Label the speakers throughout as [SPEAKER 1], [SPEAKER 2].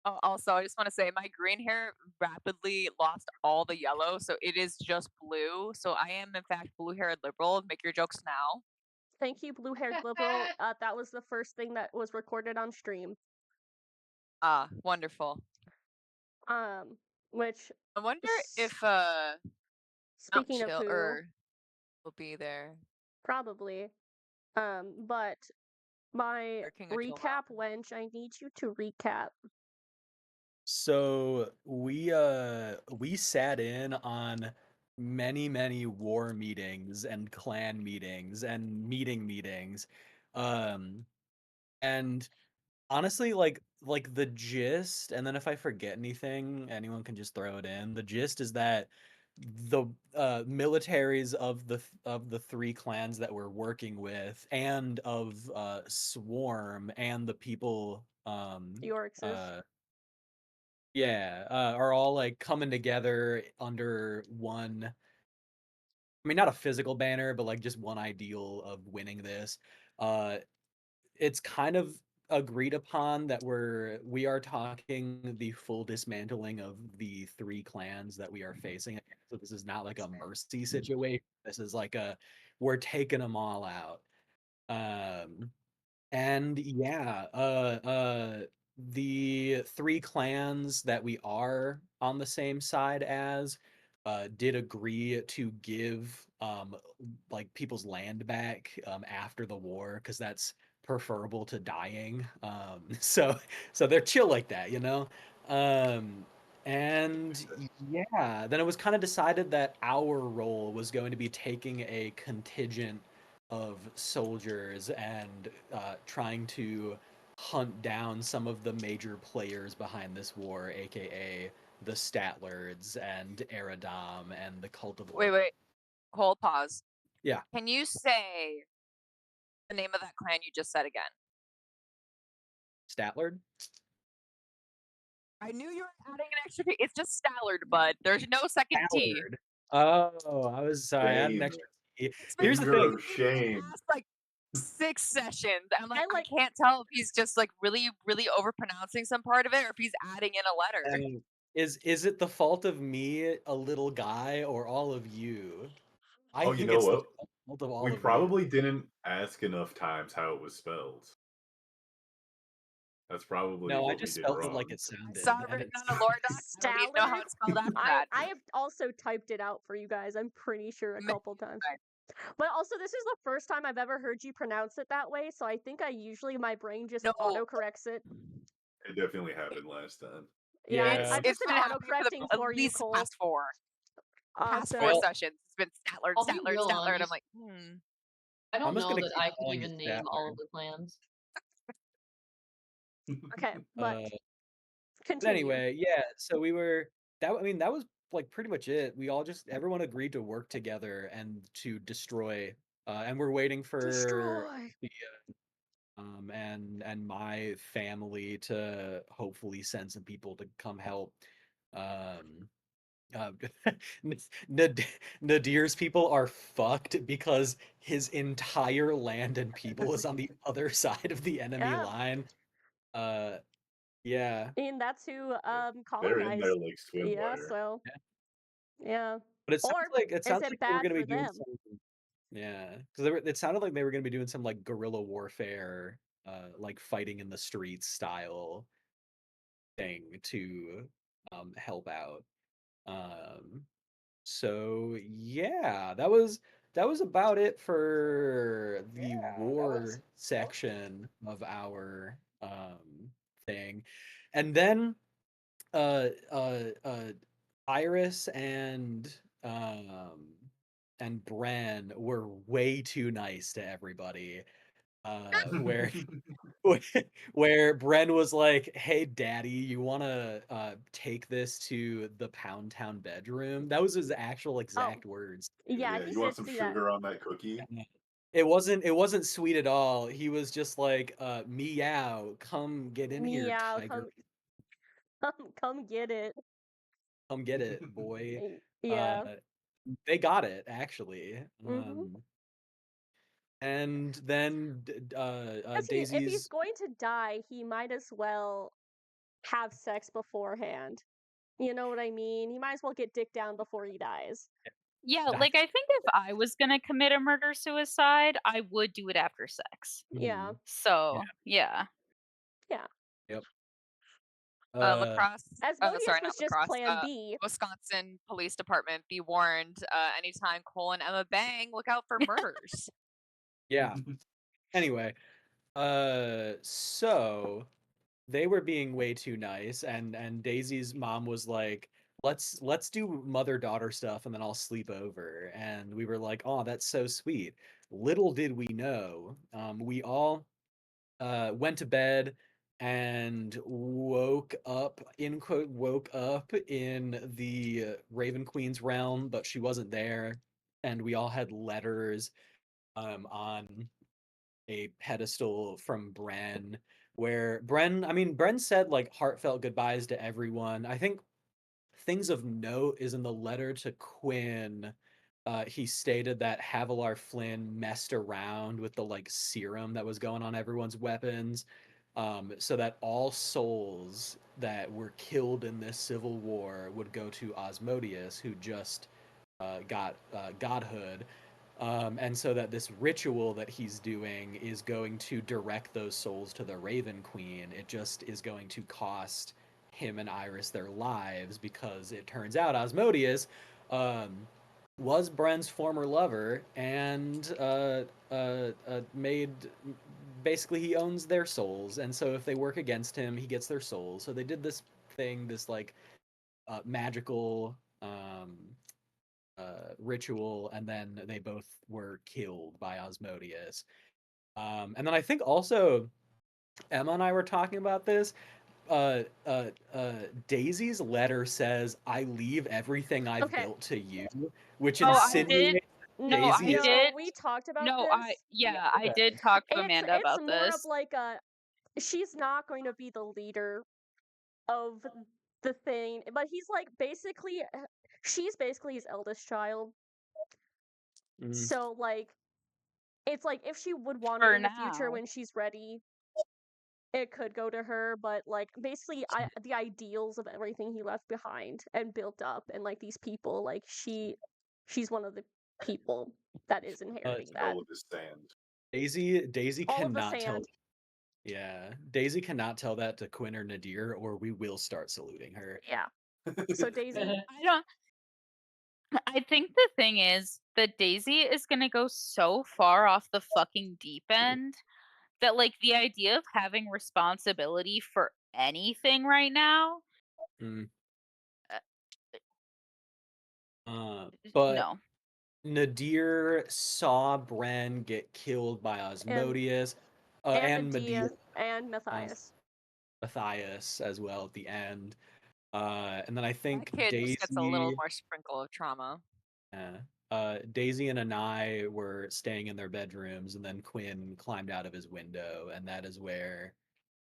[SPEAKER 1] Also, I just want to say my green hair rapidly lost all the yellow, so it is just blue. So I am in fact blue-haired liberal. Make your jokes now.
[SPEAKER 2] Thank you, blue-haired liberal. That was the first thing that was recorded on stream.
[SPEAKER 1] Ah, wonderful.
[SPEAKER 2] Um, which
[SPEAKER 1] I wonder
[SPEAKER 2] s-
[SPEAKER 1] if Mount
[SPEAKER 2] speaking of
[SPEAKER 1] Chill
[SPEAKER 2] who,
[SPEAKER 1] or will be there.
[SPEAKER 2] probably. But my
[SPEAKER 1] Or King of Chill
[SPEAKER 2] recap
[SPEAKER 1] Mountain.
[SPEAKER 2] wench, I need you to recap.
[SPEAKER 3] So we sat in on many war meetings and clan meetings and meetings. Um and honestly, like the gist, and then if I forget anything, anyone can just throw it in. The gist is that the militaries of the three clans that we're working with and of Swarm and the people
[SPEAKER 2] The Oryxes.
[SPEAKER 3] uh yeah, are all like coming together under one, I mean, not a physical banner, but like just one ideal of winning this. Uh, it's kind of agreed upon that we are talking the full dismantling of the three clans that we are facing. So this is not like a mercy situation. This is like a we're taking them all out. Um, and yeah, the three clans that we are on the same side as did agree to give like people's land back after the war because that's preferable to dying. So they're chill like that, you know? Um, and yeah, then it was kind of decided that our role was going to be taking a contingent of soldiers and trying to hunt down some of the major players behind this war, aka the Statlers and Eridom and the Cult of
[SPEAKER 1] Wait,
[SPEAKER 3] Orc.
[SPEAKER 1] wait. Hold pause.
[SPEAKER 3] Yeah,
[SPEAKER 1] Can you say the name of that clan you just said again?
[SPEAKER 3] Statler.
[SPEAKER 1] I knew you were adding an extra T. It's just Stallard, bud. There's no second T.
[SPEAKER 3] Stallard. Oh, I was sorry. I had an
[SPEAKER 4] Shame.
[SPEAKER 3] extra T.
[SPEAKER 1] It's been
[SPEAKER 3] Here's the
[SPEAKER 4] Finger
[SPEAKER 3] thing.
[SPEAKER 4] of
[SPEAKER 1] plaguing me for the
[SPEAKER 4] shame.
[SPEAKER 1] past like 6 sessions. I'm like,
[SPEAKER 2] I
[SPEAKER 1] I
[SPEAKER 2] like
[SPEAKER 1] can't tell if he's just like really overpronouncing some part of it or if he's adding in a letter.
[SPEAKER 3] And is it the fault of me, a little guy, or all of you? I
[SPEAKER 4] Oh, you
[SPEAKER 3] think
[SPEAKER 4] know
[SPEAKER 3] it's the
[SPEAKER 4] what?
[SPEAKER 3] fault of all
[SPEAKER 4] We
[SPEAKER 3] of you.
[SPEAKER 4] probably didn't ask enough times how it was spelled. That's probably
[SPEAKER 3] No, I
[SPEAKER 4] what we
[SPEAKER 3] just
[SPEAKER 4] did
[SPEAKER 3] spelled it like
[SPEAKER 4] wrong.
[SPEAKER 3] it
[SPEAKER 1] I saw
[SPEAKER 3] sounded,
[SPEAKER 1] it
[SPEAKER 3] and
[SPEAKER 1] written
[SPEAKER 3] it's
[SPEAKER 1] on a lore doc. I don't need to know how
[SPEAKER 2] Stallard.
[SPEAKER 1] it's spelled after
[SPEAKER 2] I
[SPEAKER 1] that.
[SPEAKER 2] I have also typed it out for you guys. I'm pretty sure a couple times. But also, this is the first time I've ever heard you pronounce it that way, so I think I usually my brain just
[SPEAKER 1] No,
[SPEAKER 2] autocorrects it.
[SPEAKER 4] It definitely happened last time.
[SPEAKER 2] Yeah,
[SPEAKER 1] it's
[SPEAKER 3] yeah.
[SPEAKER 2] I've
[SPEAKER 1] it's
[SPEAKER 2] just been
[SPEAKER 1] been happening for the
[SPEAKER 2] autocorrecting
[SPEAKER 1] at
[SPEAKER 2] for you,
[SPEAKER 1] least
[SPEAKER 2] Cole.
[SPEAKER 1] past four. Past four
[SPEAKER 2] Awesome.
[SPEAKER 3] Well,
[SPEAKER 1] sessions. It's been
[SPEAKER 5] I'll be real
[SPEAKER 1] Statler, and I'm
[SPEAKER 5] honest.
[SPEAKER 1] like,
[SPEAKER 5] I
[SPEAKER 3] I'm
[SPEAKER 5] don't
[SPEAKER 3] just
[SPEAKER 5] know
[SPEAKER 3] gonna
[SPEAKER 5] that
[SPEAKER 3] keep
[SPEAKER 5] I could
[SPEAKER 3] calling it
[SPEAKER 5] even name all
[SPEAKER 3] Statler.
[SPEAKER 5] of the clans.
[SPEAKER 2] Okay, but
[SPEAKER 3] Uh, but
[SPEAKER 2] continue.
[SPEAKER 3] anyway, yeah. So we were that. I mean, that was like pretty much it. We all just everyone agreed to work together and to destroy. And we're waiting for
[SPEAKER 2] Destroy.
[SPEAKER 3] the and my family to hopefully send some people to come help. Um, uh, Nadir's people are fucked because his entire land and people is on the other side of the enemy
[SPEAKER 2] Yeah,
[SPEAKER 3] line. Uh, yeah.
[SPEAKER 2] and that's who
[SPEAKER 4] They're in there
[SPEAKER 2] colonized.
[SPEAKER 4] like
[SPEAKER 2] Yeah,
[SPEAKER 4] swimwear.
[SPEAKER 2] so yeah.
[SPEAKER 3] But
[SPEAKER 2] Or
[SPEAKER 3] it
[SPEAKER 2] is
[SPEAKER 3] sounds
[SPEAKER 2] it
[SPEAKER 3] like they were
[SPEAKER 2] bad
[SPEAKER 3] gonna
[SPEAKER 2] for
[SPEAKER 3] be doing
[SPEAKER 2] them?
[SPEAKER 3] some, yeah, because it sounded like they were gonna be doing some like guerrilla warfare, like fighting in the streets style thing to help out. Um, so yeah, that was about it for the war section of our thing. And then uh uh uh Iris and Bran were way too nice to everybody. Where where Bren was like, "Hey, Daddy, you want to take this to the Pound Town bedroom?" That was his actual
[SPEAKER 2] Oh,
[SPEAKER 3] exact words.
[SPEAKER 2] yeah,
[SPEAKER 4] Yeah,
[SPEAKER 2] he
[SPEAKER 4] you want
[SPEAKER 2] did
[SPEAKER 4] some
[SPEAKER 2] see that.
[SPEAKER 4] sugar on that cookie?
[SPEAKER 3] And it wasn't sweet at all. He was just like, "Meow, come get in here,
[SPEAKER 2] Meow,
[SPEAKER 3] tiger.
[SPEAKER 2] come get it.
[SPEAKER 3] Come get it, boy." Uh,
[SPEAKER 2] Yeah.
[SPEAKER 3] they got it actually.
[SPEAKER 2] Mhm.
[SPEAKER 3] And then
[SPEAKER 2] Because he if he's
[SPEAKER 3] Daisy's
[SPEAKER 2] going to die, he might as well have sex beforehand. You know what I mean? He might as well get dick down before he dies.
[SPEAKER 6] Yeah, like,
[SPEAKER 3] That's
[SPEAKER 6] I think if I was gonna commit a murder-suicide, I would do it after sex.
[SPEAKER 2] Yeah.
[SPEAKER 3] yeah.
[SPEAKER 6] So, yeah.
[SPEAKER 2] Yeah.
[SPEAKER 3] Yep.
[SPEAKER 1] Lacrosse. Oh,
[SPEAKER 2] Asmodeus
[SPEAKER 1] sorry,
[SPEAKER 2] was
[SPEAKER 1] not
[SPEAKER 2] just
[SPEAKER 1] lacrosse.
[SPEAKER 2] plan B.
[SPEAKER 1] Wisconsin Police Department, be warned. Anytime Cole and Emma bang, look out for murders.
[SPEAKER 3] Yeah. Anyway, so they were being way too nice, and Daisy's mom was like, let's do mother-daughter stuff and then I'll sleep over. And we were like, oh, that's so sweet. Little did we know, we all went to bed and woke up, in quote, woke up in the Raven Queen's realm, but she wasn't there. And we all had letters on a pedestal from Bren, where Bren said like heartfelt goodbyes to everyone. I think things of note is in the letter to Quinn. He stated that Havilar Flynn messed around with the like serum that was going on everyone's weapons, so that all souls that were killed in this civil war would go to Osmodius, who just got godhood. And so that this ritual that he's doing is going to direct those souls to the Raven Queen. It just is going to cost him and Iris their lives, because it turns out Osmodius um, was Bren's former lover, and made, basically he owns their souls, and so if they work against him, he gets their souls. So they did this thing, this like magical ritual, and then they both were killed by Osmodius. And then I think also Emma and I were talking about this. Daisy's letter says, "I leave everything I've
[SPEAKER 2] Okay.
[SPEAKER 3] built to you," which
[SPEAKER 6] Oh, I
[SPEAKER 2] No.
[SPEAKER 6] did
[SPEAKER 3] insinuates
[SPEAKER 6] no, I
[SPEAKER 3] Daisy is.
[SPEAKER 2] No,
[SPEAKER 6] did
[SPEAKER 2] we talked about
[SPEAKER 6] no,
[SPEAKER 2] this.
[SPEAKER 6] yeah, I
[SPEAKER 3] Okay.
[SPEAKER 6] did talk to Amanda
[SPEAKER 2] It's
[SPEAKER 6] about
[SPEAKER 2] more of
[SPEAKER 6] this.
[SPEAKER 2] like she's not going to be the leader of the thing, but he's like basically she's basically his eldest child.
[SPEAKER 3] Mm,
[SPEAKER 2] So like it's like if she would want it
[SPEAKER 6] For
[SPEAKER 2] in the future
[SPEAKER 6] now.
[SPEAKER 2] when she's ready, it could go to her, but like basically the ideals of everything he left behind and built up, and like these people, like she's one of the people that is inheriting that.
[SPEAKER 4] All of his sand.
[SPEAKER 3] Daisy
[SPEAKER 2] All of the
[SPEAKER 3] cannot tell.
[SPEAKER 2] sand.
[SPEAKER 3] Yeah, Daisy cannot tell that to Quinn or Nadir, or we will start saluting her.
[SPEAKER 2] Yeah. So Daisy,
[SPEAKER 6] I don't I think the thing is that Daisy is gonna go so far off the fucking deep end that, like, the idea of having responsibility for anything right now,
[SPEAKER 3] Mm.
[SPEAKER 6] uh,
[SPEAKER 3] But
[SPEAKER 6] no.
[SPEAKER 3] Nadir saw Bren get killed by
[SPEAKER 2] and
[SPEAKER 3] Osmodius, and
[SPEAKER 2] Medea
[SPEAKER 3] Medea,
[SPEAKER 2] and
[SPEAKER 3] uh,
[SPEAKER 2] Matthias.
[SPEAKER 3] Matthias as well at the end. And then I
[SPEAKER 1] That
[SPEAKER 3] think
[SPEAKER 1] kid just gets a little
[SPEAKER 3] Daisy,
[SPEAKER 1] more sprinkle of trauma.
[SPEAKER 3] Daisy and Anai were staying in their bedrooms, and then Quinn climbed out of his window, and that is where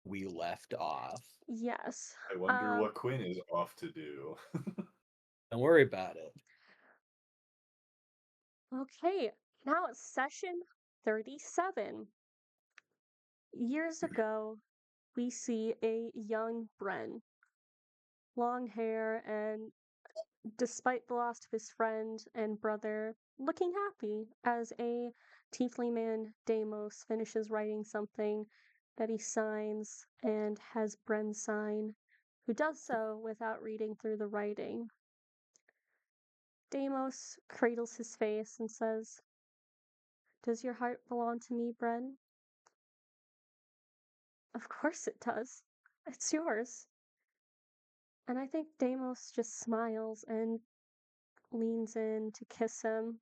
[SPEAKER 3] we left off.
[SPEAKER 2] Yes.
[SPEAKER 4] I wonder what Quinn is off to do.
[SPEAKER 3] Don't worry about it.
[SPEAKER 2] Okay, now it's session 37. Years ago, we see a young Bren. Long hair, and despite the loss of his friend and brother, looking happy as a tiefling man, Deimos, finishes writing something that he signs and has Bren sign, who does so without reading through the writing. Deimos cradles his face and says, "Does your heart belong to me, Bren?" "Of course it does. It's yours." And I think Deimos just smiles and leans in to kiss him.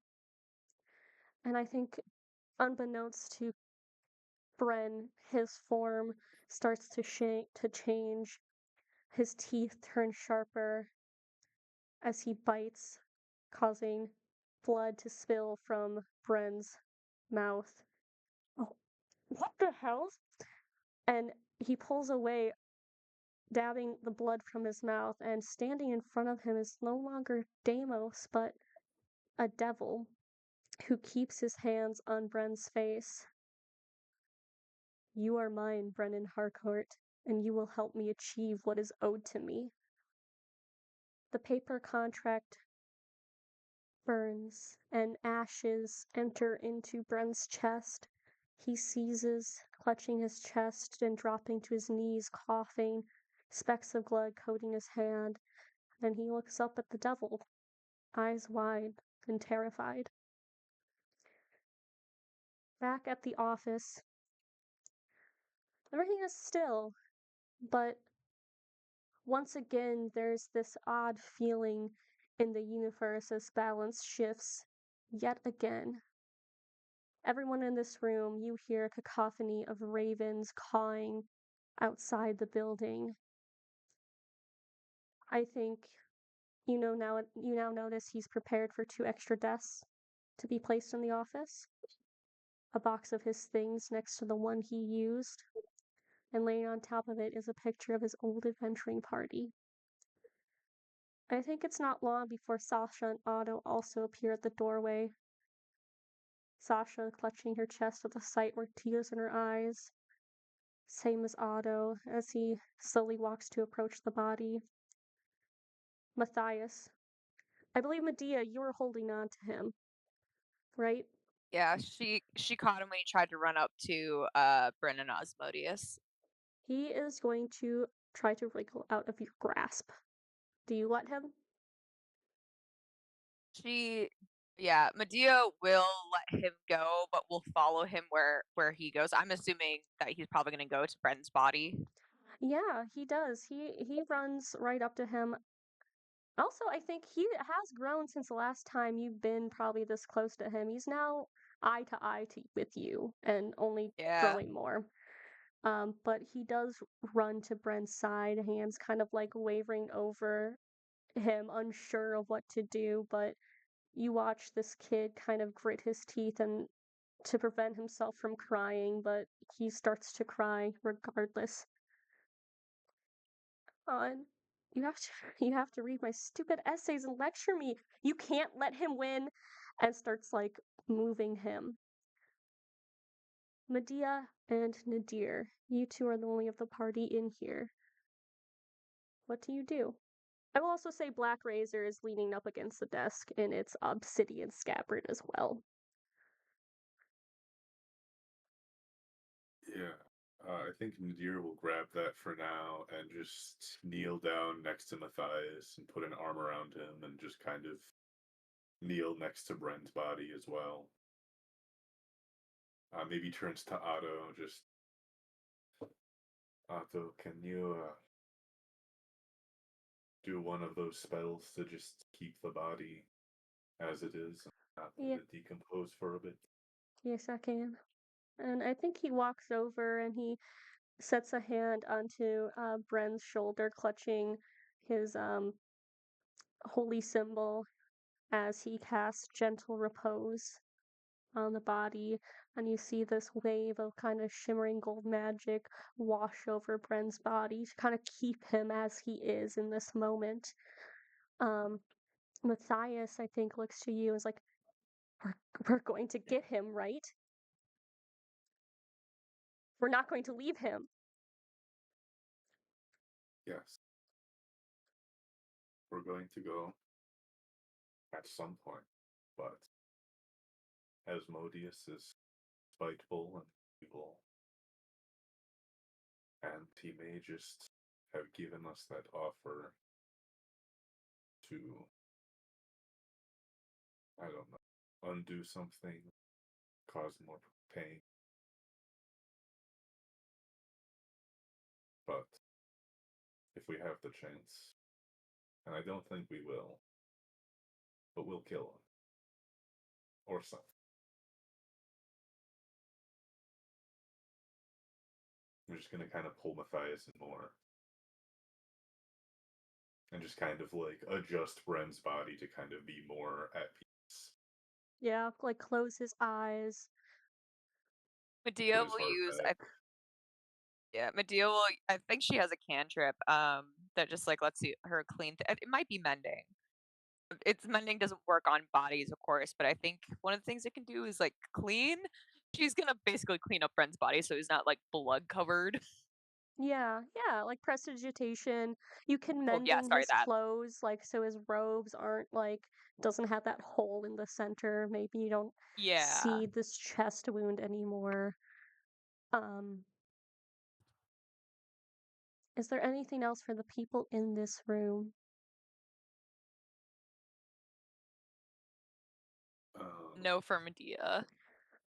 [SPEAKER 2] And I think, unbeknownst to Bren, his form starts to change. His teeth turn sharper as he bites, causing blood to spill from Bren's mouth. "Oh, what the hell?" And he pulls away, dabbing the blood from his mouth, and standing in front of him is no longer Deimos, but a devil who keeps his hands on Bren's face. "You are mine, Brennan Harcourt," and you will help me achieve what is owed to me. The paper contract burns, and ashes enter into Bren's chest. He seizes, clutching his chest and dropping to his knees, coughing, specks of blood coating his hand. Then he looks up at the devil, eyes wide and terrified. Back at the office, everything is still, but once again, there's this odd feeling in the universe as balance shifts yet again. Everyone in this room, you hear a cacophony of ravens cawing outside the building. I think you now notice he's prepared for 2 extra desks to be placed in the office. A box of his things next to the one he used, and laying on top of it is a picture of his old adventuring party. I think it's not long before Sasha and Otto also appear at the doorway. Sasha clutching her chest at the sight where tears in her eyes. Same as Otto, as he slowly walks to approach the body. Matthias. I believe Medea, you were holding on to him, right?
[SPEAKER 1] Yeah, she caught him when he tried to run up to Brennan Osmodius.
[SPEAKER 2] He is going to try to wriggle out of your grasp. Do you let him?
[SPEAKER 1] She Yeah, Medea will let him go, but will follow him where he goes. I'm assuming that he's probably gonna go to Bren's body.
[SPEAKER 2] Yeah, he does. He runs right up to him. Also, I think he has grown since the last time you've been probably this close to him. He's now eye to eye with you and only
[SPEAKER 1] Yeah.
[SPEAKER 2] growing more. But he does run to Bren's side, hands kind of like wavering over him, unsure of what to do. But you watch this kid kind of grit his teeth and to prevent himself from crying, but he starts to cry regardless. On. You have to you have to read my stupid essays and lecture me. You can't let him win, and starts like moving him. Medea and Nadir, you two are the only of the party in here. What do you do? I will also say Black Razor is leaning up against the desk in its obsidian scabbard as well.
[SPEAKER 4] Yeah. I think Nadir will grab that for now and just kneel down next to Matthias and put an arm around him and just kind of kneel next to Bren's body as well. Maybe turns to Otto, just Otto, can you do one of those spells to just keep the body as it is and not let
[SPEAKER 2] Yeah,
[SPEAKER 4] it decompose for a bit?
[SPEAKER 2] yes, I can. And I think he walks over and he sets a hand onto Bren's shoulder, clutching his holy symbol as he casts gentle repose on the body. And you see this wave of kind of shimmering gold magic wash over Bren's body to kind of keep him as he is in this moment. Um, Matthias, I think, looks to you and is like, we're, we're going to get him, right? We're not going to leave him.
[SPEAKER 4] Yes. We're going to go at some point, but Asmodeus is spiteful and evil, and he may just have given us that offer to, I don't know, undo something, cause more pain. But if we have the chance, and I don't think we will, but we'll kill him. Or something. I'm just gonna kind of pull Matthias in more. And just kind of like adjust Bren's body to kind of be more at peace.
[SPEAKER 2] Yeah, like close his eyes.
[SPEAKER 1] Medea
[SPEAKER 4] Put his
[SPEAKER 1] will
[SPEAKER 4] heart
[SPEAKER 1] use
[SPEAKER 4] back.
[SPEAKER 1] Medea will I think she has a cantrip, that just, like, lets her clean it might be mending. It's mending doesn't work on bodies, of course, but I think one of the things it can do is, like, clean. She's gonna basically clean up Bren's body so he's not, like, blood covered.
[SPEAKER 2] Yeah, yeah, like prestidigitation. You can
[SPEAKER 1] Oh, yeah,
[SPEAKER 2] mending
[SPEAKER 1] sorry,
[SPEAKER 2] his
[SPEAKER 1] that.
[SPEAKER 2] clothes, like so his robes aren't like doesn't have that hole in the center. Maybe you don't
[SPEAKER 1] Yeah.
[SPEAKER 2] see this chest wound anymore. Um, is there anything else for the people in this room?
[SPEAKER 4] Um,
[SPEAKER 1] No for Medea,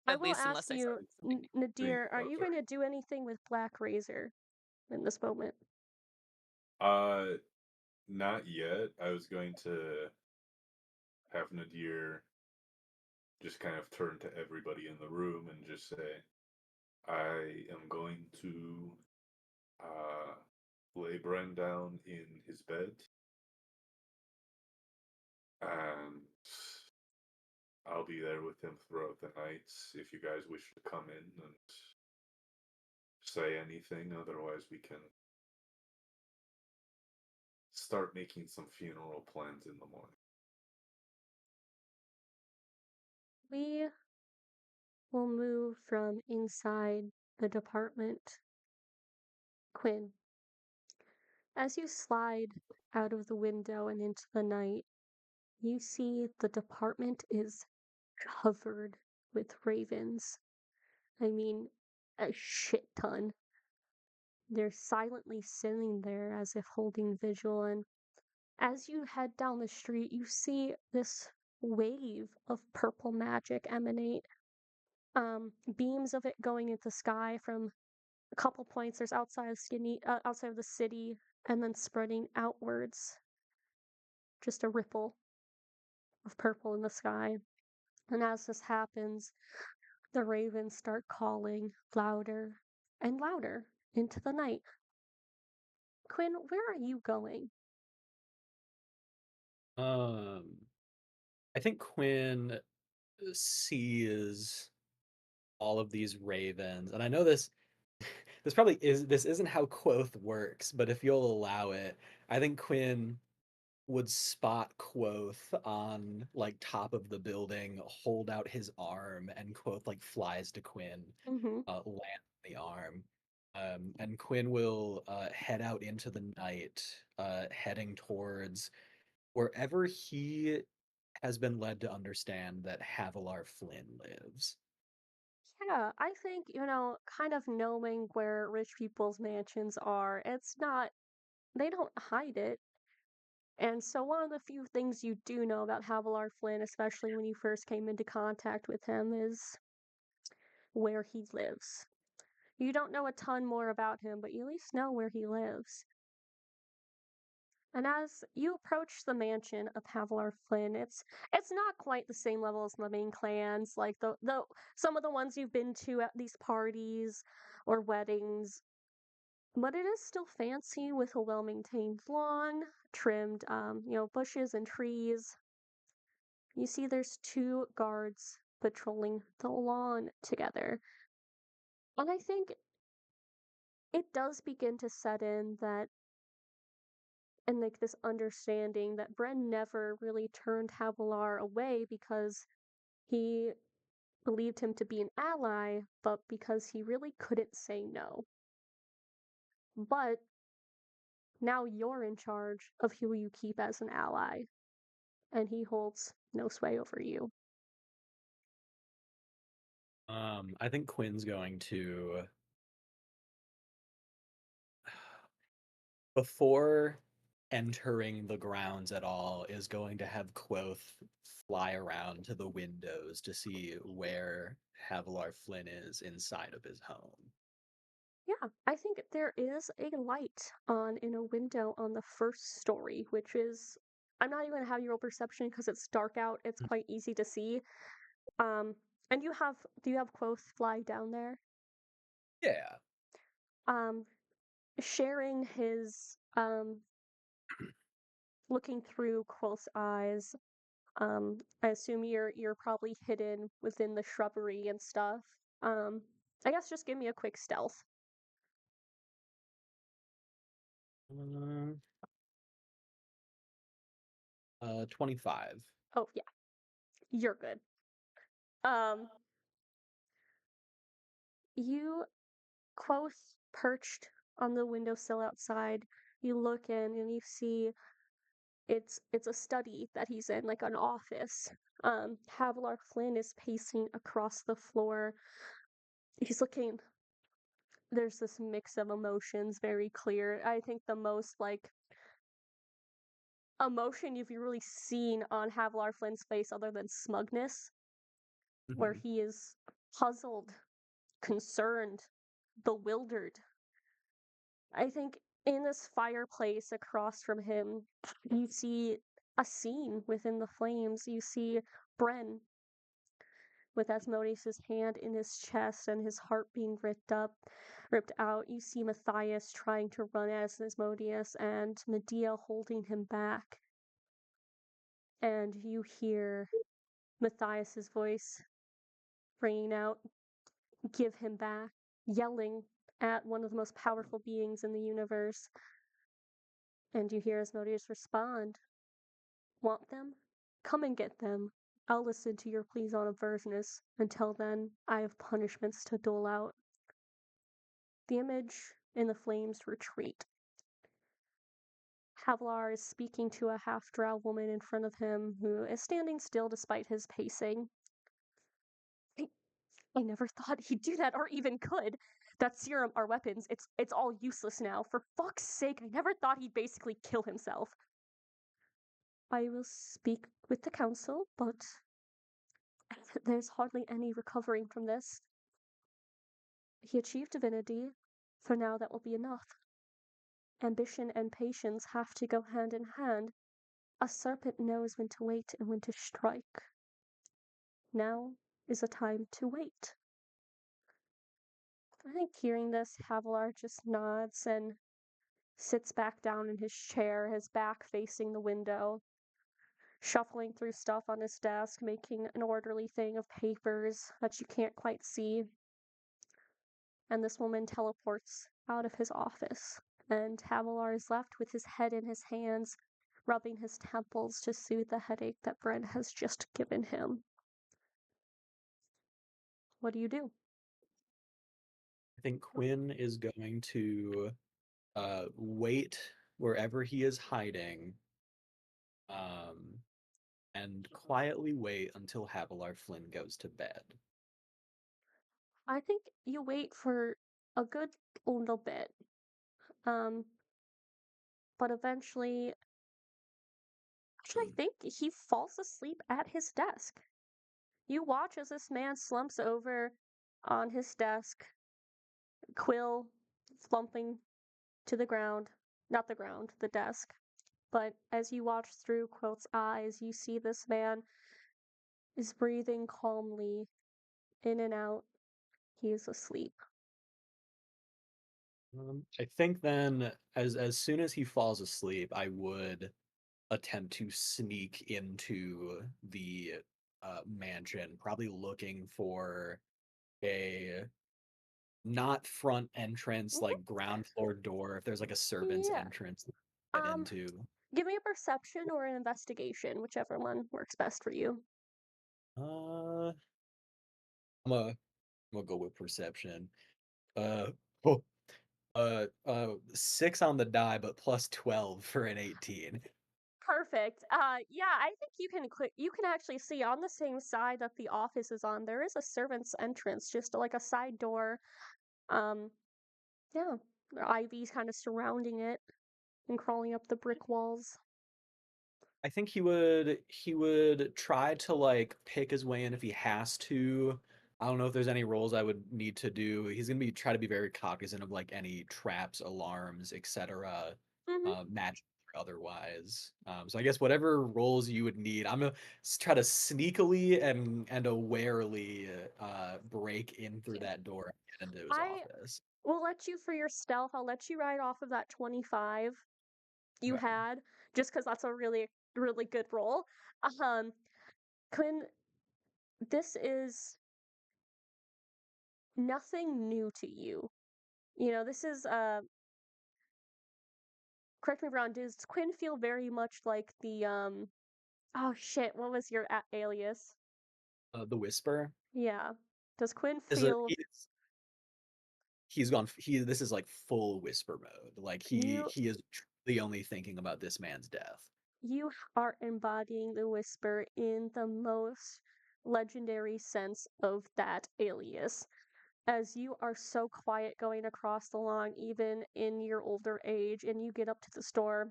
[SPEAKER 2] I
[SPEAKER 1] at
[SPEAKER 2] will
[SPEAKER 1] least
[SPEAKER 2] ask
[SPEAKER 1] unless I
[SPEAKER 2] you,
[SPEAKER 1] say something.
[SPEAKER 2] Nadir, are
[SPEAKER 4] oh,
[SPEAKER 2] you
[SPEAKER 4] sorry.
[SPEAKER 2] going to do anything with Black Razor in this moment?
[SPEAKER 4] Uh, Not yet. I was going to have Nadir just kind of turn to everybody in the room and just say, I am going to uh, lay Bren down in his bed, and I'll be there with him throughout the night if you guys wish to come in and say anything. Otherwise, we can start making some funeral plans in the morning.
[SPEAKER 2] We will move from inside the department. Quinn, as you slide out of the window and into the night, you see the department is covered with ravens. I mean, a shit ton. They're silently sitting there as if holding vigil, and as you head down the street, you see this wave of purple magic emanate. Beams of it going into the sky from a couple points. There's outside of the city, and then spreading outwards. Just a ripple of purple in the sky. And as this happens, the ravens start calling louder and louder into the night. Quinn, where are you going?
[SPEAKER 3] Um, I think Quinn sees all of these ravens, and I know this isn't how Quoth works, but if you'll allow it, I think Quinn would spot Quoth on like top of the building, hold out his arm, and Quoth like flies to Quinn,
[SPEAKER 2] Mm-hmm.
[SPEAKER 3] land on the arm. And Quinn will head out into the night, heading towards wherever he has been led to understand that Havilar Flynn lives.
[SPEAKER 2] Yeah, I think, kind of knowing where rich people's mansions are, they don't hide it. And so, one of the few things you do know about Havilar Flynn, especially when you first came into contact with him, is where he lives. You don't know a ton more about him, but you at least know where he lives. And as you approach the mansion of Havilar Flynn, it's not quite the same level as the main clans, like the some of the ones you've been to at these parties or weddings, but it is still fancy with a well-maintained lawn, trimmed bushes and trees. You see there's two guards patrolling the lawn together. And I think it does begin to set in that and like this understanding that Bren never really turned Havilar away because he believed him to be an ally, but because he really couldn't say no. But now you're in charge of who you keep as an ally, and he holds no sway over you.
[SPEAKER 3] I think Quinn's going to before entering the grounds at all is going to have Quoth fly around to the windows to see where Havilar Flynn is inside of his home.
[SPEAKER 2] Yeah, I think there is a light on in a window on the first story, which is I'm not even gonna have you roll perception because it's dark out. It's quite easy to see. Um, and do you have Quoth fly down there?
[SPEAKER 3] Yeah.
[SPEAKER 2] Um, sharing his looking through Quoth's eyes. I assume you're probably hidden within the shrubbery and stuff. Um, I guess just give me a quick stealth.
[SPEAKER 3] Um, 25.
[SPEAKER 2] Oh yeah, you're good. Um, you Quoth perched on the windowsill outside. You look in and you see it's a study that he's in, like an office. Havilar Flynn is pacing across the floor. He's looking. There's this mix of emotions, very clear. I think the most like emotion you've really seen on Havilar Flynn's face, other than smugness, where
[SPEAKER 3] Mhm.
[SPEAKER 2] he is puzzled, concerned, bewildered. I think in this fireplace across from him, you see a scene within the flames. You see Bren with Asmodeus' hand in his chest and his heart being ripped out. You see Matthias trying to run at Asmodeus and Medea holding him back. And you hear Matthias's voice ringing out, "Give him back," yelling at one of the most powerful beings in the universe. And you hear Asmodeus respond, "Want them? Come and get them. I'll listen to your pleas on aversionist. Until then, I have punishments to dole out." The image in the flames retreat. Havilar is speaking to a half-drow woman in front of him who is standing still despite his pacing. I never thought he'd do that or even could. That serum, our weapons, it's all useless now. For fuck's sake, I never thought he'd basically kill himself. I will speak with the council, but there's hardly any recovering from this. He achieved divinity. For now, that will be enough. Ambition and patience have to go hand in hand. A serpent knows when to wait and when to strike. Now is a time to wait. I think hearing this, Havilar just nods and sits back down in his chair, his back facing the window, shuffling through stuff on his desk, making an orderly thing of papers that you can't quite see. And this woman teleports out of his office, and Havilar is left with his head in his hands, rubbing his temples to soothe the headache that Brent has just given him. What do you do?
[SPEAKER 3] I think Quinn is going to wait wherever he is hiding, um, and quietly wait until Havilar Flynn goes to bed.
[SPEAKER 2] I think you wait for a good little bit. Um, but eventually, actually, I think he falls asleep at his desk. You watch as this man slumps over on his desk, quill slumping to the ground. Not the ground, the desk. But as you watch through Quilt's eyes, you see this man is breathing calmly in and out. He is asleep.
[SPEAKER 3] I think then, as soon as he falls asleep, I would attempt to sneak into the mansion, probably looking for a not front entrance,
[SPEAKER 2] Mhm.
[SPEAKER 3] like ground floor door. If there's like a servant's
[SPEAKER 2] Yeah.
[SPEAKER 3] entrance to get
[SPEAKER 2] Um,
[SPEAKER 3] into,
[SPEAKER 2] Give me a perception or an investigation, whichever one works best for you.
[SPEAKER 3] uh, I'm gonna go with perception. Uh, oh, 6 on the die, but plus 12 for an 18.
[SPEAKER 2] Perfect. Yeah, I think you can actually see on the same side that the office is on, there is a servant's entrance, just like a side door. Um, yeah, ivy's kind of surrounding it and crawling up the brick walls.
[SPEAKER 3] I think he would try to like pick his way in if he has to. I don't know if there's any roles I would need to do. He's gonna be try to be very cognizant of like any traps, alarms, etc.
[SPEAKER 2] Mm-hmm.
[SPEAKER 3] Magic or otherwise. So I guess whatever roles you would need, I'm gonna try to sneakily and awarely break in through that door and get into his
[SPEAKER 2] I
[SPEAKER 3] office.
[SPEAKER 2] will let you for your stealth. I'll let you ride off of that 25 you
[SPEAKER 3] Okay.
[SPEAKER 2] had, just because that's a really, really good roll. Um, Quinn, this is nothing new to you. You know, this is correct me if I'm wrong, does Quinn feel very much like the oh shit, what was your alias?
[SPEAKER 3] The Whisper
[SPEAKER 2] Yeah. Does Quinn
[SPEAKER 3] is a
[SPEAKER 2] feel
[SPEAKER 3] he's gone. This is like full whisper mode. Like
[SPEAKER 2] You
[SPEAKER 3] he is truly only thinking about this man's death.
[SPEAKER 2] you are embodying the whisper in the most legendary sense of that alias. As you are so quiet going across the lawn, even in your older age, and you get up to the store,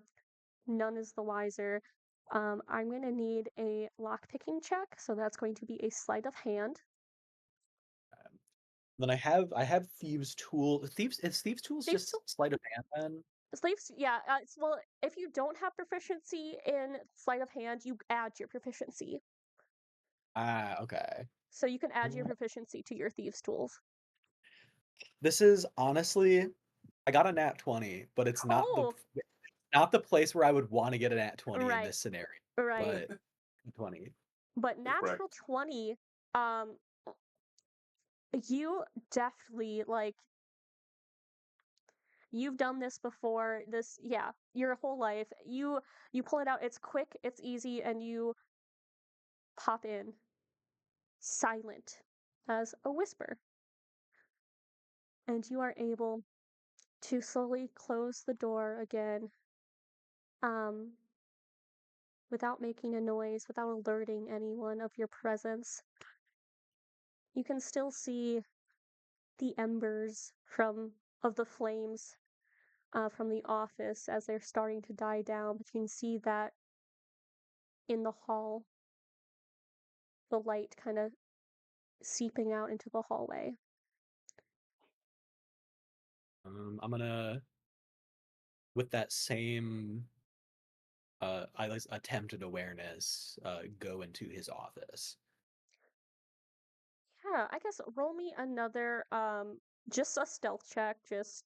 [SPEAKER 2] none is the wiser. I'm going to need a lockpicking check, so that's going to be a sleight of hand.
[SPEAKER 3] Then I have thieves tool. Thieves tools
[SPEAKER 2] Thieves'
[SPEAKER 3] just
[SPEAKER 2] tool,
[SPEAKER 3] sleight of hand then?
[SPEAKER 2] slaves, yeah. Well, if you don't have proficiency in sleight of hand, you add your proficiency.
[SPEAKER 3] Ah, okay.
[SPEAKER 2] So you can add your
[SPEAKER 3] Uh,
[SPEAKER 2] proficiency to your thieves' tools.
[SPEAKER 3] This is honestly, I got a nat 20, but it's
[SPEAKER 2] Oh,
[SPEAKER 3] not the place where I would want to get a nat 20 in
[SPEAKER 2] right,
[SPEAKER 3] this scenario.
[SPEAKER 2] right.
[SPEAKER 3] But 20.
[SPEAKER 2] But
[SPEAKER 4] With practice.
[SPEAKER 2] natural 20, um, you definitely like you've done this before. This, yeah, your whole life. You pull it out. It's quick, it's easy, and you pop in silent as a whisper, and you are able to slowly close the door again, um, without making a noise, without alerting anyone of your presence. You can still see the embers of the flames from the office as they're starting to die down, but you can see that in the hall, the light kind of seeping out into the hallway.
[SPEAKER 3] I'm gonna, with that same I like attempted awareness, go into his office.
[SPEAKER 2] Yeah, I guess roll me another just a stealth check, just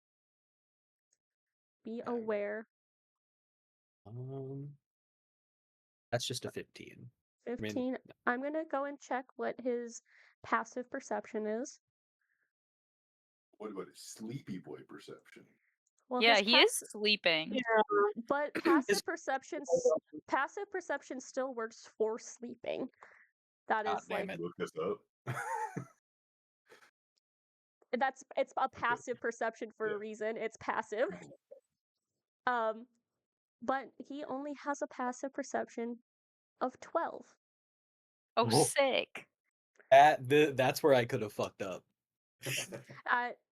[SPEAKER 2] be
[SPEAKER 3] Okay.
[SPEAKER 2] aware.
[SPEAKER 3] Um, that's just a 15. I mean,
[SPEAKER 2] 15. I'm gonna go and check what his passive perception is.
[SPEAKER 4] What about his sleepy boy perception?
[SPEAKER 2] Well,
[SPEAKER 6] Yeah,
[SPEAKER 2] his
[SPEAKER 6] he is
[SPEAKER 2] pass
[SPEAKER 6] sleeping.
[SPEAKER 2] but
[SPEAKER 3] his
[SPEAKER 2] passive perception still works for sleeping. That
[SPEAKER 3] God
[SPEAKER 2] is
[SPEAKER 3] damn
[SPEAKER 2] like
[SPEAKER 3] it.
[SPEAKER 4] Look this up.
[SPEAKER 2] it's a
[SPEAKER 4] Okay.
[SPEAKER 2] passive perception for a
[SPEAKER 4] Yeah.
[SPEAKER 2] reason. It's passive. Um, but he only has a passive perception of 12.
[SPEAKER 6] Oh,
[SPEAKER 3] Oh,
[SPEAKER 6] sick.
[SPEAKER 3] that's where I could have fucked up.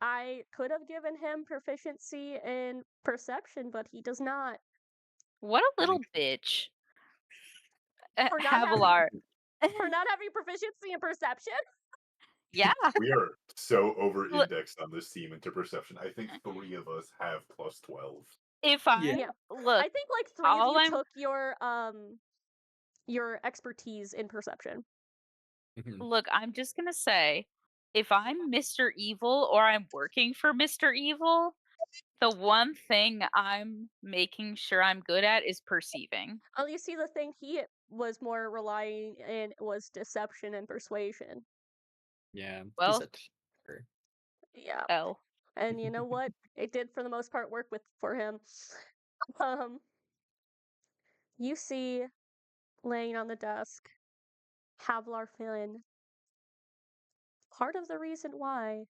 [SPEAKER 2] I could have given him proficiency in perception, but he does not.
[SPEAKER 6] What a
[SPEAKER 3] I
[SPEAKER 6] little
[SPEAKER 3] think
[SPEAKER 6] bitch.
[SPEAKER 2] For not having
[SPEAKER 6] Havilar.
[SPEAKER 2] for not having proficiency in perception.
[SPEAKER 6] Yeah.
[SPEAKER 4] We are so over
[SPEAKER 6] Look,
[SPEAKER 4] indexed on this team into perception. I think 3 of us have plus 12.
[SPEAKER 6] if
[SPEAKER 3] yeah.
[SPEAKER 6] I'm
[SPEAKER 2] Yeah.
[SPEAKER 6] look,
[SPEAKER 2] I think like 3 of
[SPEAKER 6] all
[SPEAKER 2] you
[SPEAKER 6] I'm
[SPEAKER 2] took your expertise in perception.
[SPEAKER 3] Mhm.
[SPEAKER 6] look, I'm just gonna say, if I'm Mr. Evil or I'm working for Mr. Evil, the one thing I'm making sure I'm good at is perceiving.
[SPEAKER 2] Oh, you see the thing he was more relying in was deception and persuasion.
[SPEAKER 3] Yeah, he's
[SPEAKER 6] Well,
[SPEAKER 3] a cheater.
[SPEAKER 2] Yeah.
[SPEAKER 6] L.
[SPEAKER 2] And you know what? It did for the most part work with for him. Um you see laying on the desk Havlar Flynn. Part of the reason why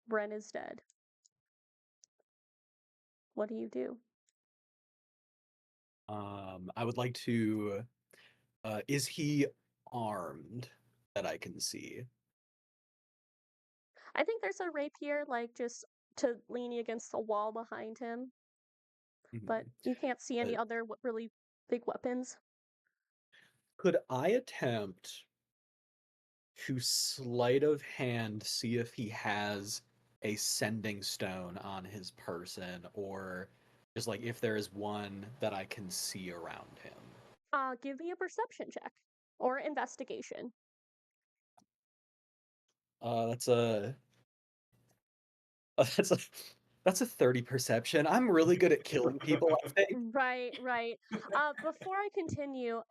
[SPEAKER 2] Bren is dead. What do you do?
[SPEAKER 3] I would like to. Is he armed that I can see?
[SPEAKER 2] I think there's a rapier, like just to leaning against the wall behind him, but
[SPEAKER 3] Mhm.
[SPEAKER 2] you can't see any other really big weapons.
[SPEAKER 3] Could I attempt to sleight of hand see if he has a sending stone on his person, or just like if there is one that I can see around him?
[SPEAKER 2] Give me a perception check or investigation.
[SPEAKER 3] That's a that's a that's a 30 perception. I'm really good at killing people, I think.
[SPEAKER 2] Right, right. Before I continue,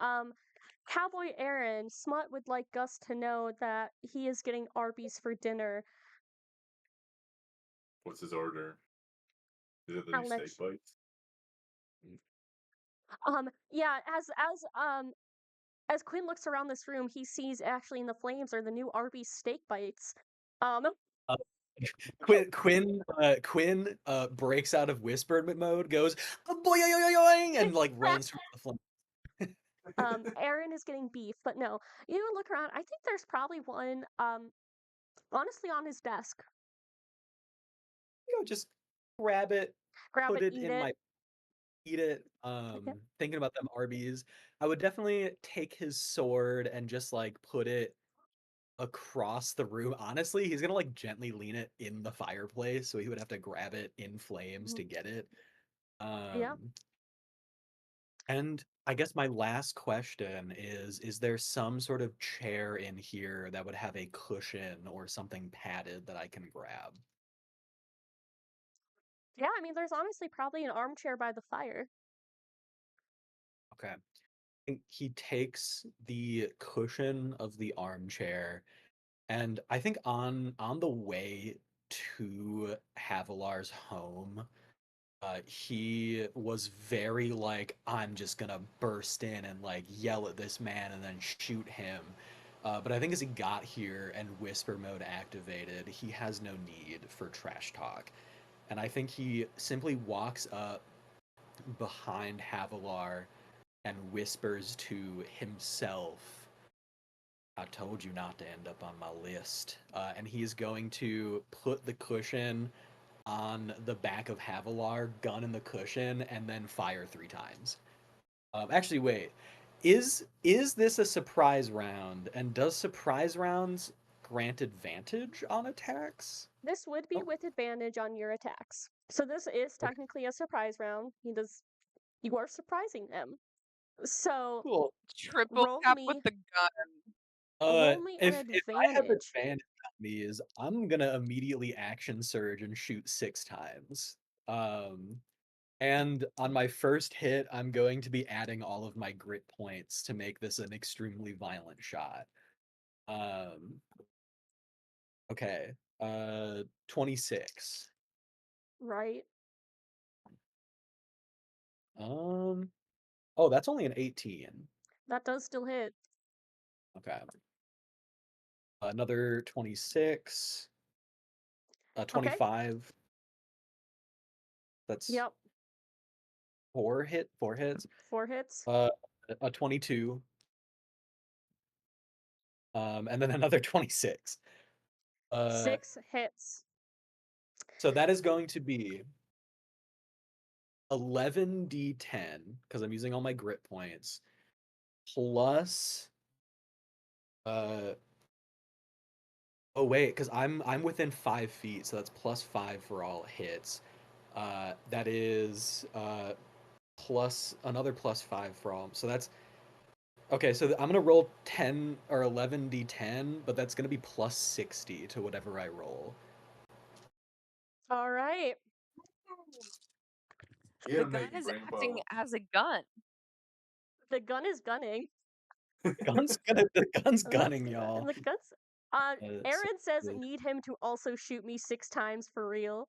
[SPEAKER 2] Cowboy Aaron, Smut would like Gus to know that he is getting Arby's for dinner.
[SPEAKER 4] What's his order? Is it the
[SPEAKER 2] I'll
[SPEAKER 4] new
[SPEAKER 2] let
[SPEAKER 4] steak bites?
[SPEAKER 2] yeah, as Quinn looks around this room, he sees actually in the flames are the new Arby's steak bites. Um,
[SPEAKER 3] Quinn breaks out of whisper mode, goes boing, and like runs through the flame.
[SPEAKER 2] Aaron is getting beef, but no. You look around. I think there's probably one, honestly, on his desk.
[SPEAKER 3] Just grab it,
[SPEAKER 2] Grab
[SPEAKER 3] put
[SPEAKER 2] it,
[SPEAKER 3] it
[SPEAKER 2] eat
[SPEAKER 3] in
[SPEAKER 2] it.
[SPEAKER 3] my eat it.
[SPEAKER 2] Okay.
[SPEAKER 3] Thinking about them Arby's, I would definitely take his sword and just like put it across the room. Honestly, he's gonna like gently lean it in the fireplace, so he would have to grab it in flames
[SPEAKER 2] Mhm.
[SPEAKER 3] to get it.
[SPEAKER 2] Yeah.
[SPEAKER 3] And I guess my last question is there some sort of chair in here that would have a cushion or something padded that I can grab?
[SPEAKER 2] Yeah, I mean, there's honestly probably an armchair by the fire.
[SPEAKER 3] Okay. He takes the cushion of the armchair, and I think on the way to Havilar's home, he was very like, I'm just gonna burst in and like yell at this man and then shoot him. But I think as he got here and whisper mode activated, he has no need for trash talk. And I think he simply walks up behind Havilar and whispers to himself, I told you not to end up on my list. And he's going to put the cushion on the back of Havilar, gun in the cushion, and then fire 3 times. Actually, wait. Is this a surprise round? And does surprise rounds grant advantage on attacks?
[SPEAKER 2] This would be
[SPEAKER 3] Oh,
[SPEAKER 2] with advantage on your attacks. So this is
[SPEAKER 3] okay,
[SPEAKER 2] technically a surprise round. You are surprising them. So
[SPEAKER 3] cool.
[SPEAKER 1] Triple
[SPEAKER 2] roll
[SPEAKER 1] tap with
[SPEAKER 2] me
[SPEAKER 1] the gun.
[SPEAKER 2] roll me an
[SPEAKER 3] If I have
[SPEAKER 2] advantage.
[SPEAKER 3] advantage on these, I'm gonna immediately action surge and shoot 6 times. Um, And on my first hit, I'm going to be adding all of my grit points to make this an extremely violent shot. Um, okay. 26.
[SPEAKER 2] Right?
[SPEAKER 3] Um, oh, that's only an 18.
[SPEAKER 2] That does still hit.
[SPEAKER 3] Okay. Another 26.
[SPEAKER 2] Okay.
[SPEAKER 3] 25. That's
[SPEAKER 2] Yep.
[SPEAKER 3] 4 hits.
[SPEAKER 2] 4 hits.
[SPEAKER 3] A 22. And then another 26. Uh,
[SPEAKER 2] 6 hits.
[SPEAKER 3] so that is going to be 11d10 because I'm using all my grit points plus uh oh wait, because I'm within 5 feet, so that's +5 for all hits. That is plus another +5 for all. So that's okay. So I'm gonna roll 10 or 11d10, but that's gonna be +60 to whatever I roll.
[SPEAKER 2] All right.
[SPEAKER 4] Get
[SPEAKER 1] The
[SPEAKER 4] him,
[SPEAKER 1] gun
[SPEAKER 4] Nate, you
[SPEAKER 1] is
[SPEAKER 4] brain
[SPEAKER 1] acting
[SPEAKER 4] bottle.
[SPEAKER 1] as a gun.
[SPEAKER 2] The gun is gunning.
[SPEAKER 3] The gun's
[SPEAKER 2] Uh,
[SPEAKER 3] gunning, y'all.
[SPEAKER 2] the gun's
[SPEAKER 3] So
[SPEAKER 2] Aaron says need him to also shoot me 6 times for real.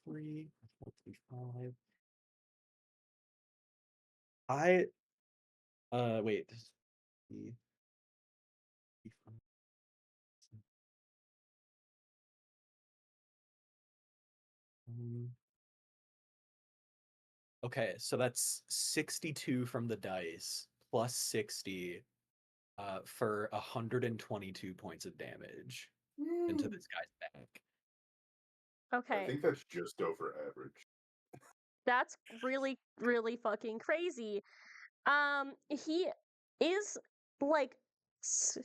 [SPEAKER 3] 3, 4, 5. Wait. Um, okay, so that's 62 from the dice plus 60 for 122 points of damage into this guy's back.
[SPEAKER 4] I
[SPEAKER 2] Okay.
[SPEAKER 4] think that's just over average.
[SPEAKER 2] That's really, really fucking crazy. He is like s-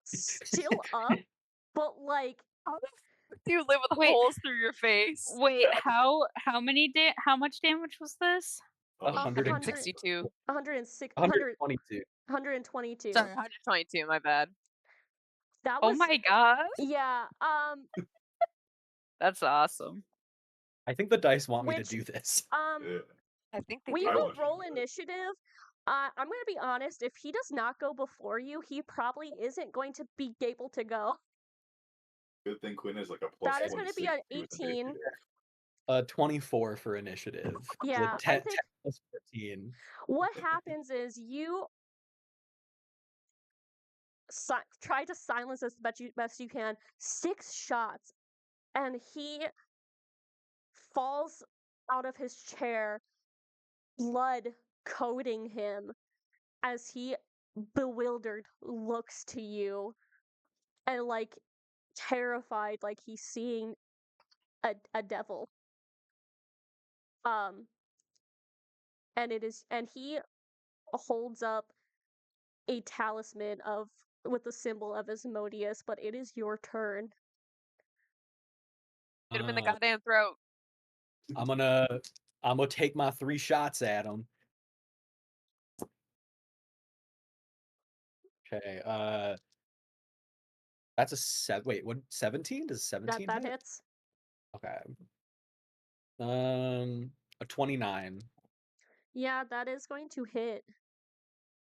[SPEAKER 2] still up, but like
[SPEAKER 1] How the fuck do you live with
[SPEAKER 6] Wait,
[SPEAKER 1] holes through your face?
[SPEAKER 6] wait, how much damage was this?
[SPEAKER 2] a
[SPEAKER 3] 100
[SPEAKER 2] hundred,
[SPEAKER 1] 62.
[SPEAKER 2] 106,
[SPEAKER 3] 122.
[SPEAKER 2] 122.
[SPEAKER 1] Sorry, 122, my bad.
[SPEAKER 2] That
[SPEAKER 6] Oh
[SPEAKER 2] was
[SPEAKER 6] my god,
[SPEAKER 2] yeah.
[SPEAKER 6] that's awesome.
[SPEAKER 3] I think the dice want me to
[SPEAKER 2] Which
[SPEAKER 3] do this.
[SPEAKER 4] Yeah.
[SPEAKER 1] I think they
[SPEAKER 2] we
[SPEAKER 4] I
[SPEAKER 1] do.
[SPEAKER 2] will
[SPEAKER 4] want you to
[SPEAKER 2] roll
[SPEAKER 4] do it.
[SPEAKER 2] initiative. I'm gonna be honest. If he does not go before you, he probably isn't going to be able to go.
[SPEAKER 4] Good thing Quinn is like a
[SPEAKER 2] That is going to be
[SPEAKER 4] 26
[SPEAKER 2] an
[SPEAKER 4] with
[SPEAKER 2] 18.
[SPEAKER 4] initiative.
[SPEAKER 3] 24 for initiative. So
[SPEAKER 2] Yeah, I
[SPEAKER 3] 10, 10
[SPEAKER 2] think
[SPEAKER 3] plus 14.
[SPEAKER 2] what happens is you try to silence as best you can. 6 shots, and he falls out of his chair, blood coating him as he bewildered looks to you and like terrified like he's seeing a devil. Um and he holds up a talisman of with the symbol of Asmodeus, but it is your turn.
[SPEAKER 1] Shoot him in the
[SPEAKER 3] Uh,
[SPEAKER 1] goddamn throat.
[SPEAKER 3] I'm gonna I'm gonna take my 3 shots at him. Okay. That's a wait, what 17? Does
[SPEAKER 2] That
[SPEAKER 3] 17
[SPEAKER 2] that
[SPEAKER 3] hit?
[SPEAKER 2] hits.
[SPEAKER 3] Okay. A 29.
[SPEAKER 2] Yeah, that is going to hit.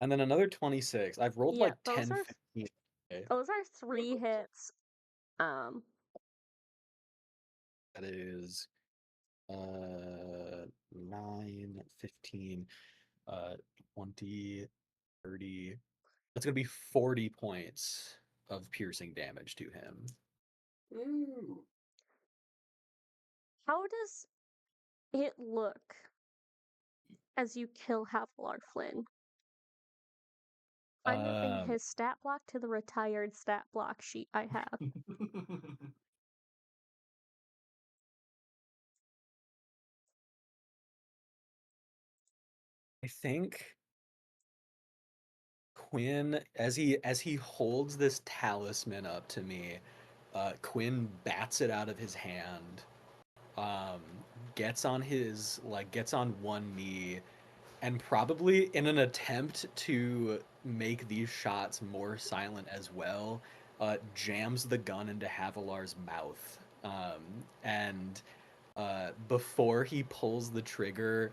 [SPEAKER 3] And then another 26. I've rolled
[SPEAKER 2] Yeah,
[SPEAKER 3] like 10, 15. Okay.
[SPEAKER 2] those are 3 hits. Um
[SPEAKER 3] That is 9, 15, uh 20, 30. That's gonna be 40 points of piercing damage to him.
[SPEAKER 4] Ooh.
[SPEAKER 2] how does it look as you kill Havilar Flynn? I'm moving
[SPEAKER 3] Um,
[SPEAKER 2] his stat block to the retired stat block sheet I have.
[SPEAKER 3] I think Quinn, as he holds this talisman up to me, Quinn bats it out of his hand, um, gets on one knee, and probably in an attempt to make these shots more silent as well, jams the gun into Havilar's mouth. And before he pulls the trigger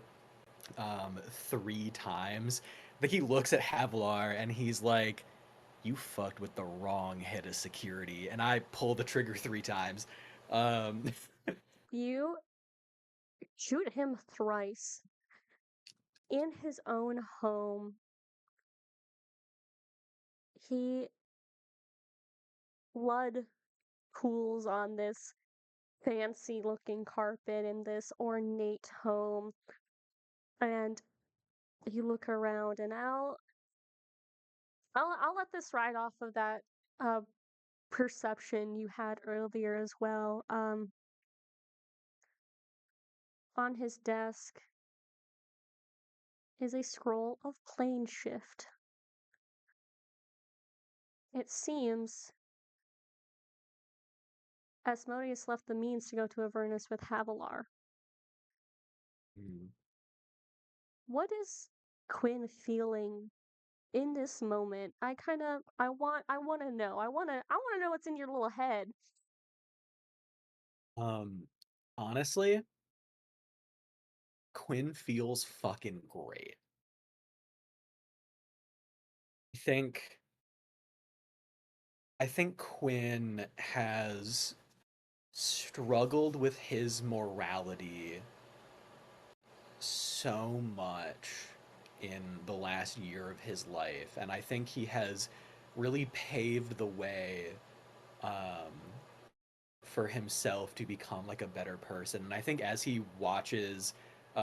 [SPEAKER 3] 3 times, I think he looks at Havilar and he's like, "You fucked with the wrong head of security," and I pull the trigger 3 times. Um,
[SPEAKER 2] You shoot him thrice in his own home. He blood pools on this fancy looking carpet in this ornate home, and you look around, and I'll let this ride off of that uh perception you had earlier as well. On his desk is a scroll of plane shift. It seems Asmodeus left the means to go to Avernus with Havilar.
[SPEAKER 3] hmm,
[SPEAKER 2] What is Quinn feeling in this moment? I want to know. I want to know what's in your little head.
[SPEAKER 3] um, honestly, Quinn feels fucking great. I think I think Quinn has struggled with his morality so much in the last year of his life, and I think he has really paved the way um, for himself to become like a better person. And I think as he watches,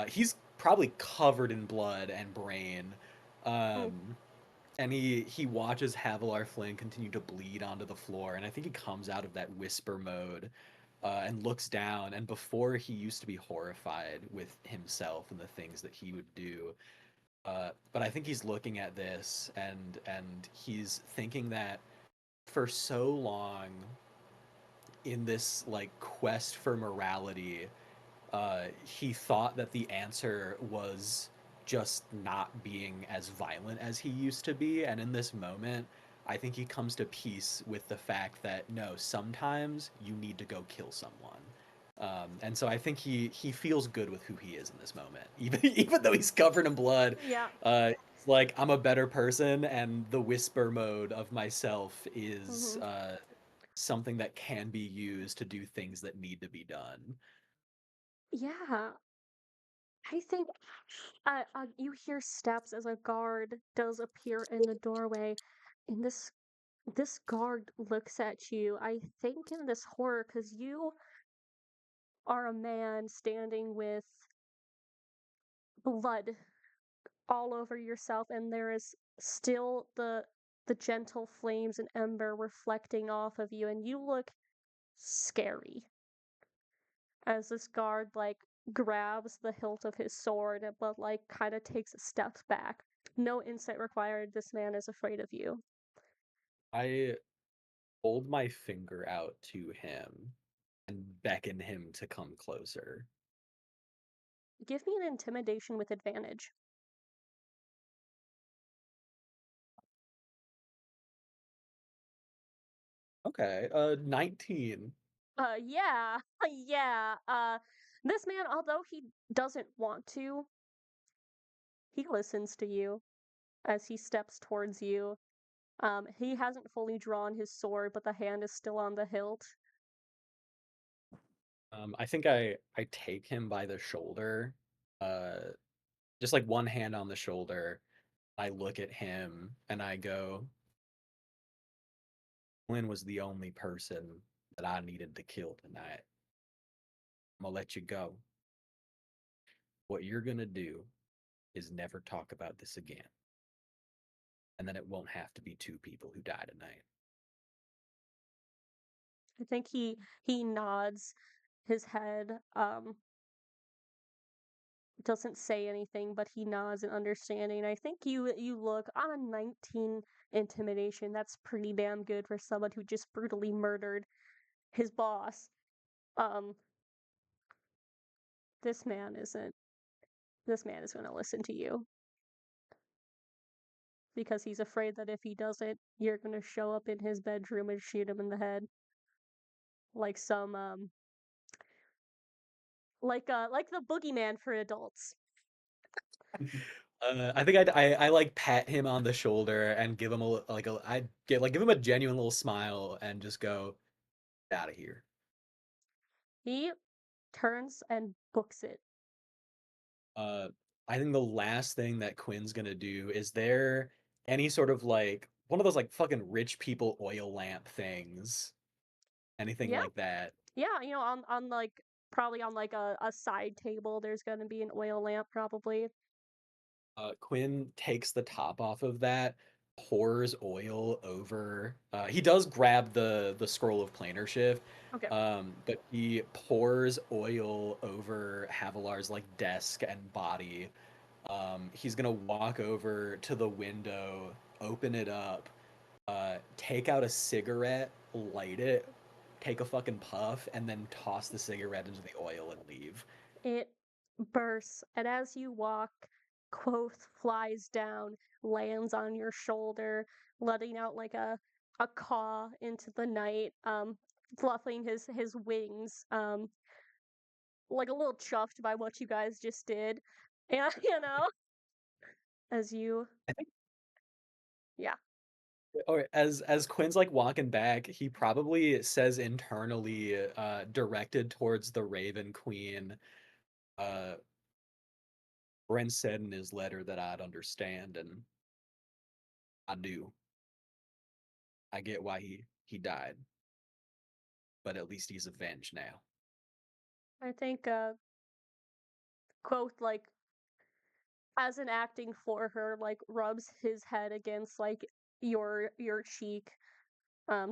[SPEAKER 3] he's probably covered in blood and brain.
[SPEAKER 2] Mm,
[SPEAKER 3] Um, and he watches Havilar Flynn continue to bleed onto the floor, and I think he comes out of that whisper mode and looks down. And before he used to be horrified with himself and the things that he would do, but I think he's looking at this and he's thinking that for so long in this like quest for morality, he thought that the answer was just not being as violent as he used to be. And in this moment, I think he comes to peace with the fact that no, sometimes you need to go kill someone. And so I think he feels good with who he is in this moment, even though he's covered in blood.
[SPEAKER 2] yeah.
[SPEAKER 3] It's like I'm a better person, and the whisper mode of myself is
[SPEAKER 2] Hmm.
[SPEAKER 3] something that can be used to do things that need to be done.
[SPEAKER 2] Yeah. I think you hear steps as a guard does appear in the doorway, and this This guard looks at you, I think in this horror, because you are a man standing with blood all over yourself, and there is still the gentle flames and ember reflecting off of you, and you look scary as this guard like grabs the hilt of his sword but like kind of takes a step back. No insight required. This man is afraid of you.
[SPEAKER 3] I hold my finger out to him and beckon him to come closer.
[SPEAKER 2] Give me an intimidation with advantage.
[SPEAKER 3] Okay, 19.
[SPEAKER 2] Yeah, yeah. This man, although he doesn't want to, he listens to you as he steps towards you. He hasn't fully drawn his sword, but the hand is still on the hilt.
[SPEAKER 3] I think I take him by the shoulder, uh, just like one hand on the shoulder. I look at him and I go, Lynn was the only person that I needed to kill tonight. I'm gonna let you go. What you're gonna do is never talk about this again. And then it won't have to be two people who die tonight.
[SPEAKER 2] I think he nods his head, doesn't say anything, but he nods in understanding. I think you look on a 19 intimidation. That's pretty damn good for someone who just brutally murdered his boss. Um, this man isn't. This man is going to listen to you because he's afraid that if he doesn't, you're going to show up in his bedroom and shoot him in the head, like some like the boogeyman for adults.
[SPEAKER 3] I think I like pat him on the shoulder and give him I get like give him a genuine little smile and just go out of here.
[SPEAKER 2] He turns and books it.
[SPEAKER 3] Uh, I think the last thing that Quinn's gonna do is there any sort of like one of those like fucking rich people oil lamp things, anything
[SPEAKER 2] Yeah,
[SPEAKER 3] like that.
[SPEAKER 2] yeah. On like probably on like a side table, there's going to be an oil lamp probably.
[SPEAKER 3] Quinn takes the top off of that, pours oil over. He does grab the scroll of planar shift,
[SPEAKER 2] Okay.
[SPEAKER 3] but he pours oil over Havilar's like desk and body. He's gonna walk over to the window, open it up, take out a cigarette, light it, take a fucking puff, and then toss the cigarette into the oil and leave.
[SPEAKER 2] It bursts, and as you walk, Quoth flies down, lands on your shoulder, letting out like a caw into the night, fluffing his wings, like a little chuffed by what you guys just did. And as you
[SPEAKER 3] I think
[SPEAKER 2] yeah.
[SPEAKER 3] or as Quinn's like walking back, he probably says internally, directed towards the Raven Queen, uh, Bren said in his letter that I'd understand, and I do. I get why he died, but at least he's avenged now.
[SPEAKER 2] I think Quoth like as an acting for her, like rubs his head against like your cheek,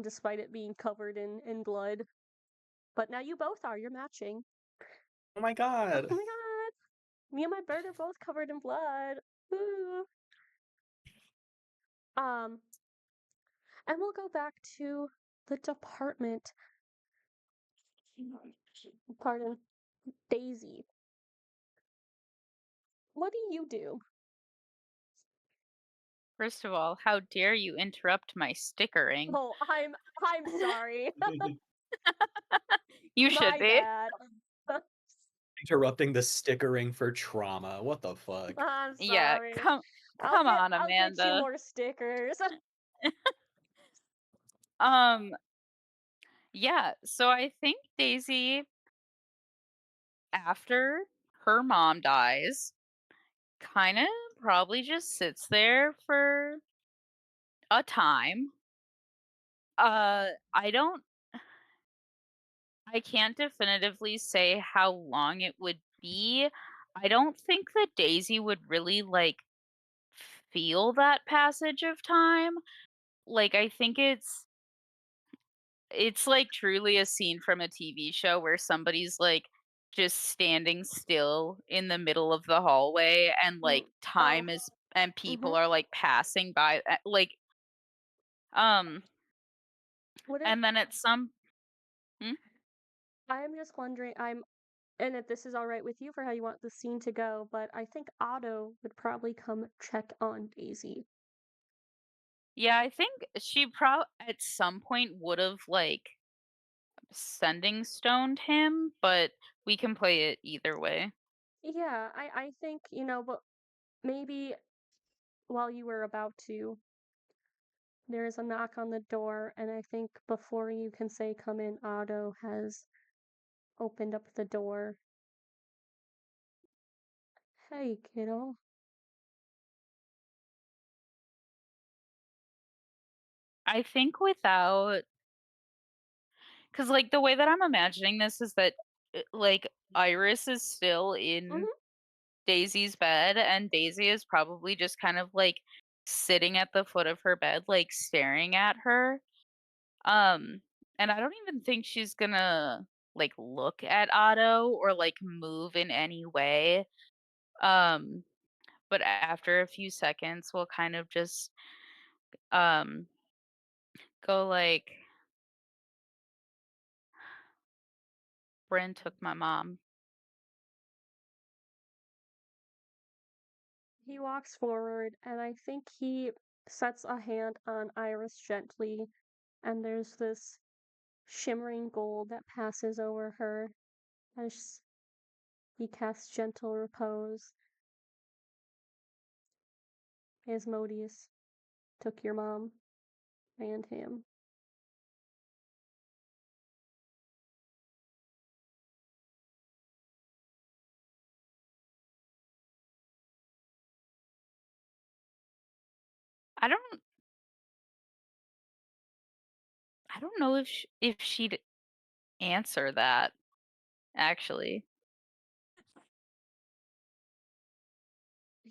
[SPEAKER 2] despite it being covered in blood. But now you both are. You're matching.
[SPEAKER 3] Oh my
[SPEAKER 2] Oh
[SPEAKER 3] god.
[SPEAKER 2] my god. Me and my bird are both covered in blood. Ooh. Um, and we'll go back to the department. Pardon. Daisy. What do you do?
[SPEAKER 6] First of all, how dare you interrupt my stickering?
[SPEAKER 2] Oh, I'm sorry.
[SPEAKER 6] You should
[SPEAKER 2] My
[SPEAKER 6] be.
[SPEAKER 2] bad.
[SPEAKER 3] Interrupting the stickering for trauma. What the fuck?
[SPEAKER 2] I'm
[SPEAKER 6] Yeah,
[SPEAKER 2] sorry.
[SPEAKER 6] come on,
[SPEAKER 2] I'll get you
[SPEAKER 6] Amanda.
[SPEAKER 2] more stickers.
[SPEAKER 6] Um, yeah, so I think Daisy, after her mom dies, kind of probably just sits there for a time I don't I can't definitively say how long it would be. I don't think that Daisy would really, like, feel that passage of time. Like, I think it's, like, truly a scene from a TV show where somebody's, like, just standing still in the middle of the hallway and, like,
[SPEAKER 2] Mm. Oh,
[SPEAKER 6] time is and people
[SPEAKER 2] mhm.
[SPEAKER 6] are, like, passing by, um,
[SPEAKER 2] Would it
[SPEAKER 6] and then at some hmm?
[SPEAKER 2] I'm just wondering, and if this is alright with you for how you want the scene to go, but I think Otto would probably come check on Daisy.
[SPEAKER 6] Yeah, I think she at some point would've, like, sending stoned him, but we can play it either way.
[SPEAKER 2] Yeah, I think, but maybe while you were about to, there's a knock on the door, and I think before you can say, "Come in," Otto has opened up the door. "Hey, kiddo."
[SPEAKER 6] I think without, because like, the way that I'm imagining this is that, like, Iris is still in
[SPEAKER 2] Mhm.
[SPEAKER 6] Daisy's bed, and Daisy is probably just kind of, like, sitting at the foot of her bed, like, staring at her, um, and I don't even think she's gonna, like, look at Otto or, like, move in any way, um, but after a few seconds, we'll kind of just, um, go like, "Bryn took my mom."
[SPEAKER 2] He walks forward, and I think he sets a hand on Iris gently, and there's this shimmering gold that passes over her as he casts gentle repose. Asmodeus took your mom and him.
[SPEAKER 6] I don't I don't know if she'd answer that, actually.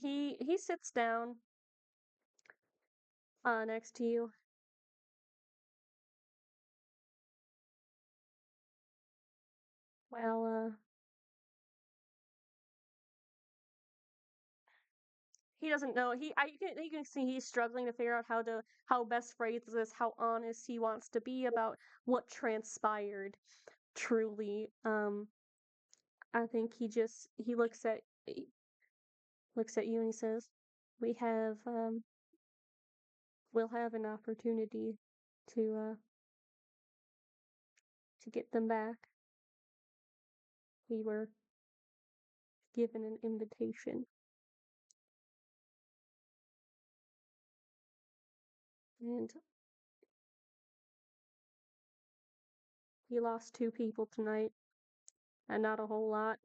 [SPEAKER 2] He sits down next to you. Well, he doesn't know. You can see he's struggling to figure out how best phrase this, how honest he wants to be about what transpired. Truly, I think he looks at you and he says, "We have we'll have an opportunity to to get them back. We were given an invitation, and we lost two people tonight, and not a whole lot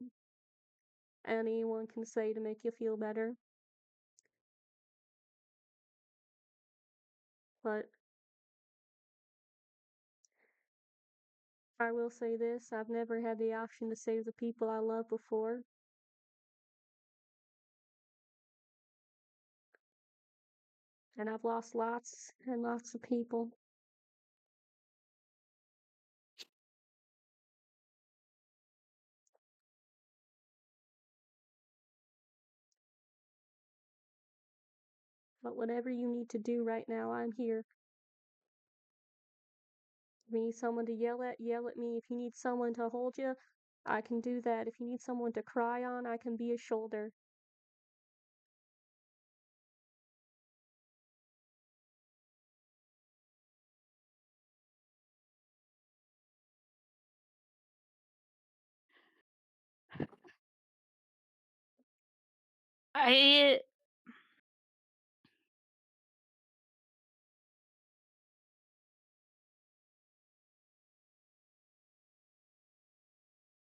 [SPEAKER 2] anyone can say to make you feel better. But I will say this, I've never had the option to save the people I love before, and I've lost lots and lots of people. But whatever you need to do right now, I'm here. If you need someone to yell at me. If you need someone to hold you, I can do that. If you need someone to cry on, I can be a shoulder.
[SPEAKER 6] I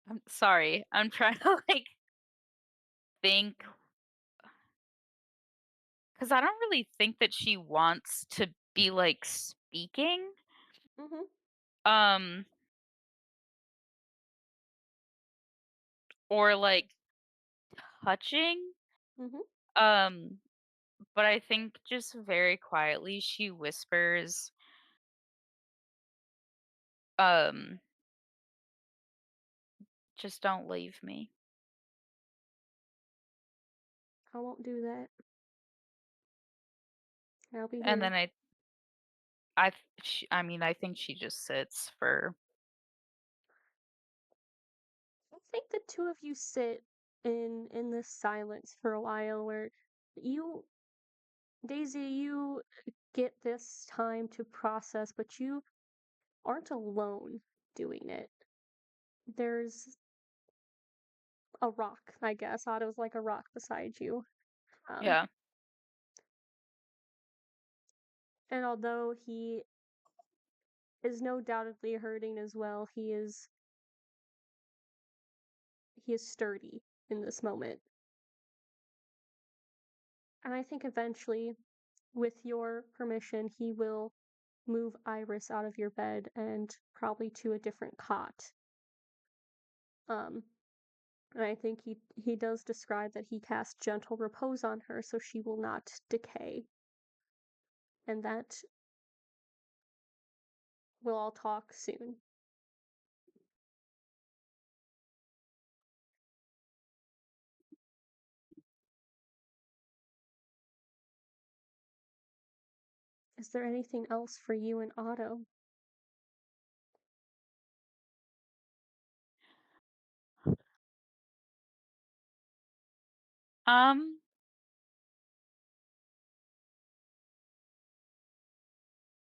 [SPEAKER 6] I'm sorry. I'm trying to, like, think, because I don't really think that she wants to be, like, speaking.
[SPEAKER 2] Mhm.
[SPEAKER 6] Um, or like touching.
[SPEAKER 2] Mhm.
[SPEAKER 6] Um, but I think just very quietly she whispers, um, just don't leave me.
[SPEAKER 2] I won't do that. I'll be
[SPEAKER 6] And
[SPEAKER 2] here.
[SPEAKER 6] then I mean, I think she just sits for.
[SPEAKER 2] I think the two of you sit in this silence for a while where you Daisy, you get this time to process, but you aren't alone doing it. There's a rock, I guess. Otto's like a rock beside you. Um,
[SPEAKER 6] Yeah.
[SPEAKER 2] and although he is no doubtedly hurting as well, he is sturdy in this moment. And I think eventually, with your permission, he will move Iris out of your bed and probably to a different cot. Um, and I think he does describe that he casts gentle repose on her so she will not decay. And that we'll all talk soon. Is there anything else for you and Otto?
[SPEAKER 6] Um,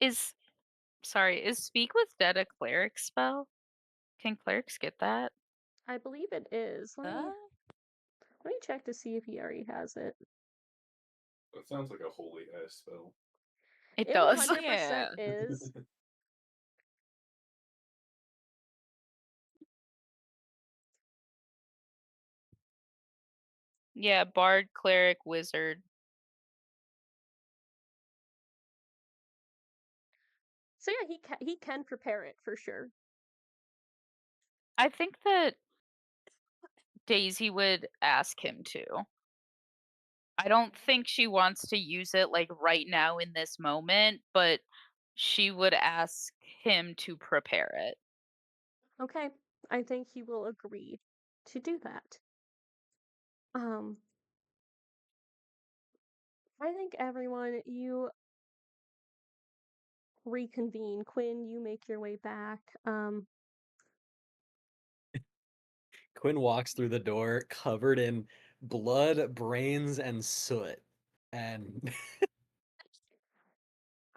[SPEAKER 6] is is speak with dead a cleric spell? Can clerics get that?
[SPEAKER 2] I believe it is. Let me check to see if he already has it.
[SPEAKER 4] That sounds like a holy ass spell.
[SPEAKER 6] It
[SPEAKER 2] It
[SPEAKER 6] does.
[SPEAKER 2] 100%
[SPEAKER 1] Yeah.
[SPEAKER 2] is.
[SPEAKER 6] Yeah, bard, cleric, wizard.
[SPEAKER 2] So yeah, he can prepare it for sure.
[SPEAKER 6] I think that Daisy would ask him to. I don't think she wants to use it like right now in this moment, but she would ask him to prepare it.
[SPEAKER 2] Okay, I think he will agree to do that. Um, I think everyone, you reconvene. Quinn, you make your way back.
[SPEAKER 3] Quinn walks through the door covered in blood, brains, and soot. And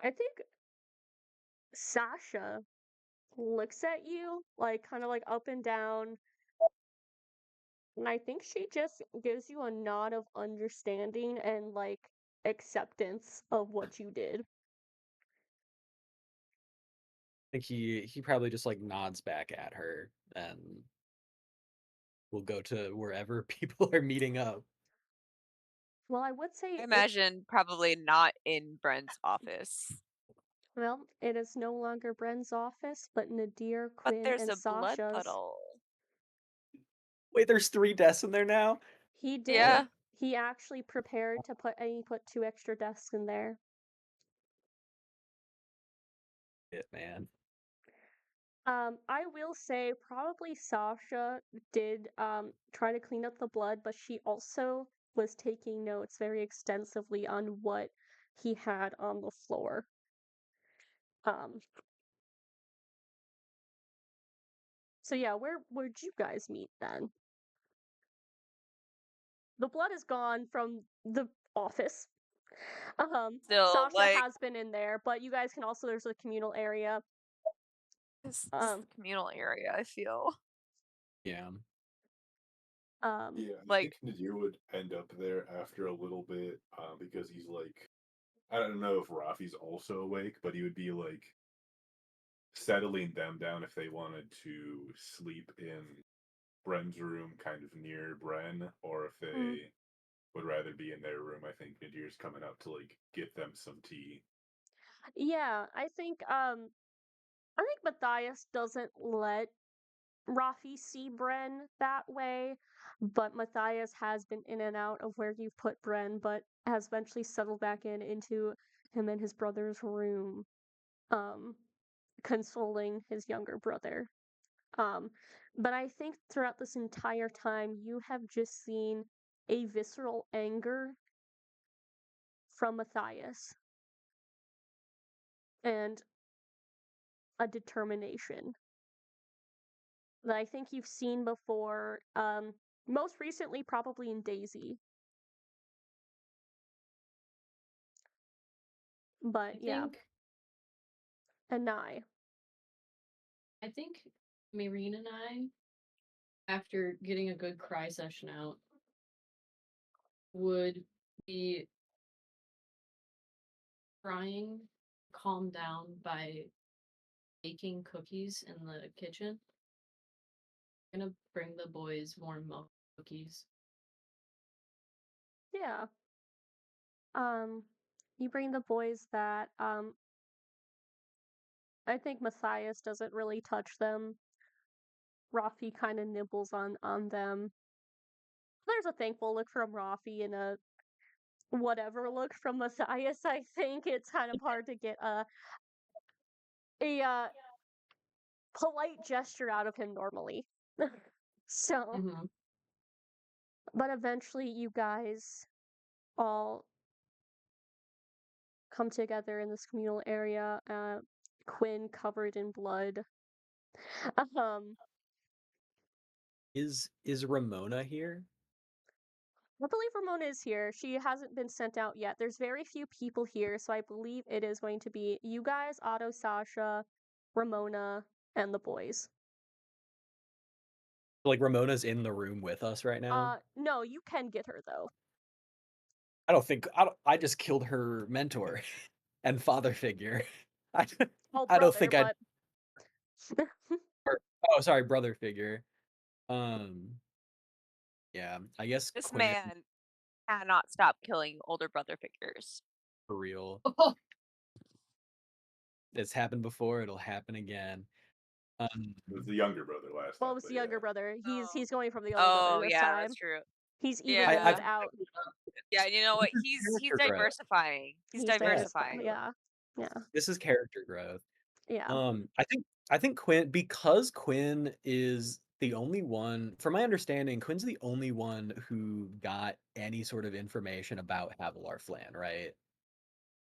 [SPEAKER 2] I think Sasha looks at you, like kind of like up and down, and I think she just gives you a nod of understanding and like acceptance of what you did.
[SPEAKER 3] I think he probably just like nods back at her and we'll go to wherever people are meeting up.
[SPEAKER 2] Well, I would
[SPEAKER 1] I
[SPEAKER 2] say
[SPEAKER 1] imagine probably not in Bren's office,
[SPEAKER 2] it is no longer Bren's office, but Nadir,
[SPEAKER 1] but
[SPEAKER 2] Quinn,
[SPEAKER 1] there's
[SPEAKER 2] and
[SPEAKER 1] a blood
[SPEAKER 2] Sasha's.
[SPEAKER 1] puddle.
[SPEAKER 3] Wait, there's 3 desks in there now?
[SPEAKER 2] He did.
[SPEAKER 1] Yeah.
[SPEAKER 2] He actually prepared to put, and he put 2 extra desks in there.
[SPEAKER 3] Shit, man.
[SPEAKER 2] I will say probably Sasha did try to clean up the blood, but she also was taking notes very extensively on what he had on the floor. Um, so yeah, where'd you guys meet then? The blood is gone from the office.
[SPEAKER 1] Still,
[SPEAKER 2] Sasha
[SPEAKER 1] like,
[SPEAKER 2] has been in there, but you guys can also there's a communal area.
[SPEAKER 1] this is
[SPEAKER 2] Um,
[SPEAKER 1] the communal area, I feel.
[SPEAKER 3] Yeah.
[SPEAKER 2] um,
[SPEAKER 4] Yeah, I
[SPEAKER 1] Like,
[SPEAKER 4] think Nadir would end up there after a little bit, because he's like, I don't know if Rafi's also awake, but he would be like settling them down if they wanted to sleep in Bren's room, kind of near Bren, or if
[SPEAKER 2] mm,
[SPEAKER 4] they would rather be in their room. I think Nadir's coming up to like get them some tea.
[SPEAKER 2] yeah, I think I think Matthias doesn't let Rafi see Bren that way, but Matthias has been in and out of where you've put Bren, but has eventually settled back into him and his brother's room, um, consoling his younger brother. Um, but I think throughout this entire time, you have just seen a visceral anger from Matthias and a determination that I think you've seen before, most recently probably in Daisy.
[SPEAKER 5] I
[SPEAKER 2] But yeah,
[SPEAKER 5] think
[SPEAKER 2] and Nye.
[SPEAKER 5] I think Maureen and I, after getting a good cry session out, would be trying to calm down by baking cookies in the kitchen. I'm gonna bring the boys warm milk cookies.
[SPEAKER 2] Yeah. You bring the boys that, I think Matthias doesn't really touch them. Rafi kind of nibbles on them. There's a thankful look from Rafi and a whatever look from Matthias. I think it's kind of hard to get a polite gesture out of him normally. So,
[SPEAKER 5] Mm-hmm.
[SPEAKER 2] but eventually you guys all come together in this communal area. Quinn covered in blood. Um,
[SPEAKER 3] Is Ramona here?
[SPEAKER 2] I believe Ramona is here. She hasn't been sent out yet. There's very few people here, so I believe it is going to be you guys, Otto, Sasha, Ramona, and the boys.
[SPEAKER 3] Like Ramona's in the room with us right now.
[SPEAKER 2] No, you can get her though.
[SPEAKER 3] I just killed her mentor and father figure. I
[SPEAKER 2] Well,
[SPEAKER 3] I don't
[SPEAKER 2] brother,
[SPEAKER 3] think I.
[SPEAKER 2] but
[SPEAKER 3] Oh, sorry, brother figure. Um, yeah, I guess
[SPEAKER 1] This
[SPEAKER 3] Quinn
[SPEAKER 1] man cannot stop killing older brother figures.
[SPEAKER 3] for real.
[SPEAKER 5] Oh,
[SPEAKER 3] It's happened before. It'll happen again.
[SPEAKER 4] It was the younger brother last
[SPEAKER 2] well,
[SPEAKER 4] time,
[SPEAKER 2] it was
[SPEAKER 4] but
[SPEAKER 2] the younger
[SPEAKER 4] yeah.
[SPEAKER 2] brother.
[SPEAKER 1] Oh.
[SPEAKER 2] He's going from the older brother
[SPEAKER 1] Oh,
[SPEAKER 2] this
[SPEAKER 1] yeah, that's
[SPEAKER 2] time.
[SPEAKER 1] true.
[SPEAKER 2] He's evened
[SPEAKER 3] I
[SPEAKER 2] it
[SPEAKER 1] Yeah.
[SPEAKER 2] out.
[SPEAKER 1] Yeah, you know what? He's
[SPEAKER 3] character growth.
[SPEAKER 1] diversifying. He's
[SPEAKER 2] He's
[SPEAKER 1] diversifying.
[SPEAKER 2] yeah, yeah,
[SPEAKER 3] This is character growth.
[SPEAKER 2] yeah.
[SPEAKER 3] I think Quinn, because Quinn is the only one, from my understanding, Quinn's the only one who got any sort of information about Havilar Flan, right?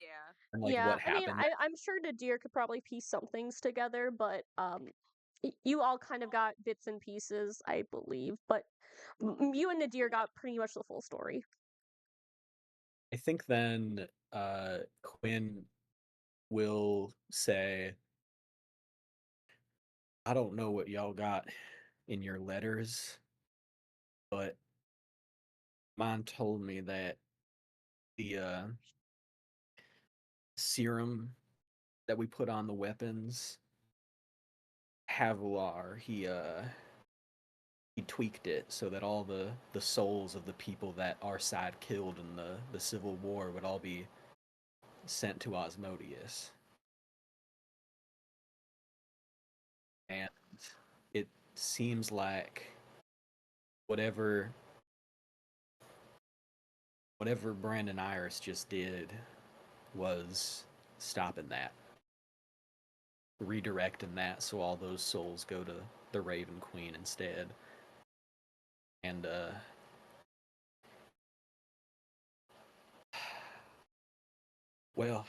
[SPEAKER 1] Yeah.
[SPEAKER 3] And like
[SPEAKER 2] Yeah,
[SPEAKER 3] what
[SPEAKER 2] I mean,
[SPEAKER 3] happened.
[SPEAKER 2] I'm sure Nadir could probably piece some things together, but you all kind of got bits and pieces, I believe. But you and Nadir got pretty much the full story.
[SPEAKER 3] I think then Quinn will say, I don't know what y'all got in your letters, but mine told me that the serum that we put on the weapons, Havilar, he tweaked it so that all the souls of the people that our side killed in the Civil War would all be sent to Osmodius. And it seems like whatever whatever Brandon Iris just did was stopping that, redirecting that so all those souls go to the Raven Queen instead. And well,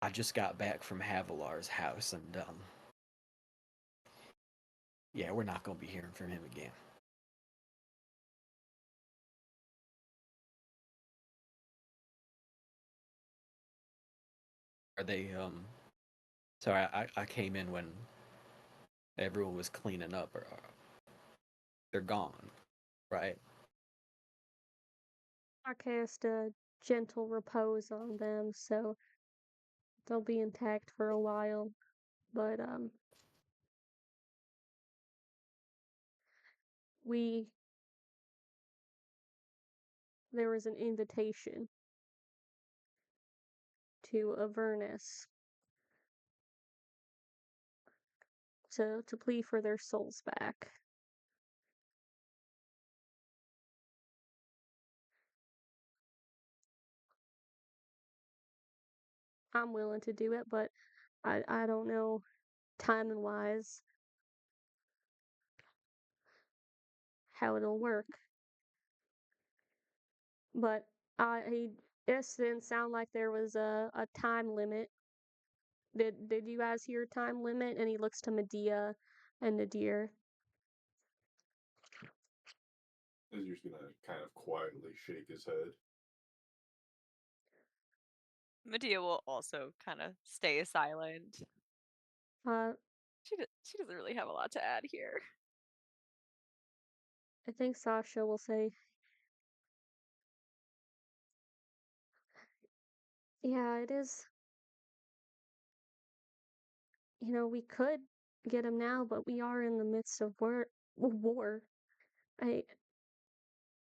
[SPEAKER 3] I just got back from Havilar's house and yeah, we're not gonna be hearing from him again. Are they sorry, I came in when everyone was cleaning up, or they're gone, right?
[SPEAKER 2] I cast a gentle repose on them, so they'll be intact for a while. But we there was an invitation to Avernus to plead for their souls back. I'm willing to do it, but I don't know timing wise how it'll work. But I it didn't sound like there was a time limit. Did you guys hear time limit? And he looks to Medea and Nadir.
[SPEAKER 4] He's just gonna kind of quietly shake his head.
[SPEAKER 1] Medea will also kind of stay silent.
[SPEAKER 2] Uh,
[SPEAKER 1] She doesn't really have a lot to add here.
[SPEAKER 2] I think Sasha will say, "Yeah, it is. You know, we could get him now, but we are in the midst of war. I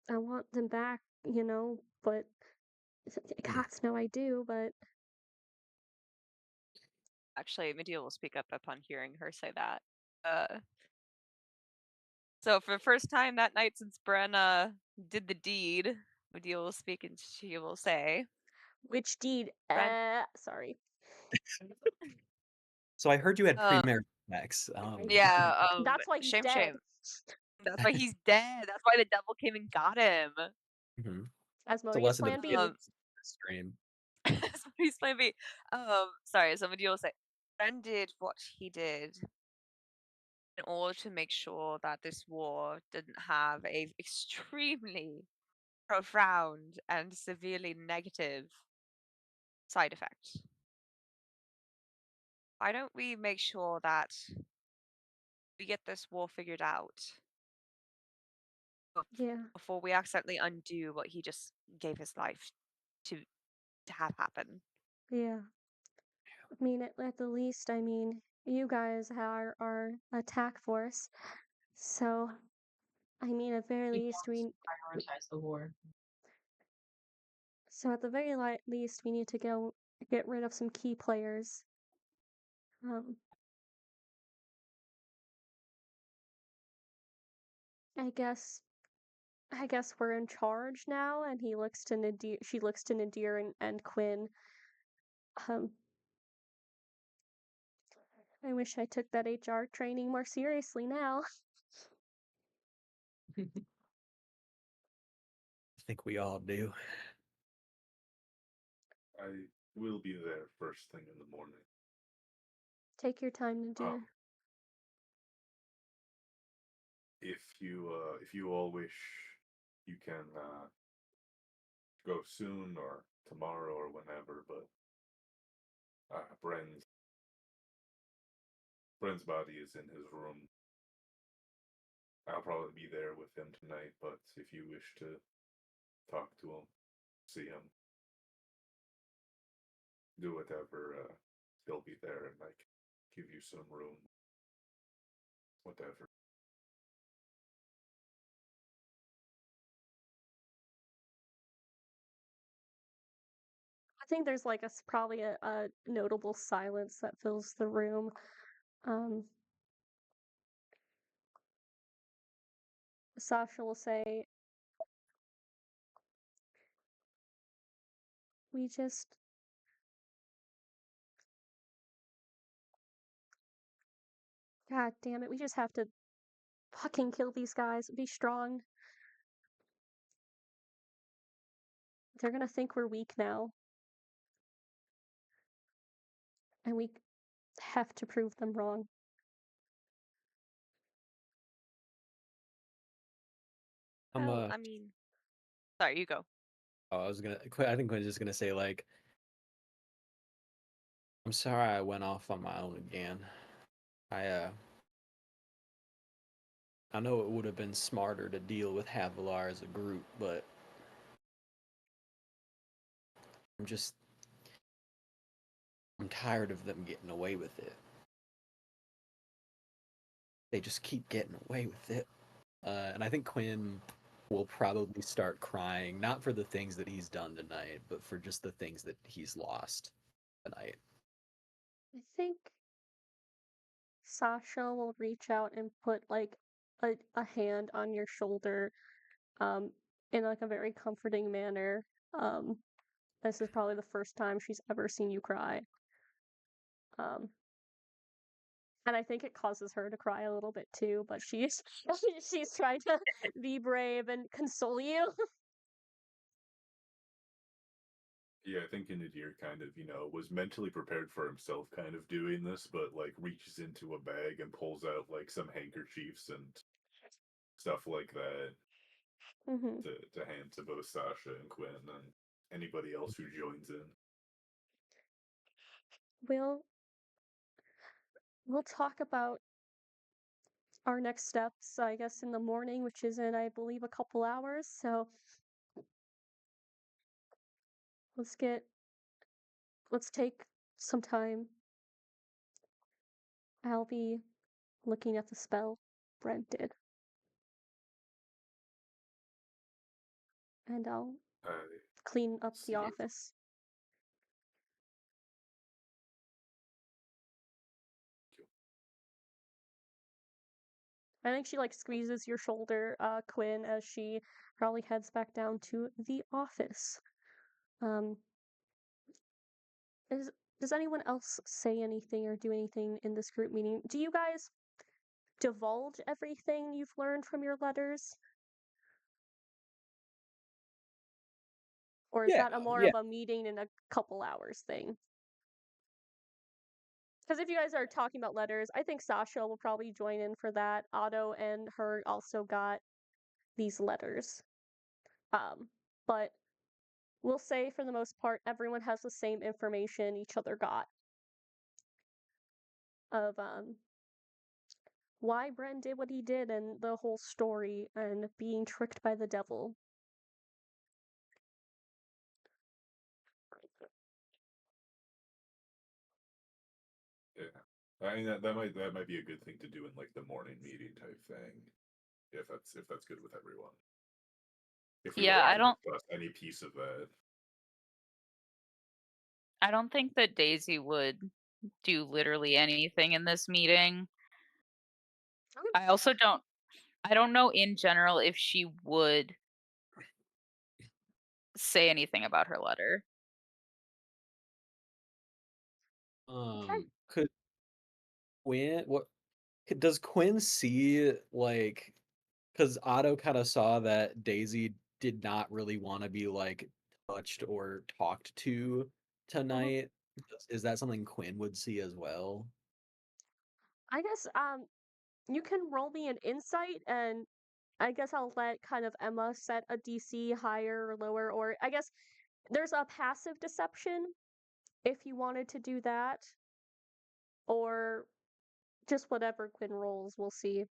[SPEAKER 2] I want them back, you know, but Gods know I do, but
[SPEAKER 1] Actually, Medea will speak up upon hearing her say that. So for the first time that night since Brenna did the deed, Medea will speak and she will say,
[SPEAKER 2] which deed?
[SPEAKER 1] Bren,
[SPEAKER 2] Sorry.
[SPEAKER 3] So I heard you had
[SPEAKER 1] uh,
[SPEAKER 3] premarital sex.
[SPEAKER 1] yeah,
[SPEAKER 2] That's why he's
[SPEAKER 1] shame,
[SPEAKER 2] dead.
[SPEAKER 1] shame. That's why he's dead. That's why the devil came and got him.
[SPEAKER 3] Mhm. It's a
[SPEAKER 2] Asmodeus
[SPEAKER 3] lesson to
[SPEAKER 2] Plan
[SPEAKER 3] the
[SPEAKER 2] B.
[SPEAKER 3] kids this stream.
[SPEAKER 1] Somebody's playing me. Sorry, somebody will say, Bren did what he did in order to make sure that this war didn't have a extremely profound and severely negative side effect. Why don't we make sure that we get this war figured out
[SPEAKER 2] Yeah,
[SPEAKER 1] before we accidentally undo what he just gave his life to have happen?
[SPEAKER 2] yeah. I mean, at the least, I mean, you guys are our attack force. So, I mean, at very
[SPEAKER 5] We
[SPEAKER 2] least,
[SPEAKER 5] want to prioritize the war.
[SPEAKER 2] so at the very least, we need to get rid of some key players. Um, I guess, I guess we're in charge now, and he looks to Nadir. She looks to Nadir and Quinn. Um, I wish I took that HR training more seriously now.
[SPEAKER 3] I think we all do.
[SPEAKER 4] I will be there first thing in the morning.
[SPEAKER 2] Take your time, Nadir.
[SPEAKER 4] If you all wish, you can go soon or tomorrow or whenever. But Bren's body is in his room. I'll probably be there with him tonight. But if you wish to talk to him, see him, do whatever, he'll be there and like give you some room, whatever.
[SPEAKER 2] I think there's like probably a notable silence that fills the room. Um, Sasha will say, "We just God damn it, we just have to fucking kill these guys. Be strong. They're gonna think we're weak now, and we have to prove them wrong."
[SPEAKER 3] I'm
[SPEAKER 1] Well, I mean, sorry, you go.
[SPEAKER 3] I was gonna. I think Quinn's just gonna say like, I'm sorry I went off on my own again. I I know it would have been smarter to deal with Havilar as a group, but I'm just I'm tired of them getting away with it. They just keep getting away with it. And I think Quinn will probably start crying, not for the things that he's done tonight, but for just the things that he's lost. tonight.
[SPEAKER 2] I think Sasha will reach out and put like a hand on your shoulder, um, in like a very comforting manner. Um, this is probably the first time she's ever seen you cry. Um, and I think it causes her to cry a little bit too, but she's she's trying to be brave and console you.
[SPEAKER 4] Yeah, I think Nadir kind of, was mentally prepared for himself kind of doing this, but like reaches into a bag and pulls out like some handkerchiefs and stuff like that
[SPEAKER 2] hmm
[SPEAKER 4] to hand to both Sasha and Quinn and anybody else who joins in.
[SPEAKER 2] We'll we'll talk about our next steps, I guess, in the morning, which is in, I believe, a couple hours. So let's get let's take some time. I'll be looking at the spell Brent did, and I'll
[SPEAKER 4] I
[SPEAKER 2] clean up the
[SPEAKER 4] see.
[SPEAKER 2] office. I think she like squeezes your shoulder, Quinn, as she probably heads back down to the office. Um, is does anyone else say anything or do anything in this group meeting? Do you guys divulge everything you've learned from your letters? Or is
[SPEAKER 3] Yeah,
[SPEAKER 2] that a more
[SPEAKER 3] yeah.
[SPEAKER 2] of a meeting in a couple hours thing? Because if you guys are talking about letters, I think Sasha will probably join in for that. Otto and her also got these letters. Um, but we'll say for the most part, everyone has the same information each other got of why Bren did what he did and the whole story and being tricked by the devil.
[SPEAKER 4] Yeah. I mean that might be a good thing to do in like the morning meeting type thing. If that's good with everyone. If we
[SPEAKER 6] Yeah,
[SPEAKER 4] like to discuss any piece of that.
[SPEAKER 6] I don't think that Daisy would do literally anything in this meeting. I also don't know in general if she would say anything about her letter.
[SPEAKER 2] Okay.
[SPEAKER 3] Could Quinn does Quinn see like because Otto kind of saw that Daisy did not really want to be like touched or talked to
[SPEAKER 2] Mhm.
[SPEAKER 3] tonight. Is that something Quinn would see as well?
[SPEAKER 2] I guess you can roll me an insight, and I guess I'll let kind of Emma set a DC higher or lower, or I guess there's a passive deception if you wanted to do that, or just whatever Quinn rolls, we'll see.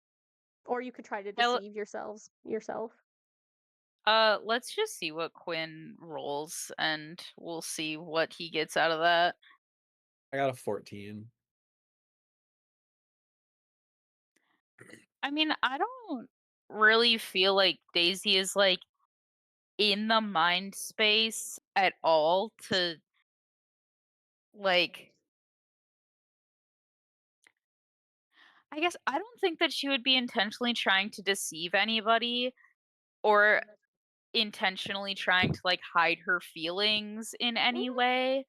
[SPEAKER 2] Or you could try to
[SPEAKER 6] Yeah,
[SPEAKER 2] deceive yourself.
[SPEAKER 6] let's just see what Quinn rolls and we'll see what he gets out of that.
[SPEAKER 3] I got a 14.
[SPEAKER 6] I mean, I don't really feel like Daisy is like in the mind space at all to like I guess I don't think that she would be intentionally trying to deceive anybody or intentionally trying to like hide her feelings in any
[SPEAKER 2] Mhm.
[SPEAKER 6] way.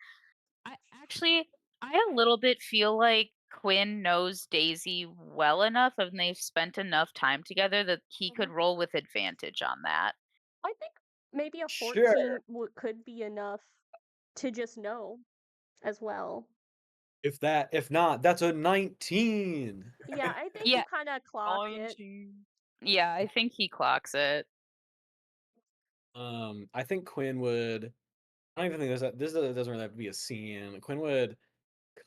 [SPEAKER 6] I actually I a little bit feel like Quinn knows Daisy well enough and they've spent enough time together that he could
[SPEAKER 2] Mhm.
[SPEAKER 6] roll with advantage on that.
[SPEAKER 2] I think maybe a
[SPEAKER 3] Sure.
[SPEAKER 2] 14 could be enough to just know as well.
[SPEAKER 3] If not, that's a 19.
[SPEAKER 2] Yeah, I think you
[SPEAKER 6] Yeah,
[SPEAKER 2] kind of clock it.
[SPEAKER 1] 19.
[SPEAKER 6] yeah, I think he clocks it.
[SPEAKER 3] I think Quinn would. I don't even think this doesn't really have to be a scene. Quinn would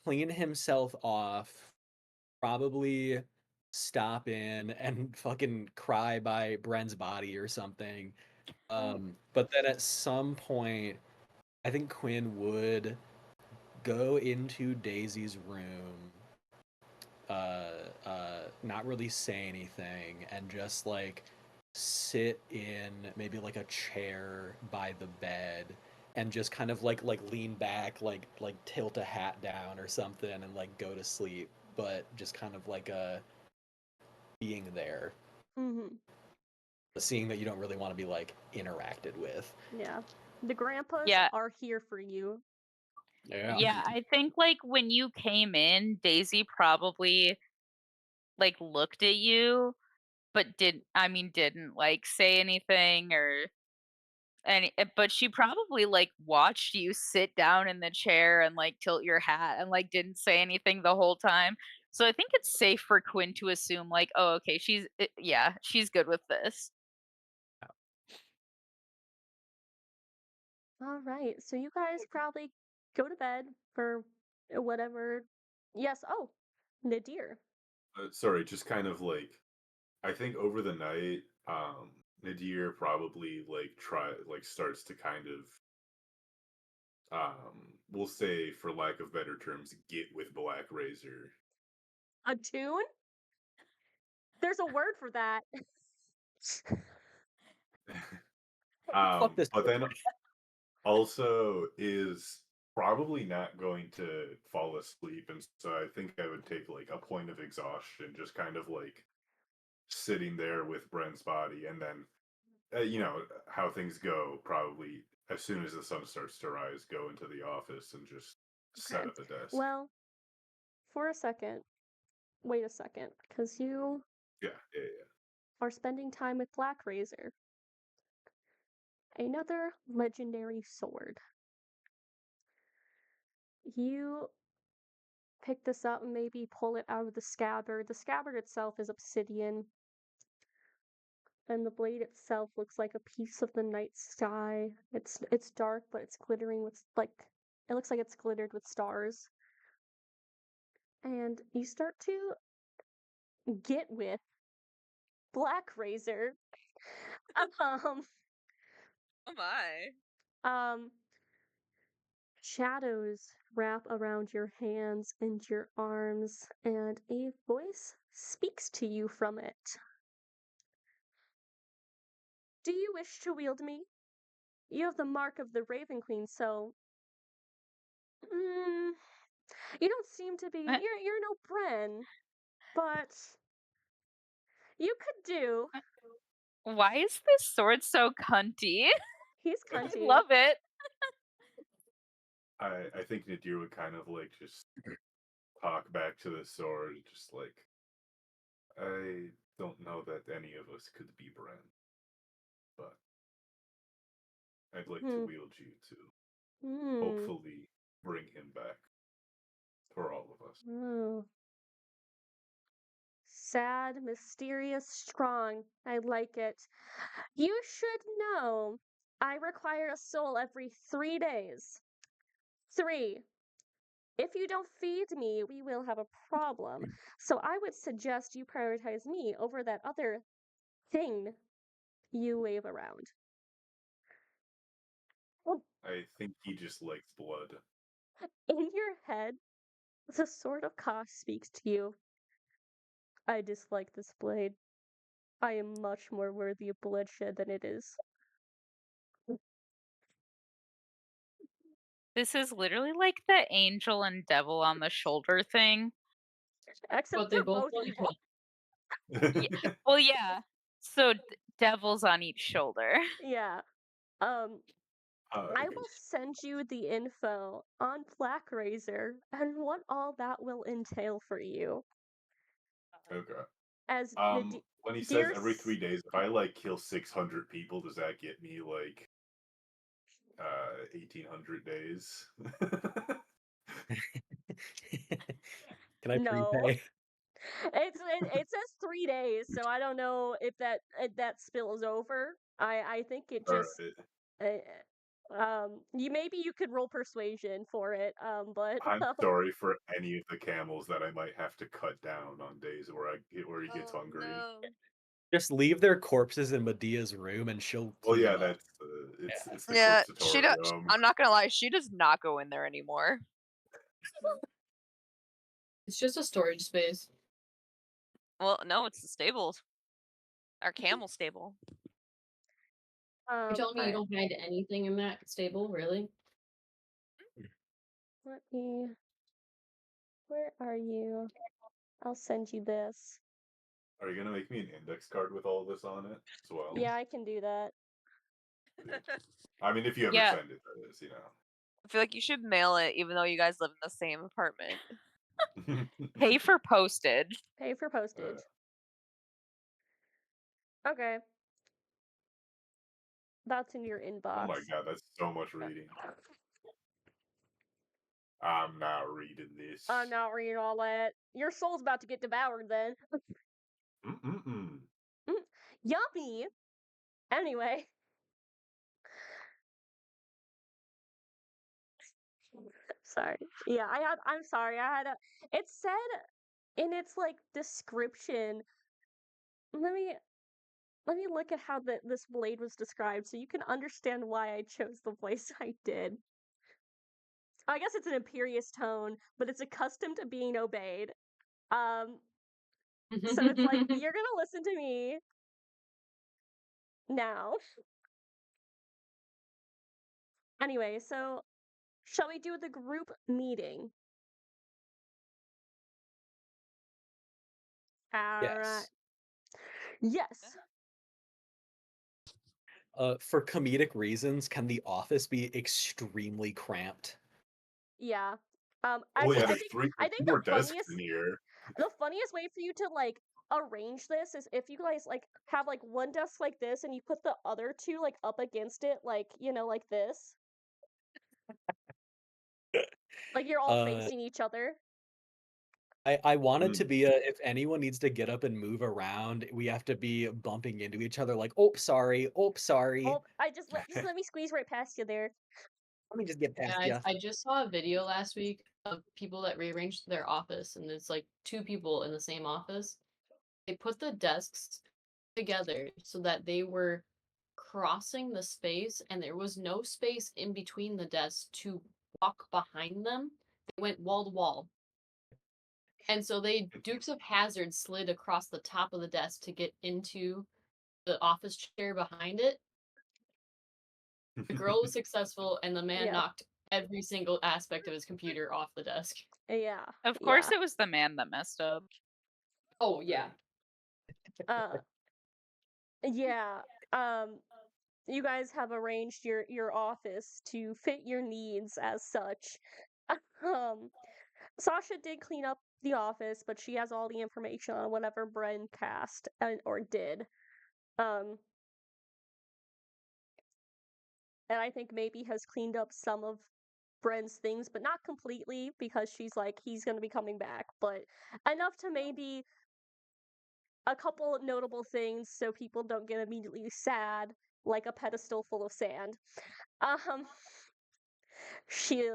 [SPEAKER 3] clean himself off, probably stop in and fucking cry by Bren's body or something.
[SPEAKER 2] Mhm.
[SPEAKER 3] But then at some point, I think Quinn would go into Daisy's room, not really say anything, and just like sit in maybe like a chair by the bed and just kind of like lean back, like tilt a hat down or something, and like go to sleep, but just kind of like being there,
[SPEAKER 2] Mm-hmm.
[SPEAKER 3] seeing that you don't really want to be like interacted with.
[SPEAKER 2] Yeah. The grandpas
[SPEAKER 6] Yeah.
[SPEAKER 2] are here for you.
[SPEAKER 6] Yeah, I think like when you came in, Daisy probably like looked at you, but didn't like say anything or but she probably like watched you sit down in the chair and like tilt your hat and like didn't say anything the whole time. So I think it's safe for Quinn to assume like, oh, okay, yeah, she's good with this.
[SPEAKER 2] All right. So you guys probably go to bed for whatever. Yes. Oh, Nadir.
[SPEAKER 4] Sorry, just kind of like I think over the night, Nadir probably starts to kind of we'll say for lack of better terms, get with Black Razor.
[SPEAKER 2] A tune? There's a word for that.
[SPEAKER 3] Fuck this.
[SPEAKER 4] But then also is probably not going to fall asleep, and so I think I would take like a point of exhaustion, just kind of like sitting there with Brent's body, and then how things go. Probably as soon as the sun starts to rise, go into the office and just
[SPEAKER 2] Okay.
[SPEAKER 4] set up a desk.
[SPEAKER 2] Well, for a second, wait a second, because you
[SPEAKER 4] Yeah, yeah, yeah.
[SPEAKER 2] are spending time with Black Razor, another legendary sword. You pick this up and maybe pull it out of the scabbard. The scabbard itself is obsidian, and the blade itself looks like a piece of the night sky. It's dark, but it's glittering with it looks like it's glittered with stars. And you start to get with Black Razor. um,
[SPEAKER 1] Oh my.
[SPEAKER 2] um, shadows wrap around your hands and your arms, and a voice speaks to you from it. Do you wish to wield me? You have the mark of the Raven Queen, so mm, you don't seem to be. You're no Bren, but you could do.
[SPEAKER 6] Why is this sword so cunty?
[SPEAKER 2] He's
[SPEAKER 6] I
[SPEAKER 2] cunty.
[SPEAKER 6] love it.
[SPEAKER 4] I think Nadir would kind of like just talk back to the sword, just like I don't know that any of us could be Bren, but I'd like to
[SPEAKER 2] Hmm.
[SPEAKER 4] wield you to
[SPEAKER 2] Hmm.
[SPEAKER 4] hopefully bring him back for all of us.
[SPEAKER 2] Oh. Sad, mysterious, strong. I like it. You should know I require a soul every 3 days. 3. If you don't feed me, we will have a problem. So I would suggest you prioritize me over that other thing you wave around.
[SPEAKER 4] I think he just likes blood.
[SPEAKER 2] In your head, the Sword of Ka speaks to you. I dislike this blade. I am much more worthy of bloodshed than it is.
[SPEAKER 6] This is literally like the angel and devil on the shoulder thing.
[SPEAKER 2] Except
[SPEAKER 5] But they
[SPEAKER 2] they're
[SPEAKER 5] both
[SPEAKER 2] both
[SPEAKER 5] like
[SPEAKER 2] evil.
[SPEAKER 6] Yeah. Well, yeah. So devils on each shoulder.
[SPEAKER 2] Yeah. Um, I
[SPEAKER 4] Okay.
[SPEAKER 2] will send you the info on Black Razor and what all that will entail for you.
[SPEAKER 4] Okay.
[SPEAKER 2] As
[SPEAKER 4] When he says
[SPEAKER 2] Dear
[SPEAKER 4] every 3 days, if I like kill 600 people, does that get me like 1800 days?
[SPEAKER 3] Can I
[SPEAKER 2] no,
[SPEAKER 3] prepay?
[SPEAKER 2] it says 3 days, so I don't know if that spills over. I think it
[SPEAKER 4] All
[SPEAKER 2] just
[SPEAKER 4] right.
[SPEAKER 2] you could roll persuasion for it, but
[SPEAKER 4] I'm sorry for any of the camels that I might have to cut down on days where he gets
[SPEAKER 1] Oh
[SPEAKER 4] hungry.
[SPEAKER 1] no.
[SPEAKER 3] Just leave their corpses in Medea's room and she'll
[SPEAKER 4] Well,
[SPEAKER 3] clean
[SPEAKER 4] yeah,
[SPEAKER 3] them up.
[SPEAKER 4] that's it's the
[SPEAKER 1] Yeah, she does.
[SPEAKER 4] corpsatorium.
[SPEAKER 1] I'm not gonna lie, she does not go in there anymore.
[SPEAKER 5] It's just a storage space.
[SPEAKER 1] Well, no, it's the stables. Our camel stable.
[SPEAKER 5] You're telling me you
[SPEAKER 2] I
[SPEAKER 5] don't hide anything in that stable, really?
[SPEAKER 2] let me. Where are you? I'll send you this.
[SPEAKER 4] Are you gonna make me an index card with all this on it as well?
[SPEAKER 2] Yeah, I can do that.
[SPEAKER 4] I mean, if you ever
[SPEAKER 6] Yeah.
[SPEAKER 4] send it, that is,
[SPEAKER 1] I feel like you should mail it even though you guys live in the same apartment.
[SPEAKER 6] Pay for postage.
[SPEAKER 2] Pay for postage. Okay. That's in your
[SPEAKER 4] Oh my
[SPEAKER 2] inbox.
[SPEAKER 4] god, that's so much reading. I'm not reading this.
[SPEAKER 2] I'm not reading all that. Your soul's about to get devoured then.
[SPEAKER 4] Mm-mm-mm.
[SPEAKER 2] Yummy! Anyway. Sorry. Yeah, I'm sorry. It said in its like description. Let me let me look at how this blade was described so you can understand why I chose the voice I did. I guess it's an imperious tone, but it's accustomed to being obeyed. Um, so it's like you're gonna listen to me now. Anyway, so shall we do the group meeting? Alright.
[SPEAKER 3] Yes.
[SPEAKER 2] Yes.
[SPEAKER 3] For comedic reasons, can the office be extremely cramped?
[SPEAKER 2] Yeah.
[SPEAKER 4] Oh
[SPEAKER 2] Actually,
[SPEAKER 4] yeah, there's
[SPEAKER 2] I
[SPEAKER 4] two
[SPEAKER 2] think
[SPEAKER 4] more desks in here.
[SPEAKER 2] the funniest way for you to like arrange this is if you guys like have like one desk like this and you put the other two like up against it, like like this. Like you're all
[SPEAKER 3] Uh,
[SPEAKER 2] facing each other.
[SPEAKER 3] I want it to
[SPEAKER 4] Mm.
[SPEAKER 3] be a if anyone needs to get up and move around, we have to be bumping into each other like, "Oh, sorry. Oh, sorry.
[SPEAKER 2] Oh, just let me squeeze right past you there.
[SPEAKER 3] Let me just get
[SPEAKER 5] Yeah,
[SPEAKER 3] past you."
[SPEAKER 5] I just saw a video last week of people that rearranged their office, and it's like two people in the same office. They put the desks together so that they were crossing the space, and there was no space in between the desks to walk behind them. They went wall to wall. And so they Dukes of Hazard slid across the top of the desk to get into the office chair behind it. The girl was successful, and the man
[SPEAKER 2] Yeah.
[SPEAKER 5] knocked every single aspect of his computer off the desk.
[SPEAKER 2] Yeah.
[SPEAKER 6] Of
[SPEAKER 2] Yeah.
[SPEAKER 6] course, it was the man that messed up.
[SPEAKER 5] Oh yeah.
[SPEAKER 2] Uh yeah. Um you guys have arranged your office to fit your needs as such. Um Sasha did clean up the office, but she has all the information on whatever Bren cast or did. Um and I think maybe has cleaned up some of Bren's things, but not completely because she's like he's going to be coming back, but enough to maybe a couple notable things so people don't get immediately sad like a pedestal full of sand. Um she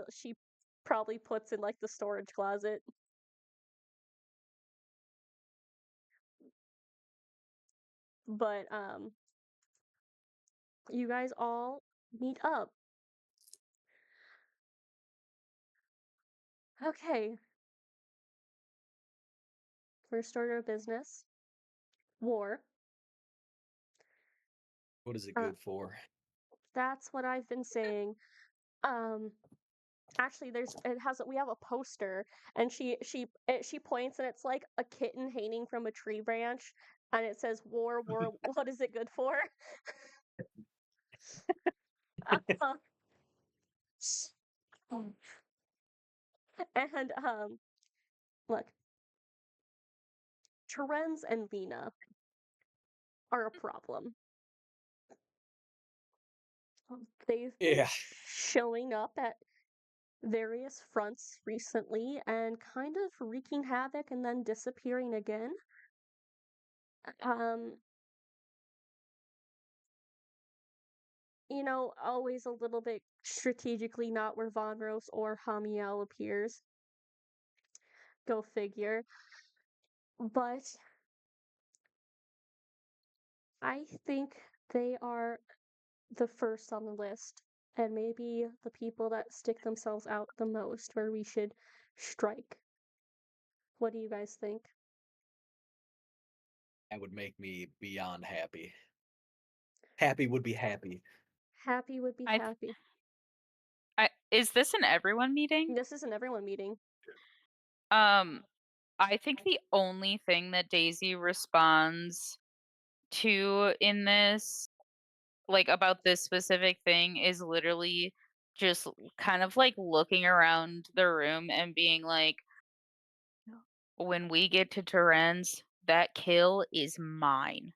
[SPEAKER 2] probably puts in like the storage closet. But you guys all meet up. Okay, first order of business. War.
[SPEAKER 3] What is it
[SPEAKER 2] Uh
[SPEAKER 3] good for?
[SPEAKER 2] that's what I've been saying. Um actually we have a poster and she points and it's like a kitten hanging from a tree branch and it says war what is it good for? Uh, and look, Terenz and Lena are a problem. They've been
[SPEAKER 3] Yeah.
[SPEAKER 2] showing up at various fronts recently and kind of wreaking havoc and then disappearing again. Um, always a little bit strategically not where Von Rose or Hamiel appears. Go figure. But I think they are the first on the list, and maybe the people that stick themselves out the most where we should strike. What do you guys think?
[SPEAKER 3] That would make me beyond happy. Happy would be happy.
[SPEAKER 2] Happy would be
[SPEAKER 6] I th-
[SPEAKER 2] happy.
[SPEAKER 6] is this an everyone meeting?
[SPEAKER 2] This is an everyone meeting.
[SPEAKER 6] Um, I think the only thing that Daisy responds to in this, like about this specific thing, is literally just kind of like looking around the room and being like, when we get to Turen's, that kill is mine.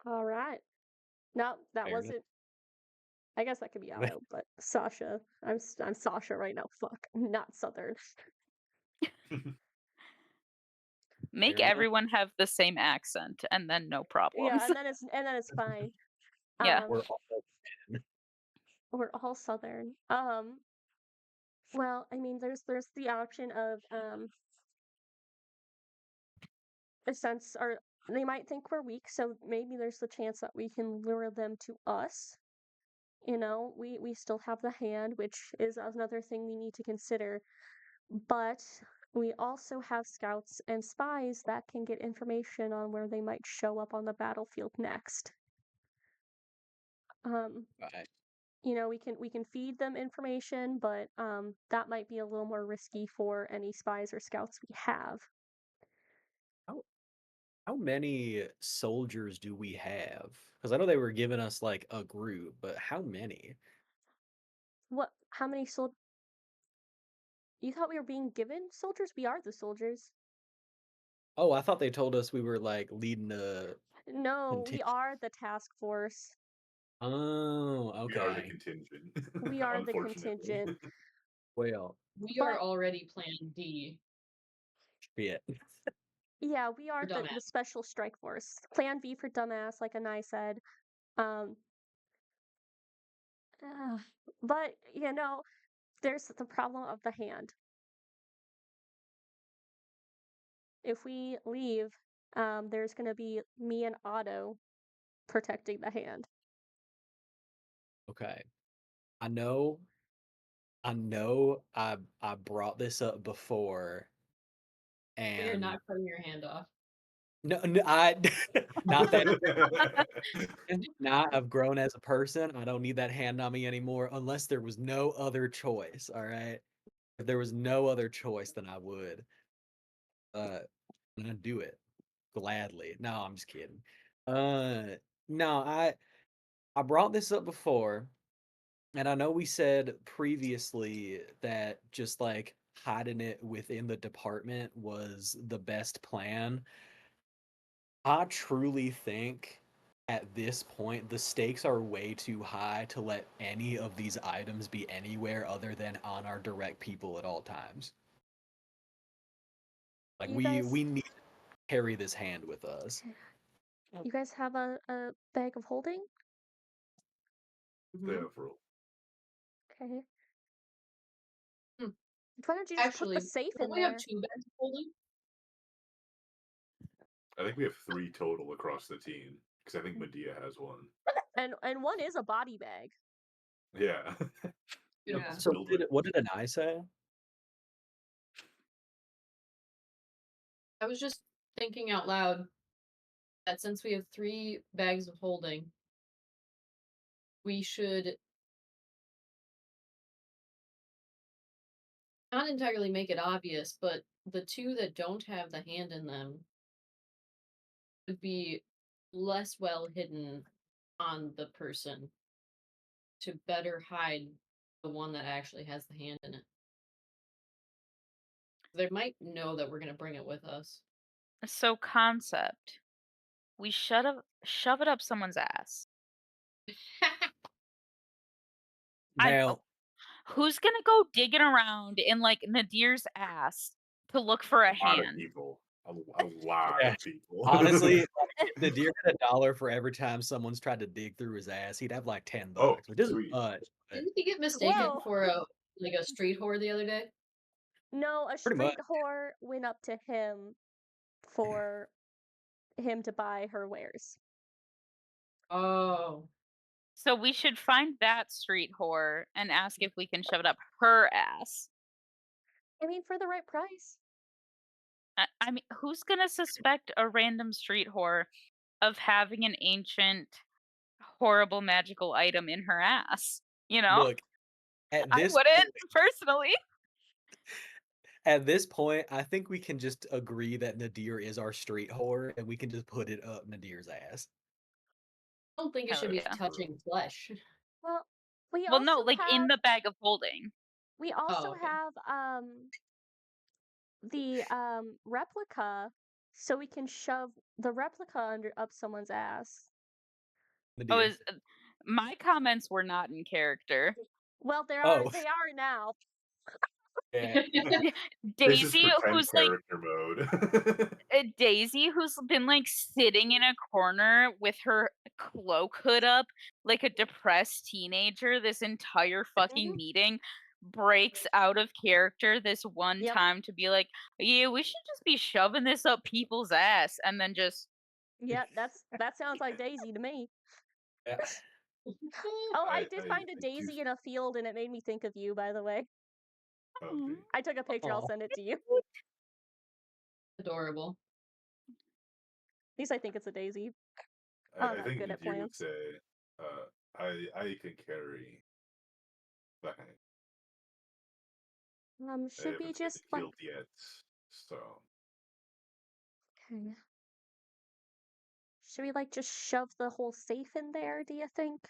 [SPEAKER 2] All right. No, that
[SPEAKER 3] Fair enough.
[SPEAKER 2] wasn't. I guess that could be Otto, but Sasha. I'm Sasha right now. Fuck, I'm not Southern.
[SPEAKER 6] Make
[SPEAKER 3] Fair enough.
[SPEAKER 6] everyone have the same accent and then no
[SPEAKER 2] Yeah,
[SPEAKER 6] problems.
[SPEAKER 2] and then it's fine.
[SPEAKER 6] Yeah.
[SPEAKER 3] We're all
[SPEAKER 2] We're all Southern. Well, I mean, there's the option of a sense, or they might think we're weak, so maybe there's the chance that we can lure them to us. You know, we still have the hand, which is another thing we need to consider. But we also have scouts and spies that can get information on where they might show up on the battlefield next. Um,
[SPEAKER 3] right.
[SPEAKER 2] you know, we can feed them information, but that might be a little more risky for any spies or scouts we have.
[SPEAKER 3] How how many soldiers do we have? Because I know they were giving us like a group, but how many?
[SPEAKER 2] What? How many sol? You thought we were being given soldiers? We are the soldiers.
[SPEAKER 3] Oh, I thought they told us we were like leading a
[SPEAKER 2] No, we
[SPEAKER 3] contingent.
[SPEAKER 2] are the task force.
[SPEAKER 3] Oh,
[SPEAKER 4] We are the
[SPEAKER 3] okay.
[SPEAKER 4] contingent,
[SPEAKER 2] We are the
[SPEAKER 4] unfortunately.
[SPEAKER 2] contingent.
[SPEAKER 3] Well,
[SPEAKER 5] We are
[SPEAKER 2] But
[SPEAKER 5] already Plan D
[SPEAKER 3] shit.
[SPEAKER 2] yeah, we
[SPEAKER 5] for
[SPEAKER 2] are the
[SPEAKER 5] dumbass.
[SPEAKER 2] special strike force. Plan B for dumbass, like Anai said. Um, uh, but you know, there's the problem of the hand. If we leave, there's gonna be me and Otto protecting the hand.
[SPEAKER 3] Okay. I know I brought this up before
[SPEAKER 5] We are
[SPEAKER 3] and
[SPEAKER 5] not cutting your hand off.
[SPEAKER 3] no, I not that now I've grown as a person. I don't need that hand on me anymore unless there was no other choice, all right? If there was no other choice, then I would. Uh, and I'd do it gladly. No, I'm just kidding. Uh, no, I brought this up before, and I know we said previously that just like hiding it within the department was the best plan. I truly think at this point the stakes are way too high to let any of these items be anywhere other than on our direct people at all times. Like
[SPEAKER 2] You
[SPEAKER 3] we
[SPEAKER 2] guys,
[SPEAKER 3] need to carry this hand with us.
[SPEAKER 2] you guys have a bag of holding?
[SPEAKER 5] Mhm.
[SPEAKER 4] Several.
[SPEAKER 2] Okay.
[SPEAKER 5] Hmm.
[SPEAKER 2] Why don't you just put the
[SPEAKER 5] Actually,
[SPEAKER 2] safe
[SPEAKER 5] don't
[SPEAKER 2] in
[SPEAKER 5] we have
[SPEAKER 2] there?
[SPEAKER 5] 2 bags of holding?
[SPEAKER 4] I think we have 3 total across the team because I think Medea has one.
[SPEAKER 2] And one is a body bag.
[SPEAKER 4] Yeah.
[SPEAKER 5] Yeah.
[SPEAKER 4] Let's
[SPEAKER 3] So
[SPEAKER 4] build it.
[SPEAKER 3] what did an I say?
[SPEAKER 5] I was just thinking out loud that since we have 3 bags of holding, we should not entirely make it obvious, but the 2 that don't have the hand in them would be less well hidden on the person to better hide the one that actually has the hand in it. They might know that we're gonna bring it with us.
[SPEAKER 6] So concept. We shove it up someone's ass. I
[SPEAKER 3] Now,
[SPEAKER 6] Who's gonna go digging around in like Nadir's ass to look for a
[SPEAKER 4] A lot of
[SPEAKER 6] hand?
[SPEAKER 4] people. A lot
[SPEAKER 3] yeah,
[SPEAKER 4] of people.
[SPEAKER 3] honestly, like, if Nadir had $1 for every time someone's tried to dig through his ass, he'd have like
[SPEAKER 4] Oh,
[SPEAKER 3] $10. Which isn't
[SPEAKER 4] sweet.
[SPEAKER 3] much, but
[SPEAKER 5] Didn't he get mistaken
[SPEAKER 2] Well,
[SPEAKER 5] for a street whore the other day?
[SPEAKER 2] no, a
[SPEAKER 3] pretty much.
[SPEAKER 2] street whore went up to him for him to buy her wares.
[SPEAKER 5] Oh.
[SPEAKER 6] So we should find that street whore and ask if we can shove it up her ass.
[SPEAKER 2] I mean, for the right price.
[SPEAKER 6] I mean, who's gonna suspect a random street whore of having an ancient, horrible magical item in her ass? You know?
[SPEAKER 3] Look, at
[SPEAKER 1] I
[SPEAKER 3] this
[SPEAKER 1] wouldn't
[SPEAKER 3] point,
[SPEAKER 1] personally.
[SPEAKER 3] I think we can just agree that Nadir is our street whore, and we can just put it up Nadir's ass.
[SPEAKER 5] I don't think it
[SPEAKER 6] Hell
[SPEAKER 5] should be
[SPEAKER 4] That's
[SPEAKER 6] yeah.
[SPEAKER 4] true.
[SPEAKER 5] touching flesh.
[SPEAKER 2] Well, we
[SPEAKER 6] Well, no,
[SPEAKER 2] also
[SPEAKER 6] like in
[SPEAKER 2] have
[SPEAKER 6] the bag of holding.
[SPEAKER 2] we also
[SPEAKER 5] Oh, okay.
[SPEAKER 2] have the replica, so we can shove the replica under up someone's ass.
[SPEAKER 6] Oh,
[SPEAKER 3] Nadir.
[SPEAKER 6] is my comments were not in character.
[SPEAKER 2] Well,
[SPEAKER 3] Oh,
[SPEAKER 2] they are now.
[SPEAKER 3] yeah.
[SPEAKER 4] This is
[SPEAKER 6] Daisy,
[SPEAKER 4] pretend
[SPEAKER 6] who's like
[SPEAKER 4] character mode.
[SPEAKER 6] Daisy, who's been like sitting in a corner with her cloak hood up, like a depressed teenager, this entire fucking
[SPEAKER 2] Mhm.
[SPEAKER 6] meeting, breaks out of character this one
[SPEAKER 2] Yep.
[SPEAKER 6] time to be like, yeah, we should just be shoving this up people's ass, and then just
[SPEAKER 2] Yeah, that sounds like Daisy to me.
[SPEAKER 3] Yeah.
[SPEAKER 2] Oh, I
[SPEAKER 4] I,
[SPEAKER 2] did
[SPEAKER 4] I,
[SPEAKER 2] find a
[SPEAKER 4] I do.
[SPEAKER 2] daisy in a field and it made me think of you, by the way.
[SPEAKER 4] Okay.
[SPEAKER 2] I took a picture, I'll
[SPEAKER 3] Oh,
[SPEAKER 2] send it to you. At
[SPEAKER 5] Adorable.
[SPEAKER 2] least I think it's a daisy. I'm
[SPEAKER 4] I
[SPEAKER 2] not
[SPEAKER 4] think
[SPEAKER 2] good at
[SPEAKER 4] Nadir would
[SPEAKER 2] plants.
[SPEAKER 4] say, I can carry the hang. I
[SPEAKER 2] Should we
[SPEAKER 4] haven't been
[SPEAKER 2] just like
[SPEAKER 4] killed yet, so
[SPEAKER 2] okay. Should we like just shove the whole safe in there, do you think?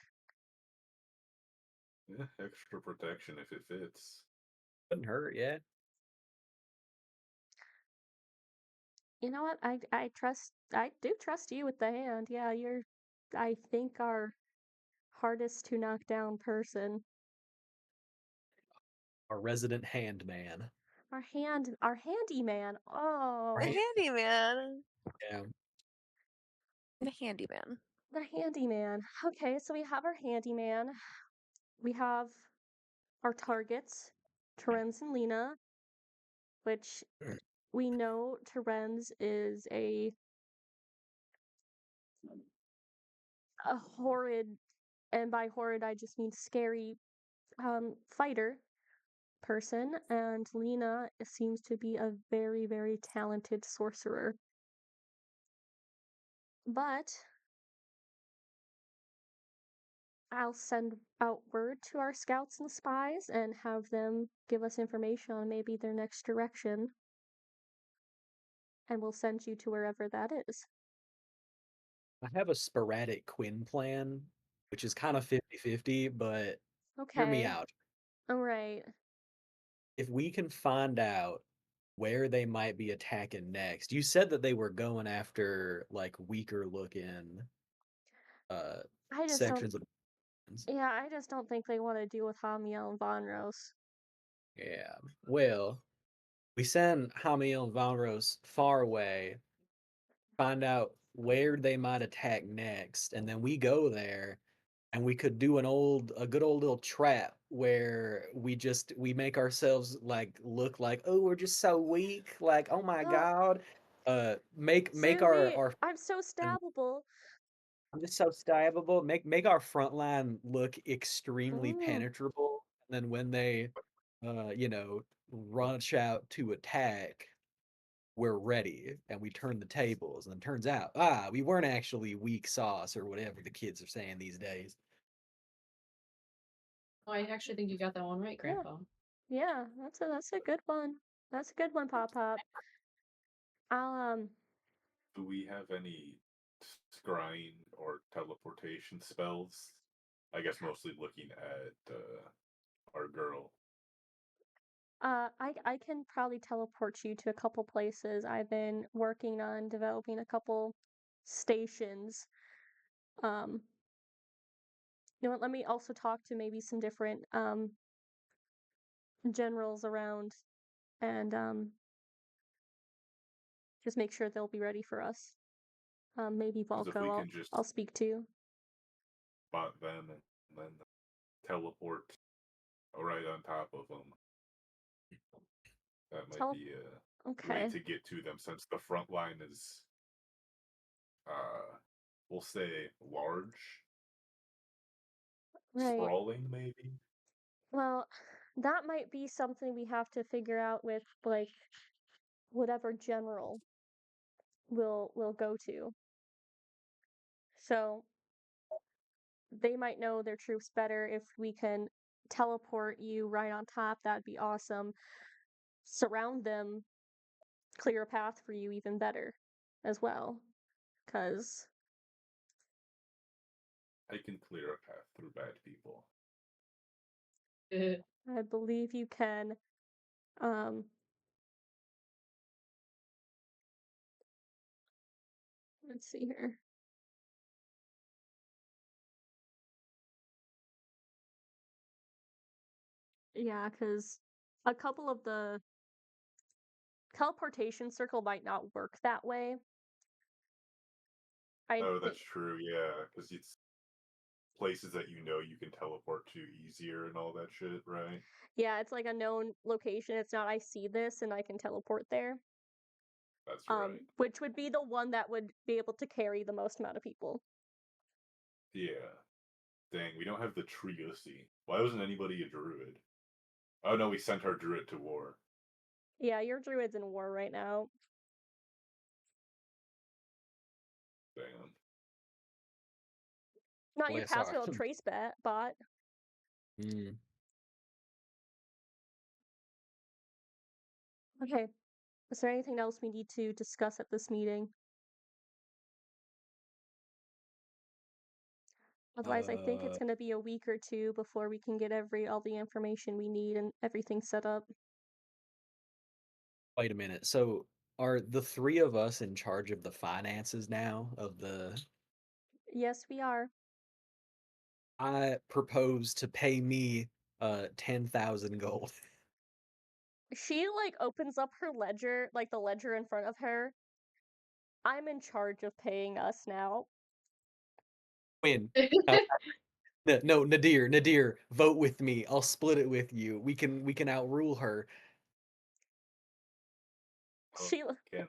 [SPEAKER 4] yeah, extra protection if it fits.
[SPEAKER 3] couldn't hurt, yeah.
[SPEAKER 2] You know what? I do trust you with the hand. Yeah, you're I think our hardest to knock down person.
[SPEAKER 3] Our resident hand man.
[SPEAKER 2] Our handyman.
[SPEAKER 3] Our
[SPEAKER 1] The
[SPEAKER 2] Oh,
[SPEAKER 3] hand,
[SPEAKER 1] handyman.
[SPEAKER 3] yeah.
[SPEAKER 1] The handyman.
[SPEAKER 2] the handyman. Okay, so we have our handyman. We have our targets, Terenz and Lena, which we know Terenz is a horrid, and by horrid I just mean scary, fighter person, and Lena seems to be a very, very talented sorcerer. But I'll send out word to our scouts and spies and have them give us information on maybe their next direction, and we'll send you to wherever that is.
[SPEAKER 3] I have a sporadic Quinn plan, which is kind of 50-50, but hear me
[SPEAKER 2] Okay.
[SPEAKER 3] out.
[SPEAKER 2] All right.
[SPEAKER 3] If we can find out where they might be attacking next, you said that they were going after like weaker looking uh
[SPEAKER 2] I just don't.
[SPEAKER 3] sections of the.
[SPEAKER 2] Yeah, I just don't think they want to deal with Hamiel and Von Rose.
[SPEAKER 3] Yeah. Well, we send Hamiel and Valros far away, find out where they might attack next, and then we go there and we could do a good old little trap where we make ourselves like look like, oh, we're just so weak, like, oh my
[SPEAKER 2] Well,
[SPEAKER 3] god. Make
[SPEAKER 2] Zuri,
[SPEAKER 3] our
[SPEAKER 2] I'm so stabbable.
[SPEAKER 3] I'm just so stabbable. Make our front line look extremely
[SPEAKER 2] Mm.
[SPEAKER 3] penetrable. And then when they you know, rush out to attack, we're ready and we turn the tables. And it turns out, we weren't actually weak sauce or whatever the kids are saying these days.
[SPEAKER 5] Oh, I actually think you got that one right,
[SPEAKER 2] Yeah,
[SPEAKER 5] Grandpa.
[SPEAKER 2] yeah, that's a good one. That's a good one, Pop Pop. I'll
[SPEAKER 4] Do we have any scrying or teleportation spells? I guess mostly looking at our girl.
[SPEAKER 2] I can probably teleport you to a couple places. I've been working on developing a couple stations. Um, you know what? Let me also talk to maybe some different generals around and just make sure they'll be ready for us. Maybe
[SPEAKER 4] Because if we
[SPEAKER 2] Volko
[SPEAKER 4] can just
[SPEAKER 2] I'll speak to.
[SPEAKER 4] spot them and then teleport right on top of them, that might
[SPEAKER 2] Tele
[SPEAKER 4] be a way
[SPEAKER 2] Okay,
[SPEAKER 4] to get to them since the front line is, we'll say, large,
[SPEAKER 2] right.
[SPEAKER 4] sprawling, maybe.
[SPEAKER 2] Well, that might be something we have to figure out with like whatever general will go to. So they might know their troops better. If we can teleport you right on top, that'd be awesome. Surround them, clear a path for you even better as well. Because
[SPEAKER 4] I can clear a path through bad people.
[SPEAKER 2] I believe you can. Um, let's see here. Yeah, because a couple of the teleportation circle might not work that way. I
[SPEAKER 4] Oh,
[SPEAKER 2] think,
[SPEAKER 4] that's true. Yeah, because it's places that you can teleport to easier and all that shit, right?
[SPEAKER 2] yeah, it's like a known location. It's not I see this and I can teleport there.
[SPEAKER 4] That's right.
[SPEAKER 2] Which would be the one that would be able to carry the most amount of people.
[SPEAKER 4] Yeah. Dang, we don't have the Triusi. Why wasn't anybody a druid? Oh no, we sent our druid to war.
[SPEAKER 2] Yeah, your druid's in war right now.
[SPEAKER 4] Damn.
[SPEAKER 2] Not your
[SPEAKER 3] Bless our.
[SPEAKER 2] passive trace bot.
[SPEAKER 3] Mm.
[SPEAKER 2] Okay. Is there anything else we need to discuss at this meeting? Otherwise, I think it's
[SPEAKER 3] Uh,
[SPEAKER 2] going to be a week or two before we can get all the information we need and everything set up.
[SPEAKER 3] Wait a minute. So are the three of us in charge of the finances now of the
[SPEAKER 2] Yes, we are.
[SPEAKER 3] I propose to pay me 10,000 gold.
[SPEAKER 2] She like opens up her ledger, like the ledger in front of her. I'm in charge of paying us now.
[SPEAKER 3] Win. No, Nadir, vote with me. I'll split it with you. We can outrule her.
[SPEAKER 4] Oh,
[SPEAKER 2] She
[SPEAKER 4] can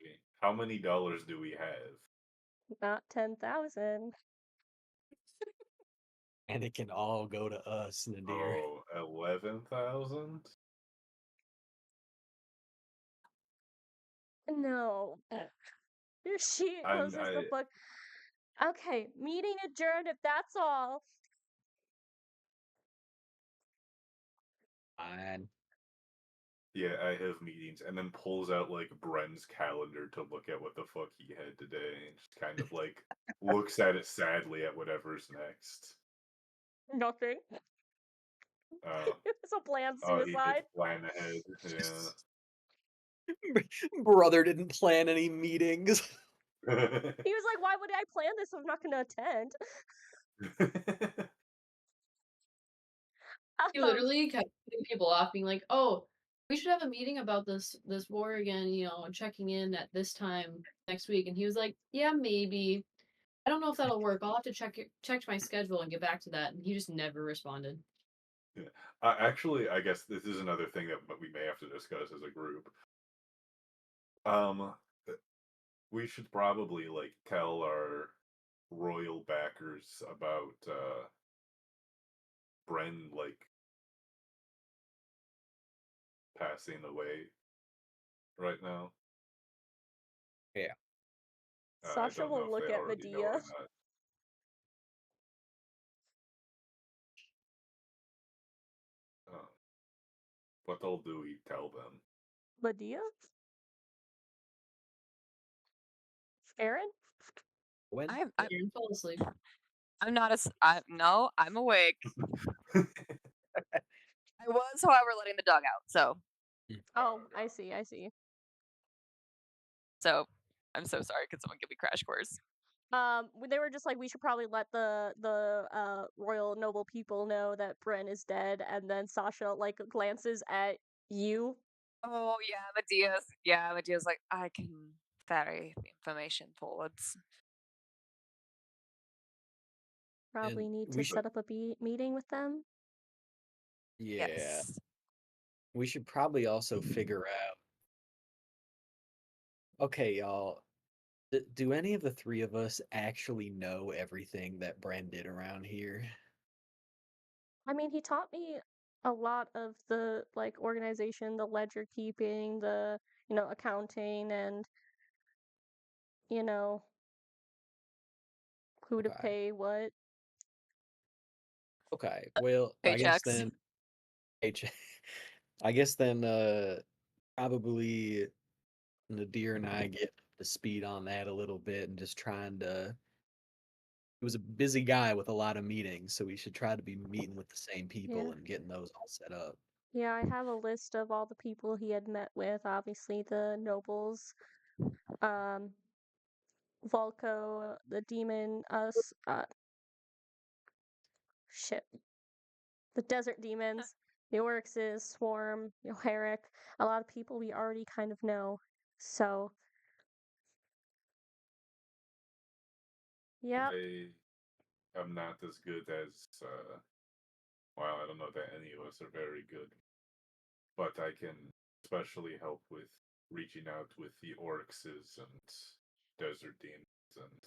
[SPEAKER 4] we? How many dollars do we have?
[SPEAKER 2] not 10,000.
[SPEAKER 3] And it can all go to us, Nadir.
[SPEAKER 4] Oh, 11,000?
[SPEAKER 2] No. She
[SPEAKER 4] I'm
[SPEAKER 2] closes the
[SPEAKER 4] I
[SPEAKER 2] book. Okay, meeting adjourned if that's all.
[SPEAKER 3] Fine.
[SPEAKER 4] Yeah, I have meetings, and then pulls out like Bren's calendar to look at what the fuck he had today, and just kind of like looks at it sadly at whatever's next.
[SPEAKER 2] Nothing.
[SPEAKER 4] Uh,
[SPEAKER 2] It was a planned
[SPEAKER 4] oh, he did
[SPEAKER 2] suicide.
[SPEAKER 4] plan ahead. Yeah.
[SPEAKER 3] Brother didn't plan any meetings.
[SPEAKER 2] He was like, "Why would I plan this if I'm not going to attend?"
[SPEAKER 5] He
[SPEAKER 2] Um,
[SPEAKER 5] literally kept putting people off, being like, "Oh, we should have a meeting about this war again. Checking in at this time next week." And he was like, "Yeah, maybe. I don't know if that'll work. I'll have to check my schedule and get back to that." And he just never responded.
[SPEAKER 4] Yeah. Actually, I guess this is another thing that we may have to discuss as a group. Um, we should probably like tell our royal backers about Bren like passing away right now.
[SPEAKER 3] Yeah.
[SPEAKER 4] I
[SPEAKER 2] Sasha
[SPEAKER 4] don't know
[SPEAKER 2] will
[SPEAKER 4] if they
[SPEAKER 2] look at
[SPEAKER 4] already know or
[SPEAKER 2] Medea.
[SPEAKER 4] not. Uh, what they'll do, we tell them.
[SPEAKER 2] Medea? Aaron?
[SPEAKER 3] When?
[SPEAKER 1] I'm
[SPEAKER 5] Aaron fell asleep.
[SPEAKER 1] I'm not as no, I'm awake. I was, however, letting the dog out.
[SPEAKER 3] Mm.
[SPEAKER 2] Oh, I see, I see.
[SPEAKER 1] So I'm so sorry. Could someone give me crash course?
[SPEAKER 2] They were just like, we should probably let the royal noble people know that Bren is dead, and then Sasha like glances at you.
[SPEAKER 1] Oh Medea's like, I can ferry the information forwards.
[SPEAKER 3] And
[SPEAKER 2] Probably need to
[SPEAKER 3] we should
[SPEAKER 2] set up a meeting with them.
[SPEAKER 3] yeah.
[SPEAKER 1] Yes.
[SPEAKER 3] We should probably also figure out okay, y'all. Do any of the three of us actually know everything that Bren did around here?
[SPEAKER 2] I mean, he taught me a lot of the like organization, the ledger keeping, the accounting and, you know, who to
[SPEAKER 3] Okay.
[SPEAKER 2] pay what.
[SPEAKER 3] Okay. Well, I guess
[SPEAKER 1] Paychecks.
[SPEAKER 3] then I guess then probably Nadir and I get to speed on that a little bit and just trying to he was a busy guy with a lot of meetings, so we should try to be meeting with the same people
[SPEAKER 2] Yeah.
[SPEAKER 3] and getting those all set up.
[SPEAKER 2] Yeah, I have a list of all the people he had met with, obviously the nobles, um, Volko, the demon, shit, the desert demons, the Oryxes, Swarm, Herrick, a lot of people we already kind of know. So, yep,
[SPEAKER 4] I am not as good as well, I don't know that any of us are very good, but I can especially help with reaching out with the Oryxes and Desert Demons and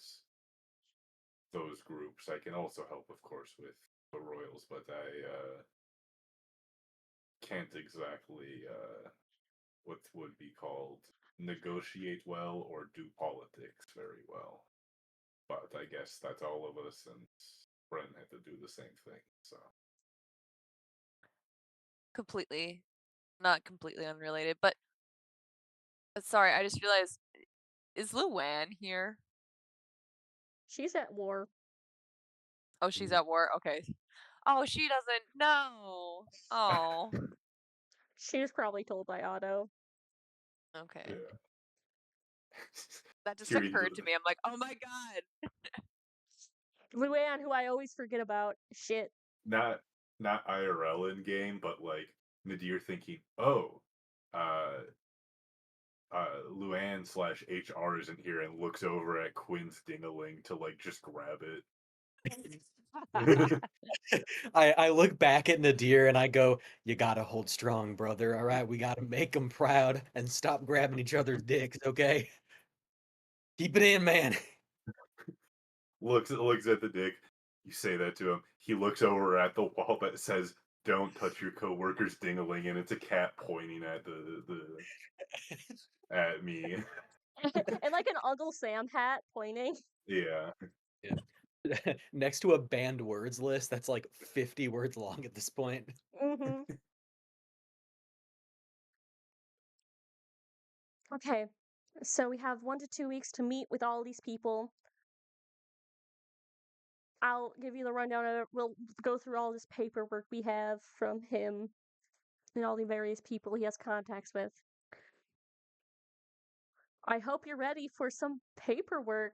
[SPEAKER 4] those groups. I can also help, of course, with the Royals, but I can't exactly what would be called negotiate well or do politics very well. But I guess that's all of us, and Bren had to do the same thing. So
[SPEAKER 1] Completely, not completely unrelated, but sorry, I just realized, is Luann here?
[SPEAKER 2] she's at war.
[SPEAKER 1] Oh, she's at war? Okay. Oh, she doesn't know. Oh,
[SPEAKER 2] She was probably told by Otto.
[SPEAKER 1] okay.
[SPEAKER 4] yeah,
[SPEAKER 1] That just
[SPEAKER 4] hearing
[SPEAKER 1] occurred to me. I'm like, "Oh my god."
[SPEAKER 2] Luann, who I always forget about. Shit.
[SPEAKER 4] not not IRL in game, but like Nadir thinking, oh, uh, Luann slash HR isn't here, and looks over at Quinn's dingaling to like just grab it.
[SPEAKER 3] I look back at Nadir and I go, "You gotta hold strong, brother. All right, we gotta make them proud and stop grabbing each other's dicks. Okay, keep it in, man."
[SPEAKER 4] Looks at the dick. You say that to him. He looks over at the wall that says, "Don't touch your coworker's dingaling," and it's a cat pointing at the at me.
[SPEAKER 2] And like an Uncle Sam hat pointing.
[SPEAKER 4] Yeah.
[SPEAKER 3] Yeah. Next to a banned words list that's like 50 words long at this point.
[SPEAKER 2] Mm-hmm. Okay. So we have 1 to 2 weeks to meet with all these people. I'll give you the rundown of it. We'll go through all this paperwork we have from him and all the various people he has contacts with. I hope you're ready for some paperwork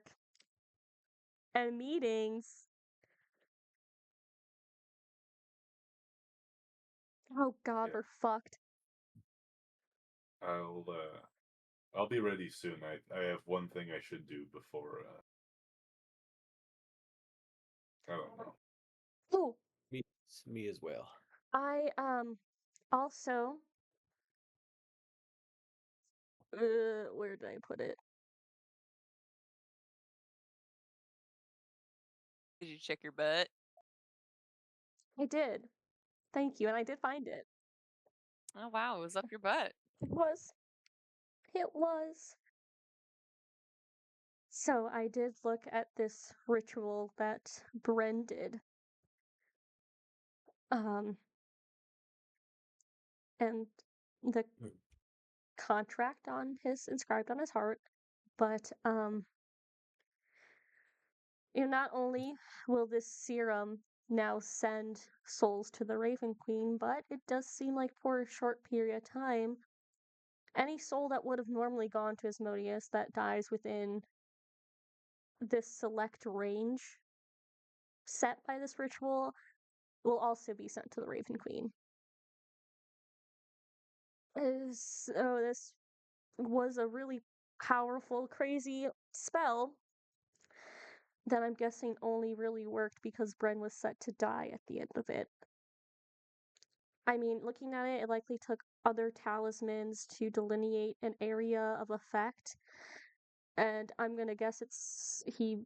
[SPEAKER 2] and meetings. Oh god,
[SPEAKER 4] Yeah.
[SPEAKER 2] we're fucked.
[SPEAKER 4] I'll uh I'll be ready soon. I have one thing I should do before I don't know.
[SPEAKER 2] Oh,
[SPEAKER 3] Me, me as well.
[SPEAKER 2] I also where did I put it?
[SPEAKER 1] Did you check your butt?
[SPEAKER 2] I did. Thank you, and I did find it.
[SPEAKER 1] Oh wow, it was up your butt.
[SPEAKER 2] It was. It was. So I did look at this ritual that Bren did. Um, and the
[SPEAKER 3] Hmm.
[SPEAKER 2] contract on his inscribed on his heart, but not only will this serum now send souls to the Raven Queen, but it does seem like for a short period of time, any soul that would have normally gone to Asmodeus that dies within this select range set by this ritual will also be sent to the Raven Queen. So this was a really powerful, crazy spell that I'm guessing only really worked because Bren was set to die at the end of it. I mean, looking at it, it likely took other talismans to delineate an area of effect, and I'm gonna guess he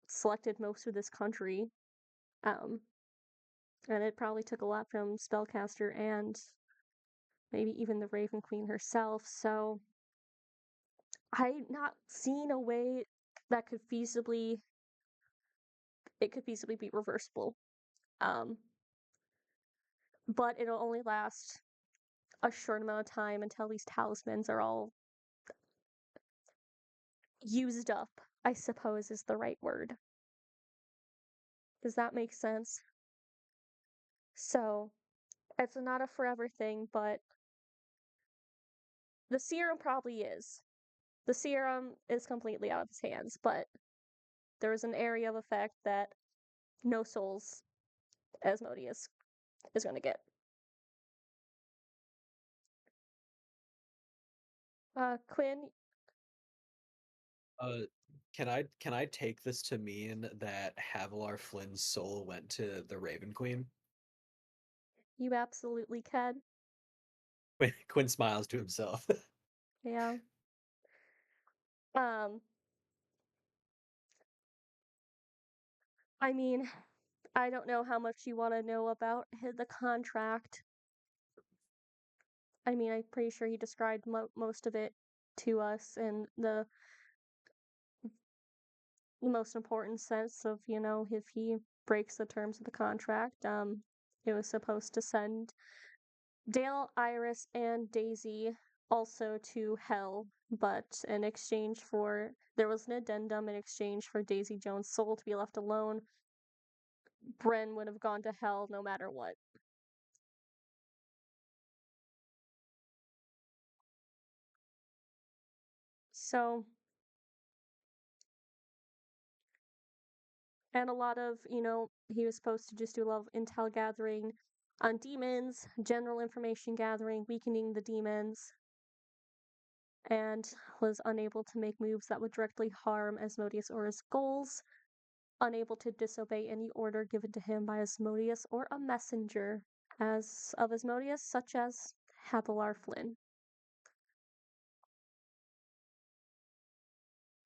[SPEAKER 2] selected most of this country, um, and it probably took a lot from spellcaster and maybe even the Raven Queen herself. So I've not seen a way that it could feasibly be reversible. Um, but it'll only last a short amount of time until these talismans are all used up, I suppose is the right word. Does that make sense? So, it's not a forever thing, but the serum probably is. The serum is completely out of his hands, but there's an area of effect that no souls Asmodeus is going to get. Quinn,
[SPEAKER 3] Uh, can I take this to mean that Havilar Flynn's soul went to the Raven Queen?
[SPEAKER 2] you absolutely can.
[SPEAKER 3] Quinn smiles to himself.
[SPEAKER 2] Yeah. Um, I mean, I don't know how much you want to know about the contract. I mean, I'm pretty sure he described most of it to us in the most important sense of, if he breaks the terms of the contract, it was supposed to send Dale, Iris, and Daisy also to hell, but in exchange for there was an addendum in exchange for Daisy Jones' soul to be left alone. Bren would have gone to hell no matter what. So, and a lot of, he was supposed to just do a lot of intel gathering on demons, general information gathering, weakening the demons, and was unable to make moves that would directly harm Asmodeus or his goals, unable to disobey any order given to him by Asmodeus or a messenger as of Asmodeus, such as Havilar Flynn.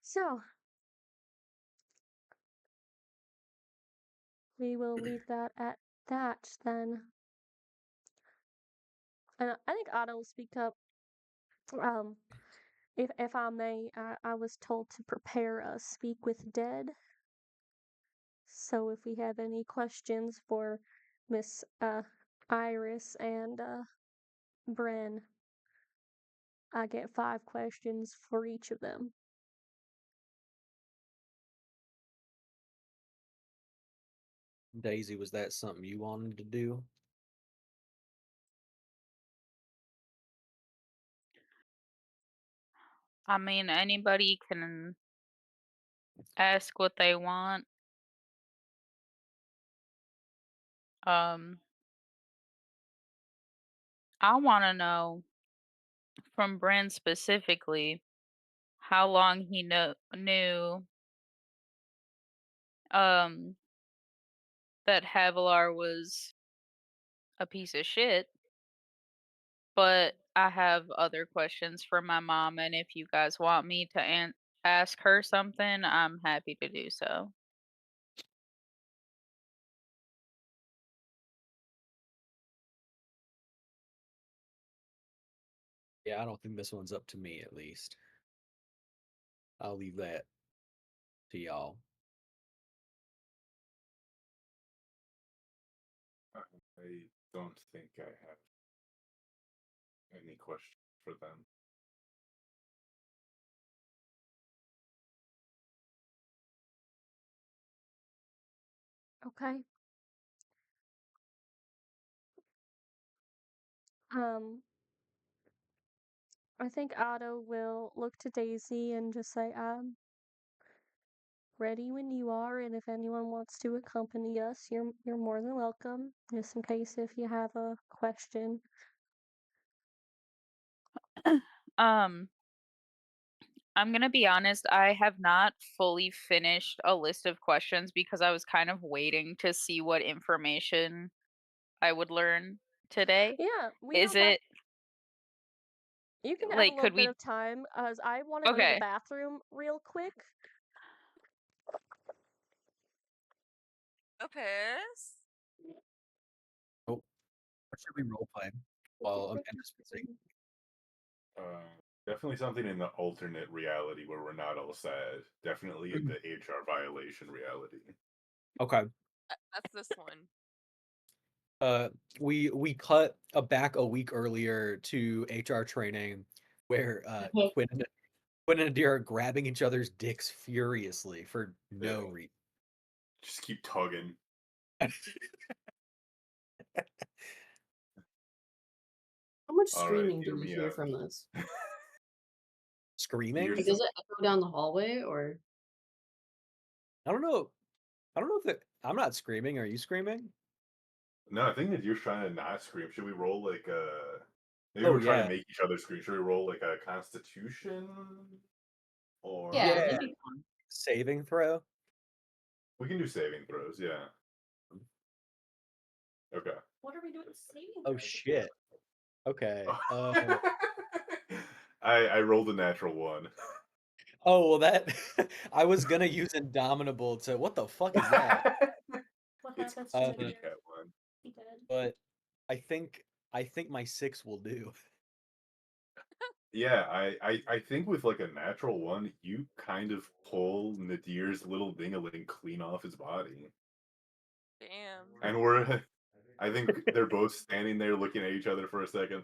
[SPEAKER 2] So, we will leave that at that then. And I think Otto will speak up. Um, if I may, I was told to prepare a speak with dead. So if we have any questions for Miss Iris and Bren, I get 5 questions for each of them.
[SPEAKER 3] Daisy, was that something you wanted to do?
[SPEAKER 6] I mean, anybody can ask what they want. Um, I want to know from Brent specifically how long he knew um that Havilar was a piece of shit. But I have other questions for my mom, and if you guys want me to ask her something, I'm happy to do so.
[SPEAKER 3] Yeah, I don't think this one's up to me at least. I'll leave that to y'all.
[SPEAKER 4] I don't think I have any questions for them.
[SPEAKER 2] Okay. Um, I think Otto will look to Daisy and just say, ready when you are, and if anyone wants to accompany us, you're more than welcome. Just in case if you have a question.
[SPEAKER 6] um, I'm gonna be honest, I have not fully finished a list of questions because I was kind of waiting to see what information I would learn today.
[SPEAKER 2] Yeah, we
[SPEAKER 6] Is
[SPEAKER 2] don't have.
[SPEAKER 6] it
[SPEAKER 2] You can have a
[SPEAKER 6] like
[SPEAKER 2] little
[SPEAKER 6] could
[SPEAKER 2] bit
[SPEAKER 6] we
[SPEAKER 2] of time, as I want to go to the
[SPEAKER 6] okay.
[SPEAKER 2] bathroom real quick.
[SPEAKER 1] Go piss.
[SPEAKER 3] Oh, what should we role play? Well, I'm just saying.
[SPEAKER 4] Definitely something in the alternate reality where we're not all sad. Definitely in the HR violation reality.
[SPEAKER 3] Okay.
[SPEAKER 1] That's this one.
[SPEAKER 3] We cut back a week earlier to HR training where Quinn and Nadir are grabbing each other's dicks furiously for no
[SPEAKER 4] Yeah.
[SPEAKER 3] reason.
[SPEAKER 4] Just keep tugging.
[SPEAKER 5] How much
[SPEAKER 4] All right,
[SPEAKER 5] screaming do
[SPEAKER 4] hear
[SPEAKER 5] we
[SPEAKER 4] me
[SPEAKER 5] hear
[SPEAKER 4] out.
[SPEAKER 5] from this?
[SPEAKER 3] Screaming?
[SPEAKER 5] Like, does it echo down the hallway or?
[SPEAKER 3] I don't know. I don't know if I'm not screaming. Are you screaming?
[SPEAKER 4] No, I think that you're trying to not scream. Should we roll like a? Maybe
[SPEAKER 3] Oh
[SPEAKER 4] we're trying
[SPEAKER 3] yeah.
[SPEAKER 4] to make each other scream. Should we roll like a Constitution? Or
[SPEAKER 5] Yeah,
[SPEAKER 3] Yeah.
[SPEAKER 5] that'd be fun.
[SPEAKER 3] Saving throw.
[SPEAKER 4] we can do saving throws. Yeah. Okay.
[SPEAKER 5] What are we doing saving
[SPEAKER 3] Oh
[SPEAKER 5] throws?
[SPEAKER 3] shit. Okay.
[SPEAKER 4] I rolled a natural one.
[SPEAKER 3] Oh well, that I was gonna use Indomitable to. What the fuck is that?
[SPEAKER 5] What
[SPEAKER 4] It's
[SPEAKER 5] happens
[SPEAKER 3] Uh,
[SPEAKER 5] to
[SPEAKER 4] Kitty
[SPEAKER 5] the
[SPEAKER 4] Cat one.
[SPEAKER 5] He dead.
[SPEAKER 3] but I think my 6 will do.
[SPEAKER 4] Yeah, I think with like a natural one, you kind of pull Nadir's little dingaling clean off his body.
[SPEAKER 1] Damn.
[SPEAKER 4] And we're I think they're both standing there looking at each other for a second.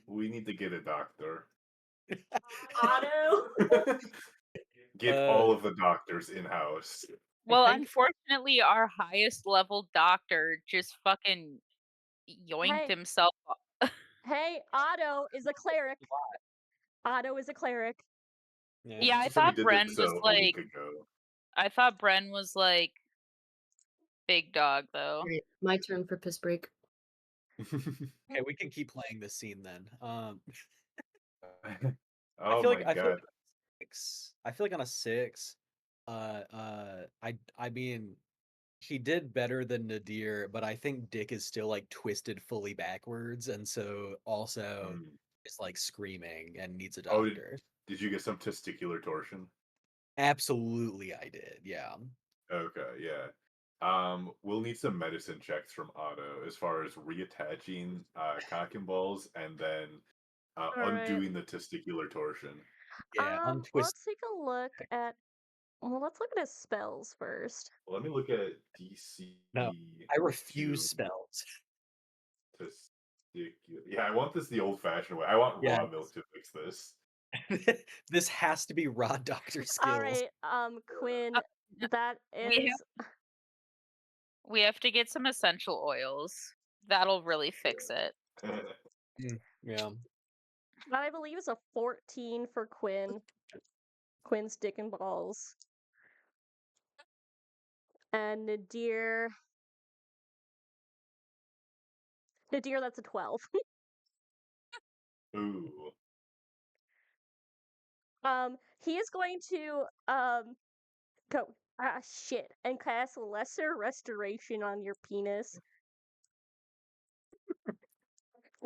[SPEAKER 4] We need to get a doctor.
[SPEAKER 5] Otto.
[SPEAKER 4] Get all of the doctors in house.
[SPEAKER 6] Well,
[SPEAKER 3] think-
[SPEAKER 6] unfortunately, our highest level doctor just fucking yoinked
[SPEAKER 2] Hey.
[SPEAKER 6] himself up.
[SPEAKER 2] Hey, Otto is a cleric. Otto is a cleric.
[SPEAKER 6] Yeah, I
[SPEAKER 4] She said we
[SPEAKER 6] thought
[SPEAKER 4] did this
[SPEAKER 6] Bren was
[SPEAKER 4] a
[SPEAKER 6] like
[SPEAKER 4] week ago.
[SPEAKER 6] I thought Bren was like big dog though.
[SPEAKER 5] Alright, my turn for piss break.
[SPEAKER 3] Okay, we can keep playing this scene then.
[SPEAKER 4] Oh my
[SPEAKER 3] I feel
[SPEAKER 4] god.
[SPEAKER 3] like on a 6. I feel like on a 6. I mean, he did better than Nadir, but I think Dick is still like twisted fully backwards, and so also
[SPEAKER 4] Hmm.
[SPEAKER 3] is like screaming and needs a
[SPEAKER 4] Oh,
[SPEAKER 3] doctor.
[SPEAKER 4] did you get some testicular torsion?
[SPEAKER 3] Absolutely, I did. Yeah.
[SPEAKER 4] Okay, yeah. We'll need some medicine checks from Otto as far as reattaching cock and balls and then
[SPEAKER 2] All right.
[SPEAKER 4] undoing the testicular torsion.
[SPEAKER 3] Yeah. Untwist.
[SPEAKER 2] Let's take a look at. Well, let's look at his spells first.
[SPEAKER 4] Let me look at DC
[SPEAKER 3] No, I refuse
[SPEAKER 4] to
[SPEAKER 3] spells.
[SPEAKER 4] testicular. Yeah, I want this the old-fashioned way. I want
[SPEAKER 3] Yeah.
[SPEAKER 4] raw milk to fix this.
[SPEAKER 3] This has to be raw doctor skills.
[SPEAKER 2] All right, Quinn, that
[SPEAKER 6] We
[SPEAKER 2] is.
[SPEAKER 6] We have to get some essential oils. That'll really fix it.
[SPEAKER 3] Yeah.
[SPEAKER 2] That I believe is a 14 for Quinn. Quinn's dick and balls. And Nadir. Nadir, that's a 12.
[SPEAKER 4] Ooh.
[SPEAKER 2] He is going to go shit and cast lesser restoration on your penis.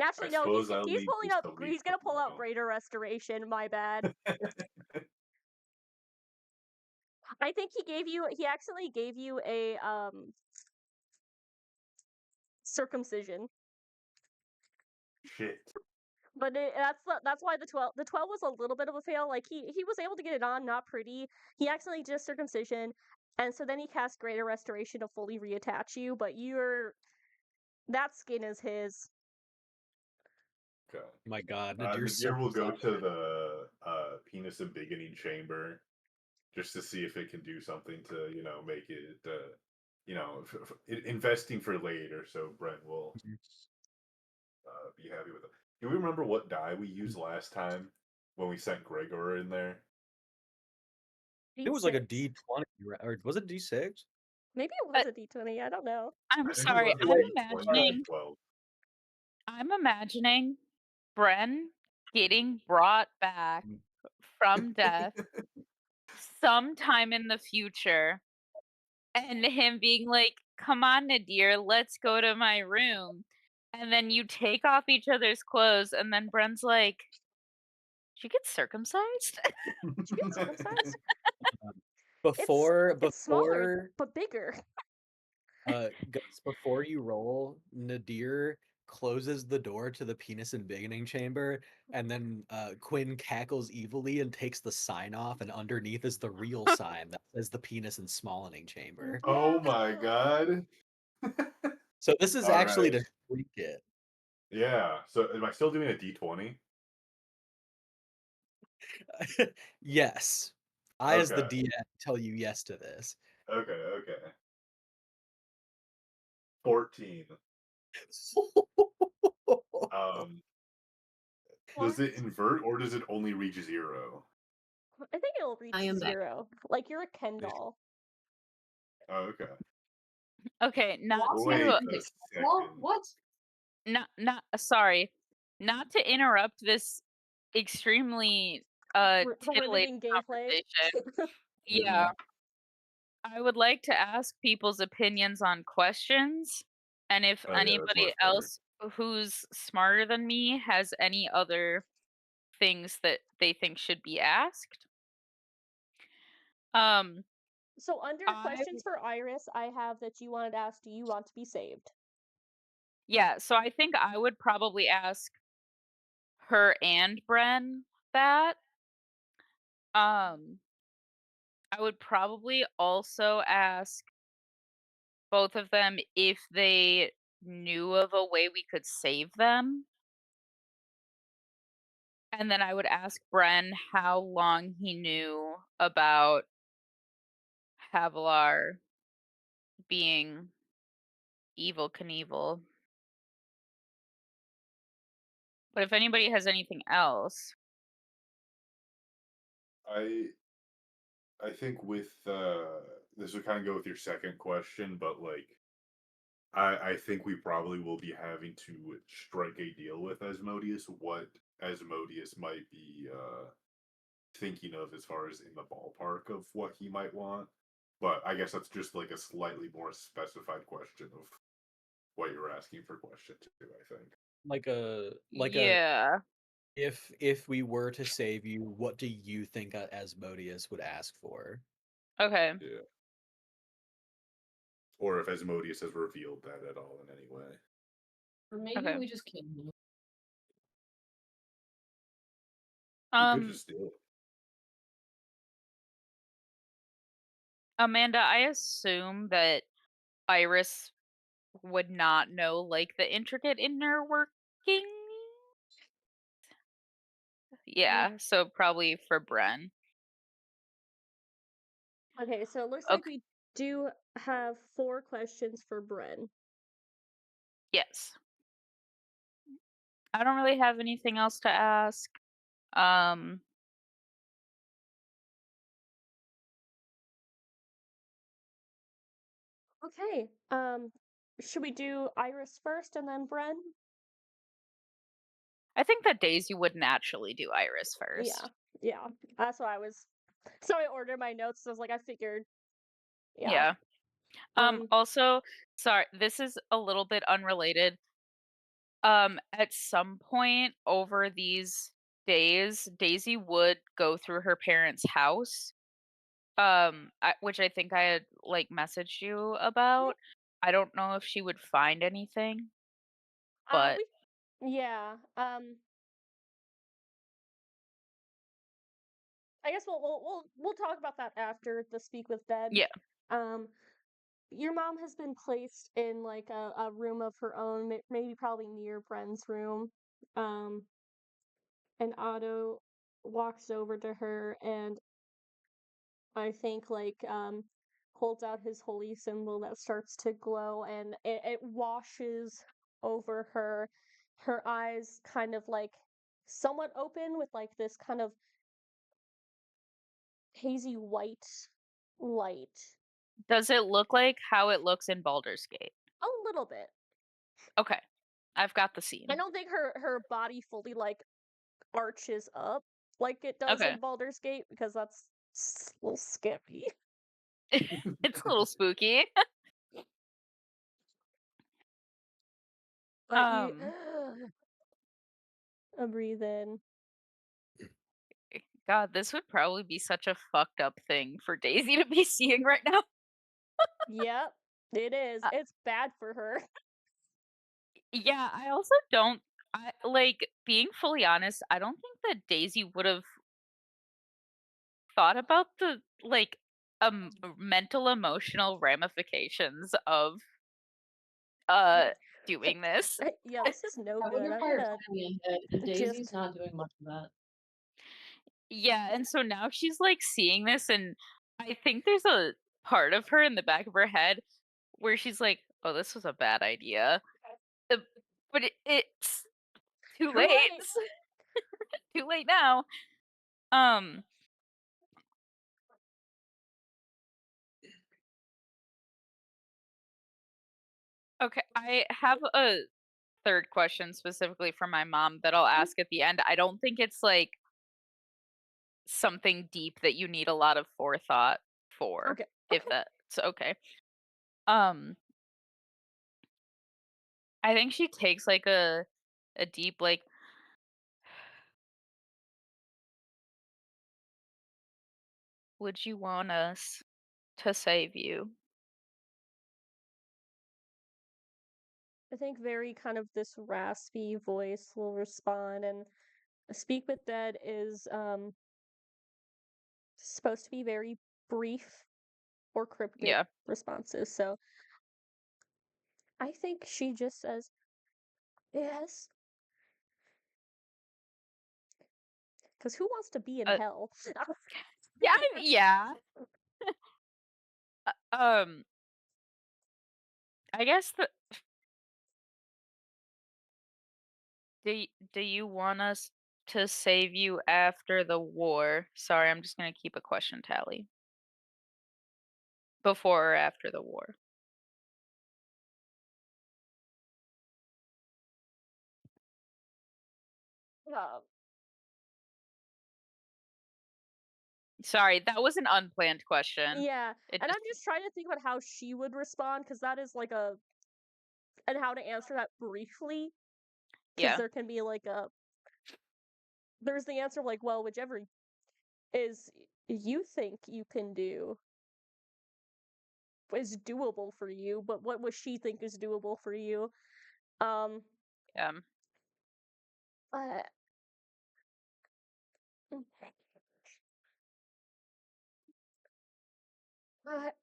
[SPEAKER 2] Actually,
[SPEAKER 4] I
[SPEAKER 2] no,
[SPEAKER 4] suppose I'll need
[SPEAKER 2] pulling
[SPEAKER 4] this
[SPEAKER 2] up.
[SPEAKER 4] to leave
[SPEAKER 2] He's gonna pull out
[SPEAKER 4] tomorrow.
[SPEAKER 2] greater restoration. My bad. I think he gave you. He accidentally gave you a circumcision.
[SPEAKER 4] Shit.
[SPEAKER 2] But that's why the 12 was a little bit of a fail. Like he was able to get it on, not pretty. He accidentally did circumcision, and so then he cast greater restoration to fully reattach you. But that skin is his.
[SPEAKER 4] Okay.
[SPEAKER 3] My God, Nadir's
[SPEAKER 4] Nadir
[SPEAKER 3] so
[SPEAKER 4] will go
[SPEAKER 3] bizarre.
[SPEAKER 4] to the penis embiggening chamber just to see if it can do something to, make it, investing for later. So Brent will be happy with it. Do we remember what die we used last time when we sent Gregor in there?
[SPEAKER 3] It was like a
[SPEAKER 2] D6.
[SPEAKER 3] D20, or was it D6?
[SPEAKER 2] Maybe it was a D20. I don't know.
[SPEAKER 6] I'm
[SPEAKER 4] I think it
[SPEAKER 6] sorry.
[SPEAKER 4] was a
[SPEAKER 6] I'm
[SPEAKER 4] D20 or
[SPEAKER 6] imagining
[SPEAKER 4] D12.
[SPEAKER 6] I'm imagining Bren getting brought back from death sometime in the future and him being like, "Come on, Nadir, let's go to my room." And then you take off each other's clothes and then Bren's like, "Did you get circumcised?"
[SPEAKER 2] Did you get circumcised?
[SPEAKER 3] Before
[SPEAKER 2] It's smaller but bigger.
[SPEAKER 3] guys, before you roll, Nadir closes the door to the penis and beginning chamber, and then Quinn cackles evilly and takes the sign off, and underneath is the real sign that says the penis and smallening chamber.
[SPEAKER 4] Oh my
[SPEAKER 2] No.
[SPEAKER 4] god.
[SPEAKER 3] So this is
[SPEAKER 4] All
[SPEAKER 3] actually
[SPEAKER 4] right.
[SPEAKER 3] to tweak it.
[SPEAKER 4] Yeah. So am I still doing a D20?
[SPEAKER 3] Yes. I, as the
[SPEAKER 4] Okay.
[SPEAKER 3] DM, tell you yes to this.
[SPEAKER 4] Okay. Okay. 14. Um,
[SPEAKER 2] What?
[SPEAKER 4] does it invert or does it only reach 0?
[SPEAKER 2] I think it'll reach
[SPEAKER 5] I am back.
[SPEAKER 2] 0. Like, you're a Ken doll.
[SPEAKER 4] Oh, okay.
[SPEAKER 6] Okay, not
[SPEAKER 5] What?
[SPEAKER 6] to
[SPEAKER 4] Wait a
[SPEAKER 5] Well,
[SPEAKER 4] second.
[SPEAKER 5] what?
[SPEAKER 6] not sorry, not to interrupt this extremely titillating
[SPEAKER 2] Riveting gameplay.
[SPEAKER 6] conversation. Yeah,
[SPEAKER 4] Mhm.
[SPEAKER 6] I would like to ask people's opinions on questions, and if
[SPEAKER 4] Oh yeah, that's
[SPEAKER 6] anybody
[SPEAKER 4] much better.
[SPEAKER 6] else who's smarter than me has any other things that they think should be asked. Um,
[SPEAKER 2] So under
[SPEAKER 6] I
[SPEAKER 2] questions for Iris, I have that you wanted to ask, do you want to be saved?
[SPEAKER 6] Yeah, so I think I would probably ask her and Bren that. Um, I would probably also ask both of them if they knew of a way we could save them. And then I would ask Bren how long he knew about Havilar being evil Knievel. But if anybody has anything else,
[SPEAKER 4] I I think with this would kind of go with your second question, but like I think we probably will be having to strike a deal with Asmodeus. What Asmodeus might be thinking of as far as in the ballpark of what he might want. But I guess that's just like a slightly more specified question of what you're asking for question two, I think.
[SPEAKER 3] Like a
[SPEAKER 6] yeah.
[SPEAKER 3] if we were to save you, what do you think Asmodeus would ask for?
[SPEAKER 6] Okay.
[SPEAKER 4] Yeah. Or if Asmodeus has revealed that at all in any way.
[SPEAKER 5] Or maybe
[SPEAKER 6] Okay.
[SPEAKER 5] we just killed him.
[SPEAKER 4] We could
[SPEAKER 6] Um,
[SPEAKER 4] just steal it.
[SPEAKER 6] Amanda, I assume that Iris would not know like the intricate inner working. Yeah, so probably for Bren.
[SPEAKER 2] Okay, so it looks like
[SPEAKER 6] Okay.
[SPEAKER 2] we do have 4 questions for Bren.
[SPEAKER 6] Yes. I don't really have anything else to ask. Um,
[SPEAKER 2] Okay, should we do Iris first and then Bren?
[SPEAKER 6] I think that Daisy would naturally do Iris
[SPEAKER 2] Yeah,
[SPEAKER 6] first.
[SPEAKER 2] yeah, that's what I was so I ordered my notes, so I was like, I figured, yeah.
[SPEAKER 6] Yeah.
[SPEAKER 2] Um,
[SPEAKER 6] Also, sorry, this is a little bit unrelated. At some point over these days, Daisy would go through her parents' house. Which I think I had like messaged you
[SPEAKER 2] mhm,
[SPEAKER 6] about. I don't know if she would find anything, but
[SPEAKER 2] we yeah, I guess we'll talk about that after the speak with Dead.
[SPEAKER 6] yeah.
[SPEAKER 2] Um, your mom has been placed in like a room of her own, maybe probably near Bren's room. Um, and Otto walks over to her and I think like holds out his holy symbol that starts to glow and it washes over her. Her eyes kind of like somewhat open with like this kind of hazy white light.
[SPEAKER 6] Does it look like how it looks in Baldur's Gate?
[SPEAKER 2] A little bit.
[SPEAKER 6] Okay. I've got the
[SPEAKER 2] I
[SPEAKER 6] scene.
[SPEAKER 2] don't think her body fully like arches up like it does
[SPEAKER 6] Okay.
[SPEAKER 2] in Baldur's Gate because that's a little scary.
[SPEAKER 6] It's a little spooky.
[SPEAKER 2] But you
[SPEAKER 6] Um,
[SPEAKER 2] breathe in.
[SPEAKER 6] God, this would probably be such a fucked up thing for Daisy to be seeing right now.
[SPEAKER 2] Yep, it is.
[SPEAKER 6] Uh,
[SPEAKER 2] It's bad for her.
[SPEAKER 6] Yeah, I also don't being fully honest, I don't think that Daisy would have thought about the mental emotional ramifications of uh doing this.
[SPEAKER 2] Yeah, this is no
[SPEAKER 5] Having
[SPEAKER 2] good.
[SPEAKER 5] your
[SPEAKER 2] I'm
[SPEAKER 5] fire
[SPEAKER 2] gonna
[SPEAKER 5] planning ahead, and Daisy's
[SPEAKER 2] just
[SPEAKER 5] not doing much of that.
[SPEAKER 6] Yeah, and so now she's like seeing this, and I think there's a part of her in the back of her head where she's like, "Oh, this was a bad idea." Uh, but it's too
[SPEAKER 2] too
[SPEAKER 6] late.
[SPEAKER 2] late.
[SPEAKER 6] Too late now. Um okay, I have a third question specifically from my mom that I'll
[SPEAKER 2] Mm,
[SPEAKER 6] ask at the end. I don't think it's like something deep that you need a lot of forethought for,
[SPEAKER 2] okay,
[SPEAKER 6] if
[SPEAKER 2] okay.
[SPEAKER 6] that's okay. Um, I think she takes like a deep like, would you want us to save you?
[SPEAKER 2] I think very kind of this raspy voice will respond, and Speak with Dead is supposed to be very brief or cryptic
[SPEAKER 6] Yeah.
[SPEAKER 2] responses. So I think she just says yes, because who wants to be in
[SPEAKER 6] Uh,
[SPEAKER 2] hell?
[SPEAKER 6] yeah. Um, I guess the do you want us to save you after the war? Sorry, I'm just gonna keep a question tally. Before or after the war?
[SPEAKER 2] Um,
[SPEAKER 6] Sorry, that was an unplanned question.
[SPEAKER 2] yeah,
[SPEAKER 6] It
[SPEAKER 2] and I'm
[SPEAKER 6] just
[SPEAKER 2] just trying to think about how she would respond because that is like a and how to answer that briefly because
[SPEAKER 6] yeah,
[SPEAKER 2] there can be like a there's the answer like well whichever is you think you can do is doable for you, but what would she think is doable for you? Um,
[SPEAKER 6] um,
[SPEAKER 2] uh,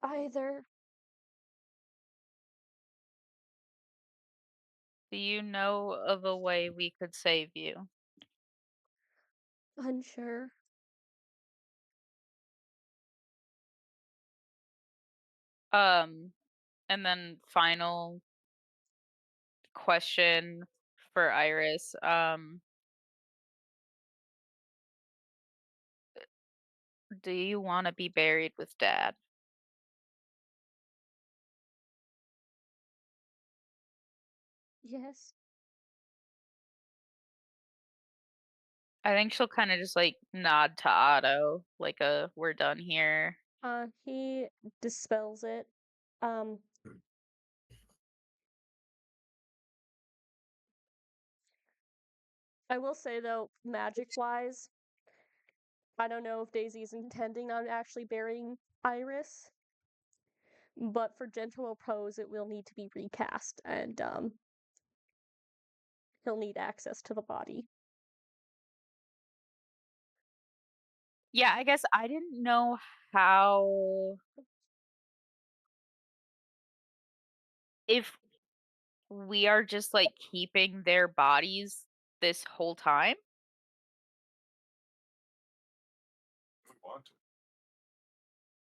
[SPEAKER 2] either
[SPEAKER 6] do you know of a way we could save you?
[SPEAKER 2] unsure.
[SPEAKER 6] Um, and then final question for Iris. Do you want to be buried with Dad?
[SPEAKER 2] Yes.
[SPEAKER 6] I think she'll kind of just like nod to Otto, like a we're done here.
[SPEAKER 2] He dispels it. Um, I will say though, magic-wise, I don't know if Daisy's intending on actually burying Iris, but for gentle repose, it will need to be recast, and he'll need access to the body.
[SPEAKER 6] Yeah, I guess I didn't know how if we are just like keeping their bodies this whole time.
[SPEAKER 4] If we want to.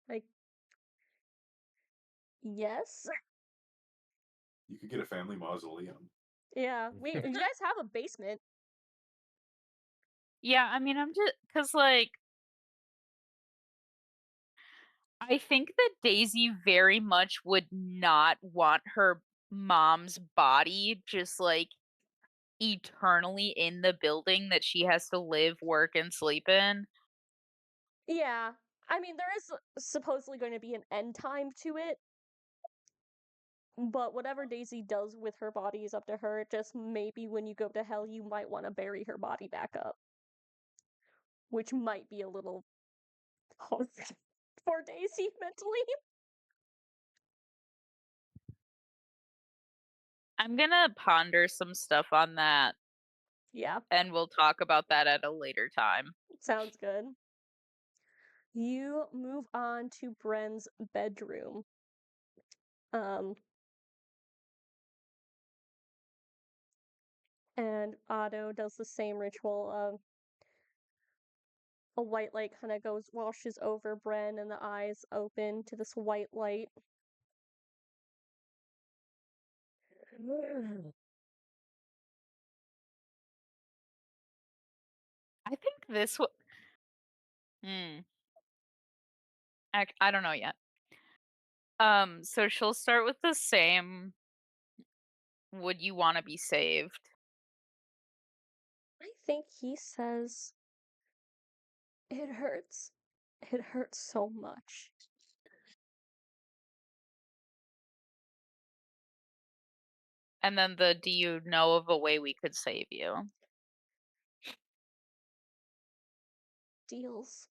[SPEAKER 2] Like, yes,
[SPEAKER 4] You could get a family mausoleum.
[SPEAKER 2] yeah. You guys have a basement.
[SPEAKER 6] Yeah, I mean, I'm just because like I think that Daisy very much would not want her mom's body just like eternally in the building that she has to live, work, and sleep in.
[SPEAKER 2] Yeah, I mean there is supposedly going to be an end time to it, but whatever Daisy does with her body is up to her. It just maybe when you go to hell, you might want to bury her body back up, which might be a little hard for Daisy mentally.
[SPEAKER 6] I'm gonna ponder some stuff on that,
[SPEAKER 2] Yeah,
[SPEAKER 6] and we'll talk about that at a later time.
[SPEAKER 2] sounds good. You move on to Bren's bedroom. Um, and Otto does the same ritual of a white light kind of goes washes over Bren and the eyes open to this white light.
[SPEAKER 6] I think this w hmm, I don't know yet. So she'll start with the same, "Would you wanna be saved?"
[SPEAKER 2] I think he says, it hurts. It hurts so much.
[SPEAKER 6] And then the, "Do you know of a way we could save you?"
[SPEAKER 2] Deals.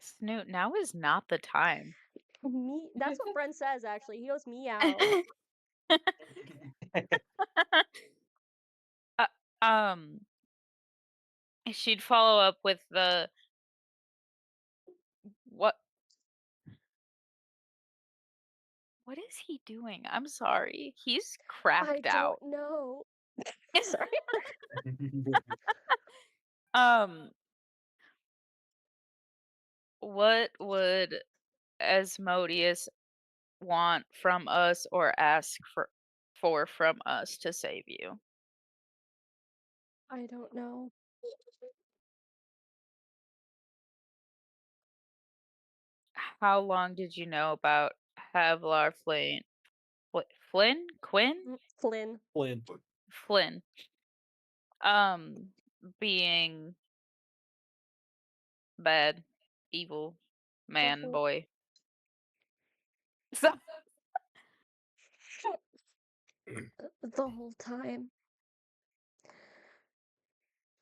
[SPEAKER 6] Snoot, now is not the time.
[SPEAKER 2] Me that's what Bren says actually. He goes meow.
[SPEAKER 6] Uh, um, she'd follow up with the, "What what is he doing? I'm sorry. He's
[SPEAKER 2] I
[SPEAKER 6] cracked
[SPEAKER 2] don't
[SPEAKER 6] out."
[SPEAKER 2] know. Sorry.
[SPEAKER 6] Um, "What would Asmodeus want from us or ask for from us to save you?"
[SPEAKER 2] I don't know.
[SPEAKER 6] "How long did you know about Havlar Flynn? Quinn?
[SPEAKER 2] Flynn.
[SPEAKER 3] Flynn.
[SPEAKER 6] Flynn. Um, being bad, evil
[SPEAKER 2] The
[SPEAKER 6] man,
[SPEAKER 2] whole
[SPEAKER 6] boy." So,
[SPEAKER 2] the whole time.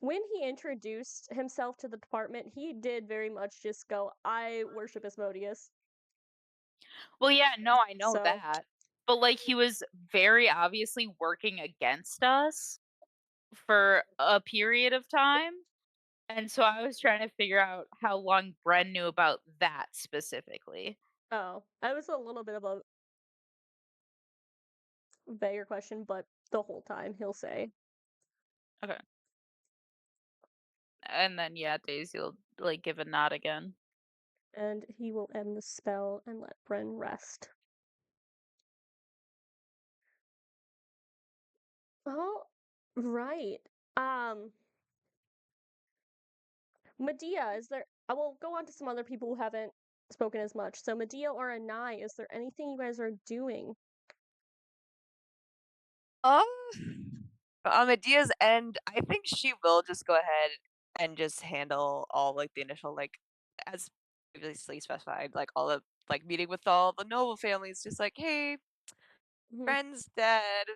[SPEAKER 2] When he introduced himself to the department, he did very much just go, I worship Asmodeus.
[SPEAKER 6] well, yeah, no, I know
[SPEAKER 2] So,
[SPEAKER 6] that. But like he was very obviously working against us for a period of time. And so I was trying to figure out how long Bren knew about that specifically.
[SPEAKER 2] oh, that was a little bit of a vaguer question, but the whole time he'll say.
[SPEAKER 6] Okay. And then yeah, Daisy will like give a nod again.
[SPEAKER 2] And he will end the spell and let Bren rest. Oh, right. Um, Medea, is there? I will go on to some other people who haven't spoken as much. So, Medea or Anai, is there anything you guys are doing?
[SPEAKER 1] Um, on Medea's end, I think she will just go ahead and just handle all like the initial as previously specified, like all the meeting with all the noble families, just like, hey,
[SPEAKER 2] Mhm.
[SPEAKER 1] friend's dead.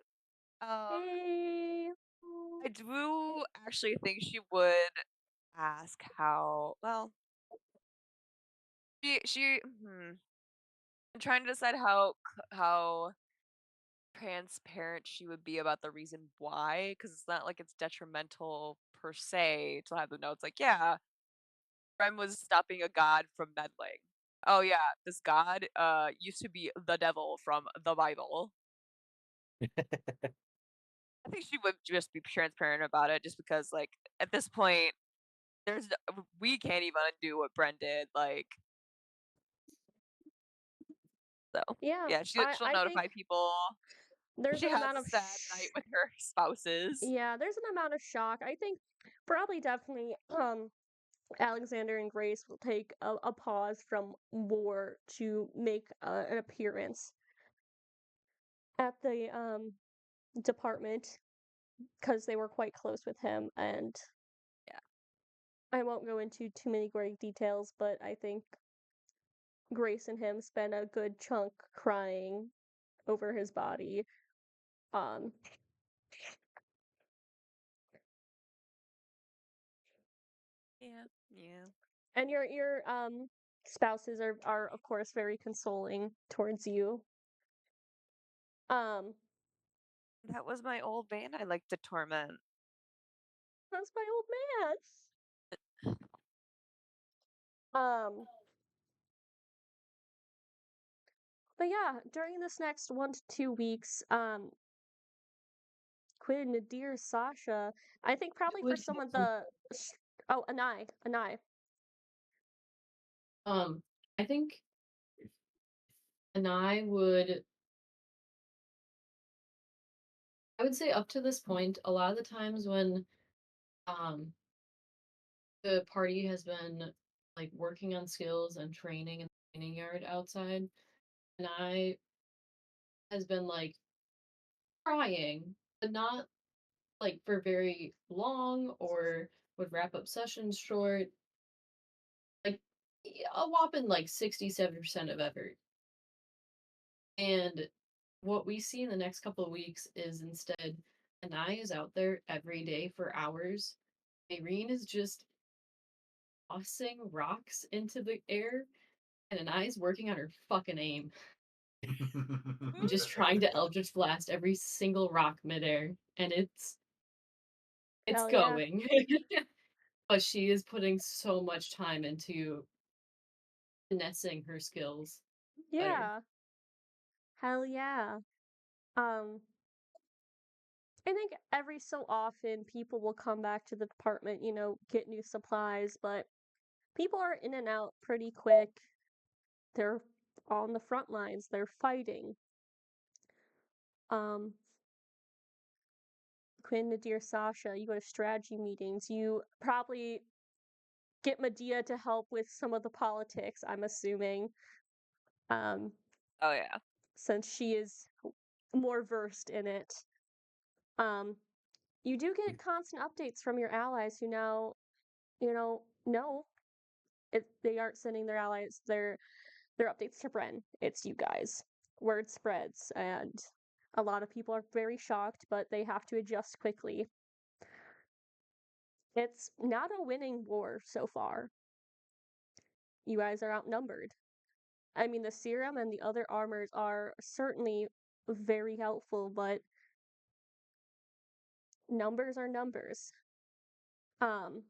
[SPEAKER 1] Um,
[SPEAKER 2] Hey.
[SPEAKER 1] I do actually think she would ask how well I'm trying to decide how transparent she would be about the reason why, because it's not like it's detrimental per se to have the notes like, yeah, Rem was stopping a god from meddling. Oh yeah, this god used to be the devil from the Bible. I think she would just be transparent about it, just because like at this point, we can't even undo what Bren did. Like so,
[SPEAKER 2] Yeah,
[SPEAKER 1] yeah, she'll
[SPEAKER 2] I think
[SPEAKER 1] notify people.
[SPEAKER 2] there's
[SPEAKER 1] She
[SPEAKER 2] an
[SPEAKER 1] has
[SPEAKER 2] amount
[SPEAKER 1] a
[SPEAKER 2] of
[SPEAKER 1] sad night with her spouses.
[SPEAKER 2] yeah, there's an amount of shock. I think probably definitely Alexander and Grace will take a pause from war to make an appearance at the department because they were quite close with him, and
[SPEAKER 1] Yeah,
[SPEAKER 2] I won't go into too many gory details, but I think Grace and him spent a good chunk crying over his body. Um,
[SPEAKER 1] yeah, yeah.
[SPEAKER 2] and your spouses are of course very consoling towards you. Um,
[SPEAKER 1] That was my old man I like to torment.
[SPEAKER 2] that's my old man. Um, but yeah, during this next 1 to 2 weeks, Quinn, Nadir, Sasha, I think probably for
[SPEAKER 5] Would
[SPEAKER 2] some of the oh, Anai.
[SPEAKER 5] I think and I would say up to this point, a lot of the times when um the party has been like working on skills and training in the training yard outside, and I has been like trying, but not like for very long or would wrap up sessions short, like a whopping like 60-70% of effort. And what we see in the next couple of weeks is instead Anai is out there every day for hours. Irene is just tossing rocks into the air, and Anai is working on her fucking aim and just trying to Eldritch Blast every single rock midair. And it's
[SPEAKER 2] Hell yeah.
[SPEAKER 5] going. But she is putting so much time into finessing her skills better.
[SPEAKER 2] Yeah. Hell yeah. Um, I think every so often people will come back to the department, get new supplies, but people are in and out pretty quick. They're on the front lines, they're fighting. Um, Quinn, Nadir, Sasha, you go to strategy meetings, you probably get Medea to help with some of the politics, I'm assuming, um,
[SPEAKER 1] Oh yeah.
[SPEAKER 2] since she is more versed in it. Um, you do get constant updates from your allies who now, know if they aren't sending their allies their updates to Bren. It's you guys. Word spreads, and a lot of people are very shocked, but they have to adjust quickly. It's not a winning war so far. You guys are outnumbered. I mean, the serum and the other armors are certainly very helpful, but numbers are numbers. Um,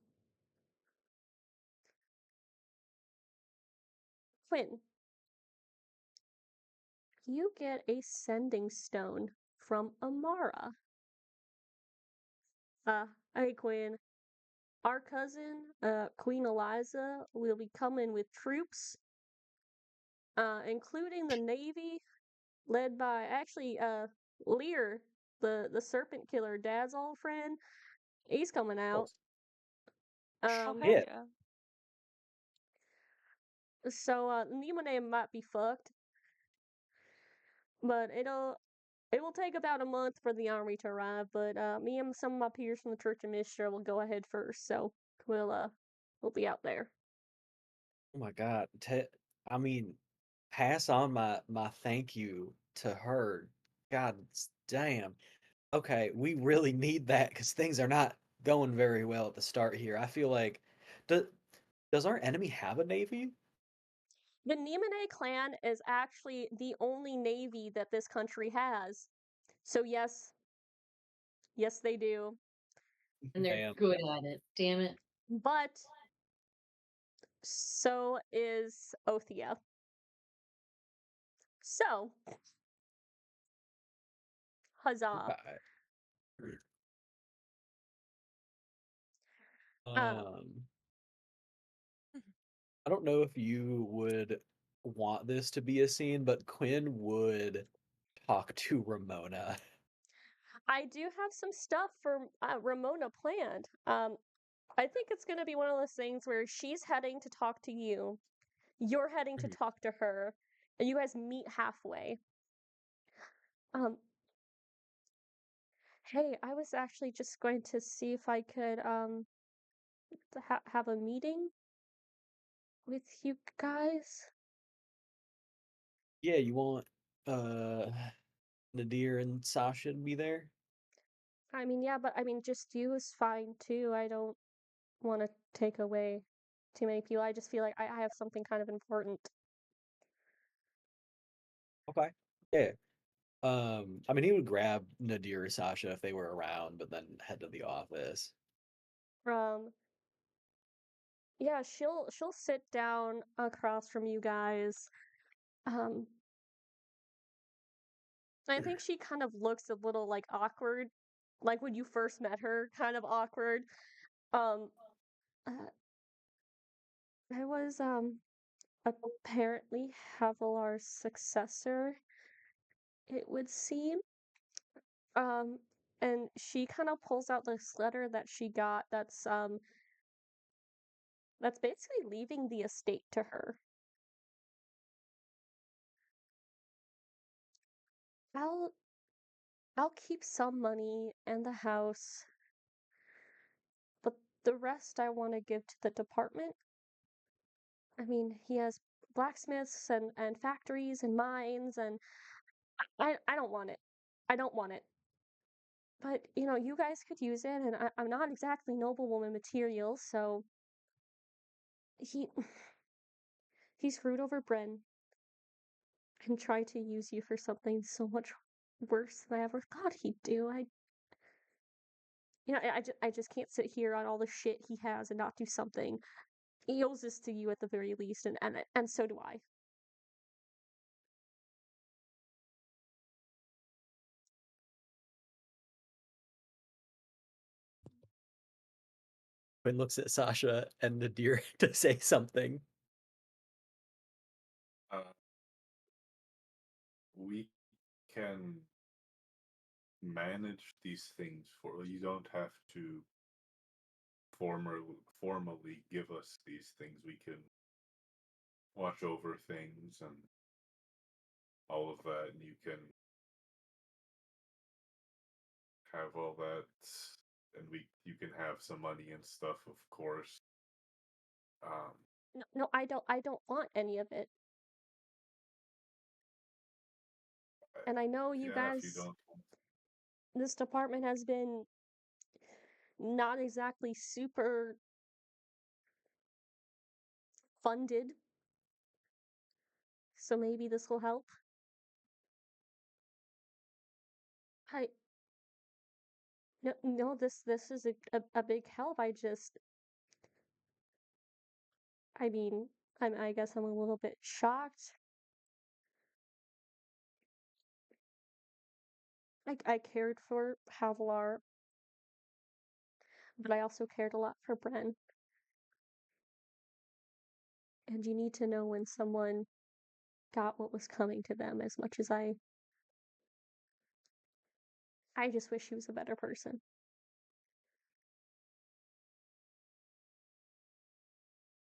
[SPEAKER 2] Quinn, you get a sending stone from Amara. Hey Quinn, our cousin, Queen Eliza, will be coming with troops, including the Navy, led by actually Lear, the Serpent Killer, Dad's old friend. He's coming
[SPEAKER 3] Oh,
[SPEAKER 2] out.
[SPEAKER 1] Oh
[SPEAKER 2] Um,
[SPEAKER 1] heck
[SPEAKER 3] shit.
[SPEAKER 1] yeah.
[SPEAKER 2] so Nimone might be fucked, but it will take about a month for the army to arrive. But me and some of my peers from the Church of Mystra will go ahead first, so we'll be out there.
[SPEAKER 3] Oh my God. I mean, pass on my thank you to her. God damn. Okay, we really need that because things are not going very well at the start here. I feel like does does our enemy have a navy?
[SPEAKER 2] The Nimone clan is actually the only navy that this country has. So yes, they do.
[SPEAKER 5] And they're
[SPEAKER 3] Damn.
[SPEAKER 5] good at it. Damn it.
[SPEAKER 2] But so is Othia. So, huzzah.
[SPEAKER 3] Okay.
[SPEAKER 2] Um,
[SPEAKER 3] Um, I don't know if you would want this to be a scene, but Quinn would talk to Ramona.
[SPEAKER 2] I do have some stuff for Ramona planned. I think it's going to be one of those things where she's heading to talk to you, you're heading to
[SPEAKER 3] Mhm.
[SPEAKER 2] talk to her, and you guys meet halfway. Um, hey, I was actually just going to see if I could have a meeting with you guys.
[SPEAKER 3] Yeah, you want uh Nadir and Sasha to be there?
[SPEAKER 2] I mean, yeah, but I mean, just you is fine too. I don't want to take away. too many people. I just feel like I have something kind of important.
[SPEAKER 3] Okay. Yeah. I mean, he would grab Nadir or Sasha if they were around, but then head to the office.
[SPEAKER 2] Um, yeah, she'll sit down across from you guys. Um, I think she kind of looks a little like awkward, like when you first met her, kind of awkward. Um, uh, I was apparently Havilar's successor, it would seem. Um, and she kind of pulls out this letter that she got that's basically leaving the estate to her. I'll I'll keep some money and the house, but the rest I want to give to the department. I mean, he has blacksmiths and factories and mines, and I don't want it. I don't want it. But, you guys could use it, and I'm not exactly noblewoman material, so he he screwed over Bren and tried to use you for something so much worse than I ever thought he'd do. I just can't sit here on all the shit he has and not do something. He owes this to you at the very least, and so do I.
[SPEAKER 3] Quinn looks at Sasha and Nadir to say something.
[SPEAKER 4] Uh, we can manage these things for you. Don't have to formally give us these things. We can watch over things and all of that, and you can have all that, and you can have some money and stuff, of course. Um,
[SPEAKER 2] No, no, I don't want any of it. And I know you
[SPEAKER 4] yeah, if you
[SPEAKER 2] guys,
[SPEAKER 4] don't,
[SPEAKER 2] this department has been not exactly super funded, so maybe this will help. I No, no, this is a big help. I mean, I guess I'm a little bit shocked. I cared for Havilar, but I also cared a lot for Bren. And you need to know when someone got what was coming to them as much as I just wish he was a better person.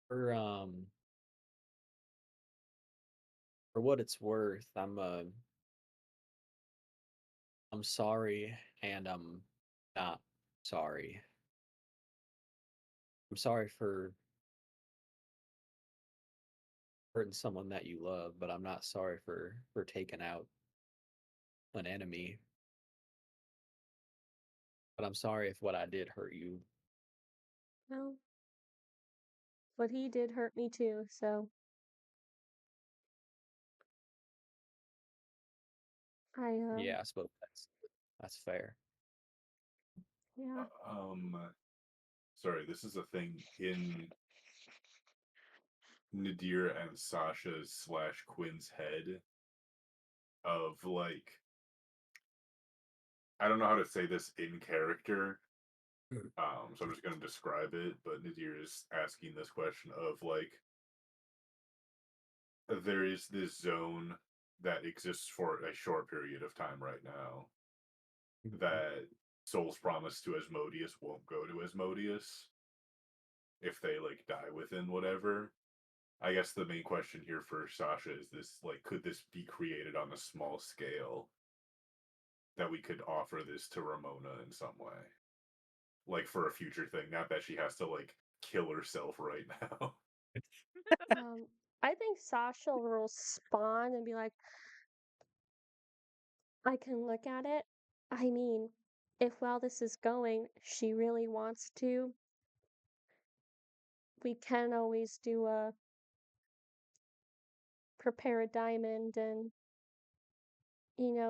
[SPEAKER 3] For for what it's worth, I'm sorry and I'm not sorry. I'm sorry for hurting someone that you love, but I'm not sorry for taking out an enemy. But I'm sorry if what I did hurt you.
[SPEAKER 2] Well, but he did hurt me too, so
[SPEAKER 3] Yeah, I suppose that's fair.
[SPEAKER 2] yeah.
[SPEAKER 4] sorry, this is a thing in Nadir and Sasha's slash Quinn's head of like, I don't know how to say this in character. So I'm just gonna describe it, but Nadir is asking this question of like, there is this zone that exists for a short period of time right now that Soul's promise to Asmodeus won't go to Asmodeus if they like die within whatever. I guess the main question here for Sasha is this, like, could this be created on a small scale that we could offer this to Ramona in some way? Like for a future thing, not that she has to like kill herself right now.
[SPEAKER 2] I think Sasha will respond and be like, I can look at it. I mean, if while this is going, she really wants to, we can always do a prepare a diamond and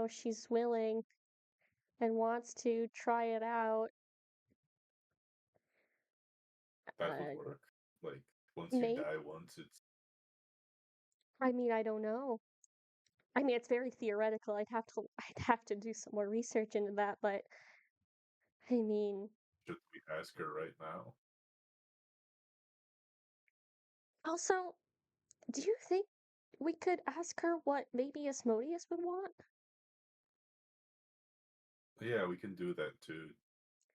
[SPEAKER 2] she's willing and wants to try it out.
[SPEAKER 4] That would
[SPEAKER 2] Uh,
[SPEAKER 4] work. Like once you
[SPEAKER 2] maybe.
[SPEAKER 4] die once, it's
[SPEAKER 2] I mean, I don't know. I mean, it's very theoretical. I'd have to do some more research into that, but I mean,
[SPEAKER 4] should we ask her right now?
[SPEAKER 2] also, do you think we could ask her what maybe Asmodeus would want?
[SPEAKER 4] Yeah, we can do that too.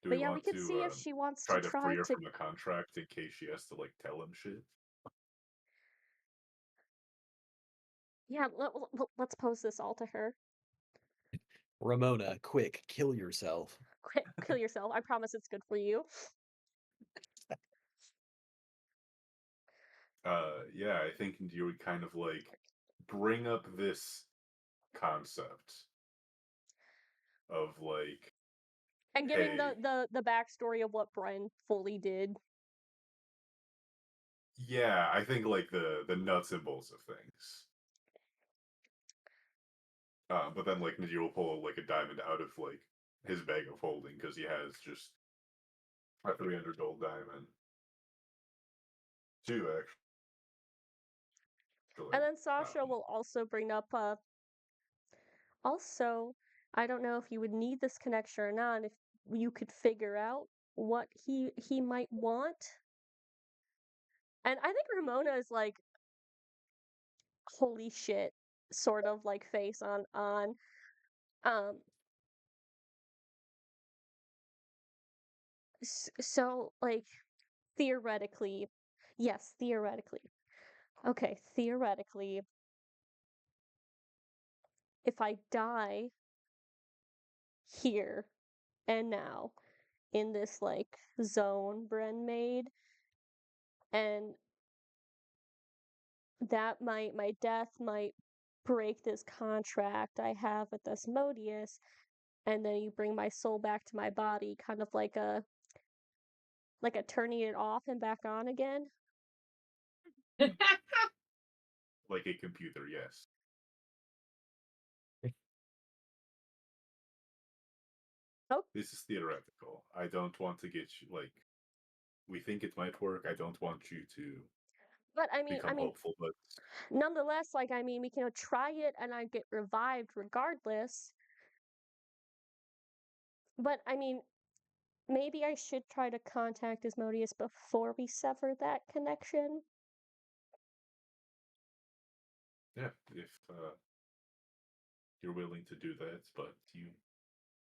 [SPEAKER 4] Do we
[SPEAKER 2] But yeah, we
[SPEAKER 4] want
[SPEAKER 2] could
[SPEAKER 4] to
[SPEAKER 2] see if she wants to
[SPEAKER 4] try to
[SPEAKER 2] try
[SPEAKER 4] free her
[SPEAKER 2] to.
[SPEAKER 4] from the contract in case she has to like tell him shit?
[SPEAKER 2] Yeah, let's pose this all to her.
[SPEAKER 3] Ramona, quick, kill yourself.
[SPEAKER 2] Quick, kill yourself. I promise it's good for you.
[SPEAKER 4] Yeah, I think you would kind of like bring up this concept of like,
[SPEAKER 2] And giving
[SPEAKER 4] hey,
[SPEAKER 2] the backstory of what Bren fully did.
[SPEAKER 4] yeah, I think like the nuts and bolts of things. But then like Najee will pull like a diamond out of like his bag of holding because he has just a 300 gold diamond. Two actually.
[SPEAKER 2] And then Sasha
[SPEAKER 4] Um,
[SPEAKER 2] will also bring up also, I don't know if you would need this connection or not, if you could figure out what he might want. And I think Ramona is like holy shit sort of like face on um so like theoretically, yes, theoretically. Okay, theoretically, if I die here and now in this like zone Bren made, and that my death might break this contract I have with Asmodeus, and then you bring my soul back to my body, kind of like a turning it off and back on again.
[SPEAKER 4] like a computer, yes.
[SPEAKER 2] Oh,
[SPEAKER 4] This is theoretical. I don't want to get you like we think it might work. I don't want you to
[SPEAKER 2] but
[SPEAKER 4] become hopeful, but
[SPEAKER 2] nonetheless, like I mean, we can try it and I get revived regardless. But I mean, maybe I should try to contact Asmodeus before we sever that connection.
[SPEAKER 4] yeah, if you're willing to do that, but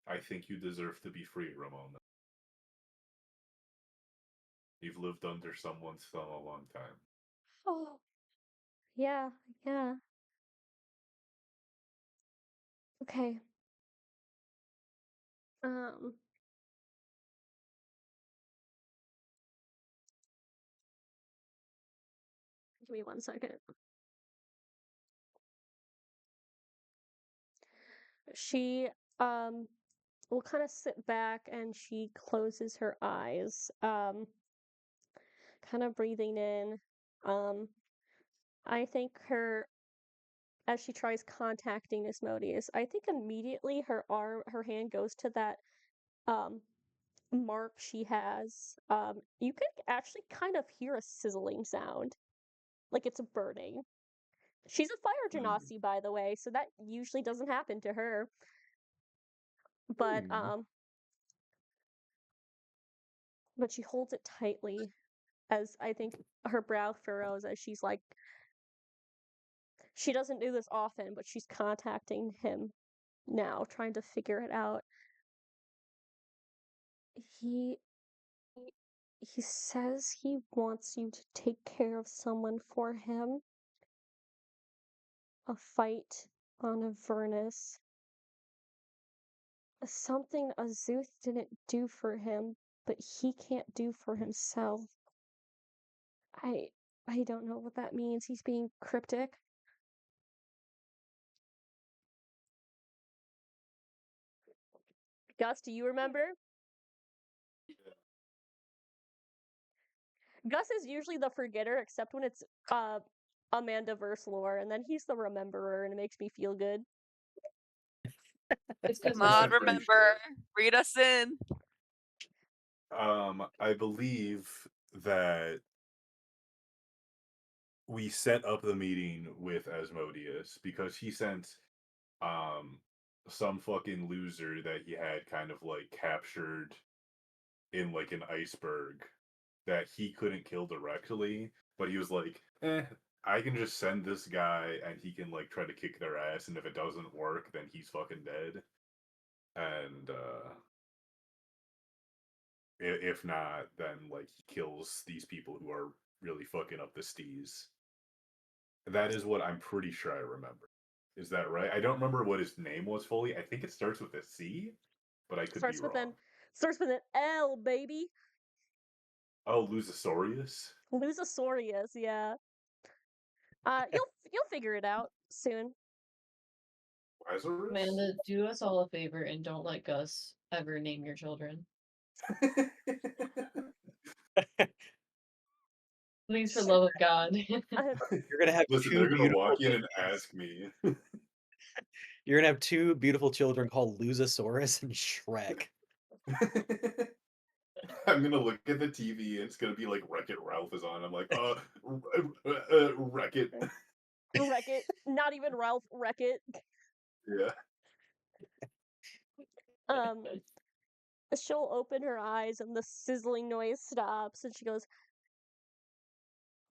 [SPEAKER 4] I think you deserve to be free, Ramona. You've lived under someone's thumb a long time.
[SPEAKER 2] Oh, yeah, yeah. Okay. Um, Give me 1 second. She will kind of sit back and she closes her eyes, kind of breathing in. Um, I think as she tries contacting Asmodeus, I think immediately her hand goes to that um mark she has. You can actually kind of hear a sizzling sound, like it's burning. She's a fire
[SPEAKER 4] Hmm.
[SPEAKER 2] genasi, by the way, so that usually doesn't happen to her. But
[SPEAKER 3] Hmm.
[SPEAKER 2] she holds it tightly as I think her brow furrows as she's like, she doesn't do this often, but she's contacting him now, trying to figure it out. He he says he wants you to take care of someone for him. A fight on Avernus. Something Azuth didn't do for him, but he can't do for himself. I I don't know what that means. He's being cryptic. Gus, do you remember? Gus is usually the forgetter, except when it's Amanda versus Lore, and then he's the rememberer, and it makes me feel good.
[SPEAKER 5] It's because
[SPEAKER 1] Come
[SPEAKER 5] it's
[SPEAKER 1] on,
[SPEAKER 4] I'm pretty
[SPEAKER 1] remember.
[SPEAKER 4] sure.
[SPEAKER 1] Read us in.
[SPEAKER 4] I believe that we set up the meeting with Asmodeus because he sent um some fucking loser that he had kind of like captured in like an iceberg that he couldn't kill directly, but he was like, I can just send this guy and he can like try to kick their ass, and if it doesn't work, then he's fucking dead. And if not, then like he kills these people who are really fucking up the steez. That is what I'm pretty sure I remember. Is that right? I don't remember what his name was fully. I think it starts with a C, but I could be
[SPEAKER 2] Starts with
[SPEAKER 4] wrong.
[SPEAKER 2] an L, baby.
[SPEAKER 4] Oh, Lusasaurus?
[SPEAKER 2] Lusasaurus, yeah. You'll figure it out soon.
[SPEAKER 4] Lazarus?
[SPEAKER 5] Amanda, do us all a favor and don't let Gus ever name your children. Please, for love of God.
[SPEAKER 3] You're gonna have
[SPEAKER 4] Listen,
[SPEAKER 3] two
[SPEAKER 4] they're gonna
[SPEAKER 3] beautiful
[SPEAKER 4] walk in and
[SPEAKER 3] babies.
[SPEAKER 4] ask me.
[SPEAKER 3] You're gonna have two beautiful children called Lusasaurus and Shrek.
[SPEAKER 4] I'm gonna look at the TV and it's gonna be like Wreck-It Ralph is on. I'm like, Wreck-It.
[SPEAKER 2] Wreck-It. Not even Ralph, Wreck-It.
[SPEAKER 4] Yeah.
[SPEAKER 2] She'll open her eyes and the sizzling noise stops and she goes,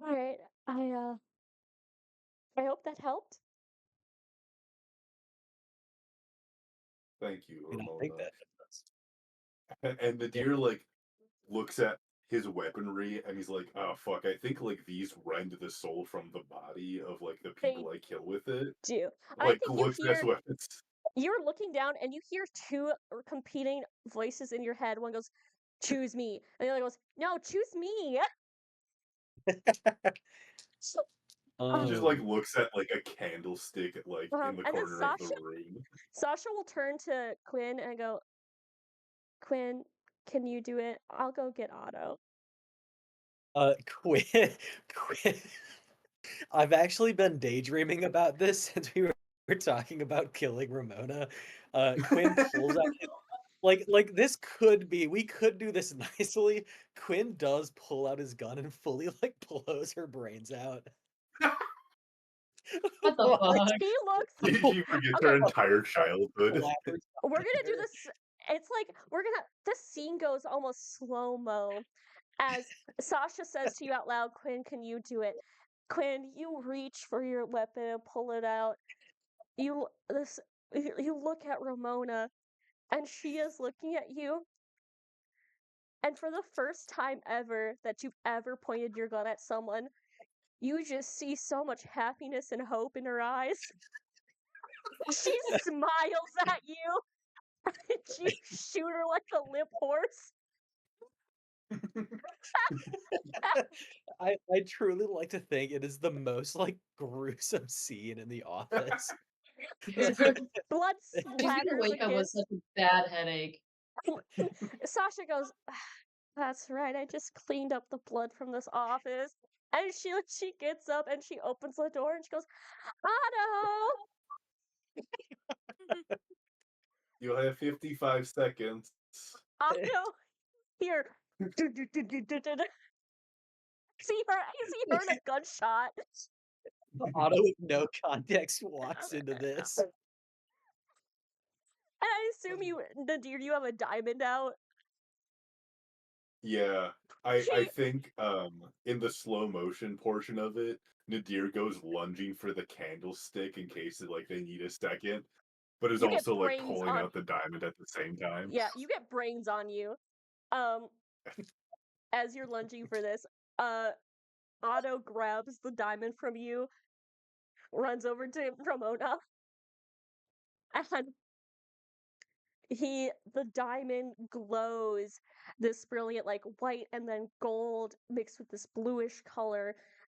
[SPEAKER 2] "Alright, I hope that helped."
[SPEAKER 4] Thank you,
[SPEAKER 3] And I think
[SPEAKER 4] Ramona.
[SPEAKER 3] that
[SPEAKER 4] And the deer like looks at his weaponry and he's like, oh fuck, I think like these rend the soul from the body of like the
[SPEAKER 2] They
[SPEAKER 4] people I kill with it.
[SPEAKER 2] do. I
[SPEAKER 4] Like
[SPEAKER 2] think you
[SPEAKER 4] looks at
[SPEAKER 2] hear
[SPEAKER 4] weapons.
[SPEAKER 2] you're looking down and you hear two competing voices in your head. One goes, "Choose me," and the other goes, "No, choose me."
[SPEAKER 4] He just like
[SPEAKER 3] um
[SPEAKER 4] looks at like a candlestick like in the
[SPEAKER 2] And then
[SPEAKER 4] corner of the room.
[SPEAKER 2] Sasha will turn to Quinn and go, "Quinn, can you do it? I'll go get Otto."
[SPEAKER 3] Quinn Quinn I've actually been daydreaming about this since we were talking about killing Ramona. Quinn pulls out his like this could be we could do this nicely. Quinn does pull out his gun and fully like blows her brains out.
[SPEAKER 5] What the
[SPEAKER 3] Like,
[SPEAKER 5] fuck?
[SPEAKER 2] He looks
[SPEAKER 4] She forgets her
[SPEAKER 2] okay.
[SPEAKER 4] entire childhood.
[SPEAKER 3] blabbers
[SPEAKER 2] We're
[SPEAKER 3] behind
[SPEAKER 2] gonna do
[SPEAKER 3] her.
[SPEAKER 2] this. It's like this scene goes almost slow mo as Sasha says to you out loud, "Quinn, can you do it?" Quinn, you reach for your weapon and pull it out. You this you look at Ramona and she is looking at you, and for the first time ever that you've ever pointed your gun at someone, you just see so much happiness and hope in her eyes. She smiles at you and you shoot her like a limp horse.
[SPEAKER 3] I truly like to think it is the most like gruesome scene in The Office.
[SPEAKER 2] Blood
[SPEAKER 5] She's gonna
[SPEAKER 2] splatters
[SPEAKER 5] wake up with
[SPEAKER 2] against.
[SPEAKER 5] such a bad headache.
[SPEAKER 2] Sasha goes, "That's right, I just cleaned up the blood from this office." And she gets up and she opens the door and she goes, "Otto!"
[SPEAKER 4] You'll have 55 seconds.
[SPEAKER 2] Otto, here. See her in a gunshot.
[SPEAKER 3] Otto with no context walks into this.
[SPEAKER 2] And I assume Nadir, you have a diamond out.
[SPEAKER 4] Yeah. I think in the slow motion portion of it, Nadir goes lunging for the candlestick in case like they need a second, but is
[SPEAKER 2] You get
[SPEAKER 4] also like
[SPEAKER 2] brains
[SPEAKER 4] pulling
[SPEAKER 2] on.
[SPEAKER 4] out the diamond at the same time.
[SPEAKER 2] Yeah, you get brains on you. Um, as you're lunging for this, uh, Otto grabs the diamond from you, runs over to Ramona, and the diamond glows this brilliant like white and then gold mixed with this bluish color,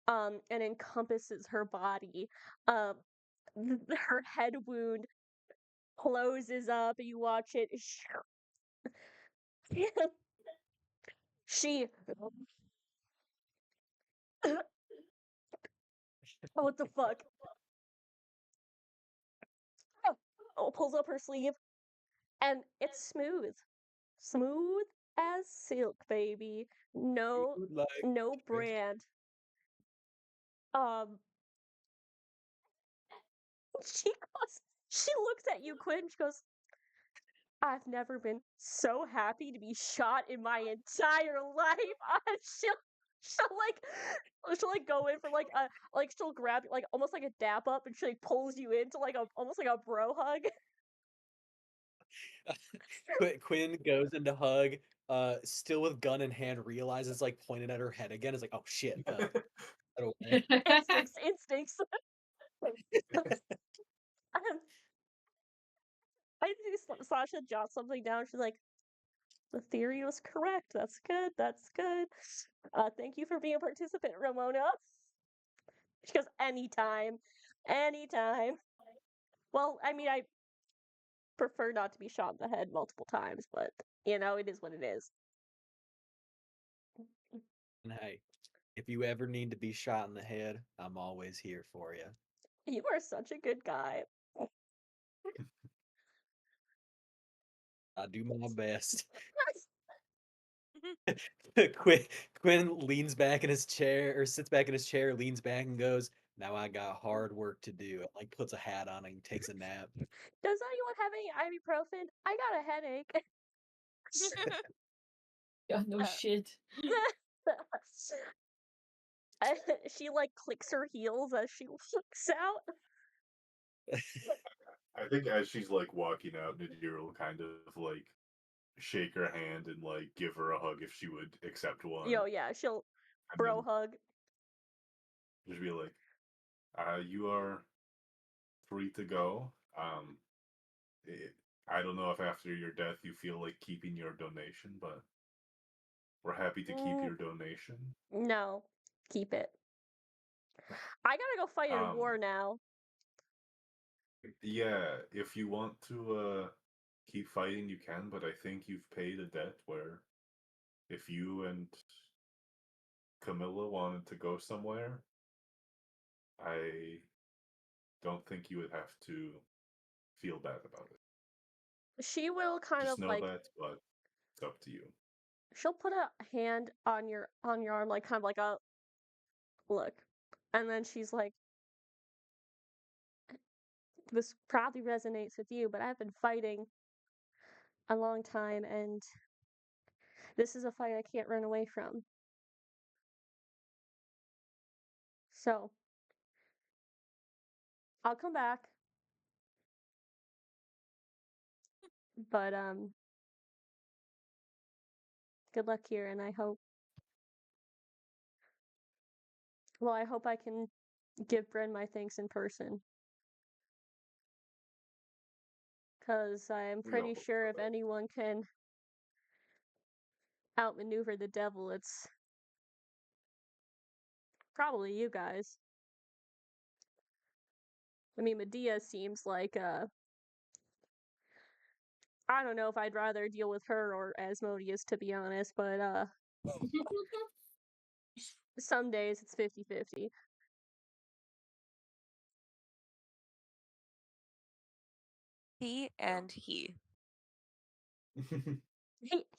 [SPEAKER 2] and encompasses her body. Um, her head wound closes up, and you watch it. She Oh, what the fuck? Oh, pulls up her sleeve, and it's smooth. Smooth as silk, baby. No,
[SPEAKER 3] Dude, like,
[SPEAKER 2] no brand. Um, she goes, she looks at you, Quinn. She goes, "I've never been so happy to be shot in my entire life." She'll she'll like go in for like a like she'll grab like almost like a dap up, and she like pulls you into like a almost like a bro hug.
[SPEAKER 3] Quinn goes into hug, still with gun in hand, realizes like pointed at her head again. Is like, oh shit. Get away.
[SPEAKER 2] Instincts. I see Sasha jot something down. She's like, "The theory was correct. That's good. That's good. Thank you for being a participant, Ramona." She goes, "Anytime, anytime." Well, I mean, I prefer not to be shot in the head multiple times, but you know, it is what it is.
[SPEAKER 3] And hey, if you ever need to be shot in the head, I'm always here for you.
[SPEAKER 2] You are such a good guy.
[SPEAKER 3] I do my best. Quinn, Quinn leans back in his chair or sits back in his chair, leans back and goes, "Now I got hard work to do." Like puts a hat on and takes a nap.
[SPEAKER 2] Does anyone have any ibuprofen? I got a headache.
[SPEAKER 5] Yeah, no shit.
[SPEAKER 2] She like clicks her heels as she walks out.
[SPEAKER 4] I think as she's like walking out, Nadir will kind of like shake her hand and like give her a hug if she would accept one,
[SPEAKER 2] Yo, yeah, she'll
[SPEAKER 4] and
[SPEAKER 2] bro
[SPEAKER 4] then
[SPEAKER 2] hug.
[SPEAKER 4] just be like, "You are free to go. It, I don't know if after your death you feel like keeping your donation, but we're happy to keep
[SPEAKER 2] Mm,
[SPEAKER 4] your donation."
[SPEAKER 2] no, keep it. I gotta go fight in
[SPEAKER 4] Um,
[SPEAKER 2] war now.
[SPEAKER 4] yeah, if you want to keep fighting, you can, but I think you've paid a debt where if you and Camilla wanted to go somewhere, I don't think you would have to feel bad about it.
[SPEAKER 2] She will kind
[SPEAKER 4] Just
[SPEAKER 2] of
[SPEAKER 4] know
[SPEAKER 2] like
[SPEAKER 4] that, but it's up to you.
[SPEAKER 2] she'll put a hand on your arm, like kind of like a look, and then she's like, "This probably resonates with you, but I've been fighting a long time, and this is a fight I can't run away from. So I'll come back, but good luck here, and I hope well, I hope I can give Bren my thanks in person, because I'm
[SPEAKER 4] We all
[SPEAKER 2] pretty
[SPEAKER 4] hope
[SPEAKER 2] sure
[SPEAKER 4] for
[SPEAKER 2] if
[SPEAKER 4] that.
[SPEAKER 2] anyone can outmaneuver the devil, it's probably you guys. I mean, Medea seems like I don't know if I'd rather deal with her or Asmodeus, to be honest, but some days it's 50-50.
[SPEAKER 1] He and he.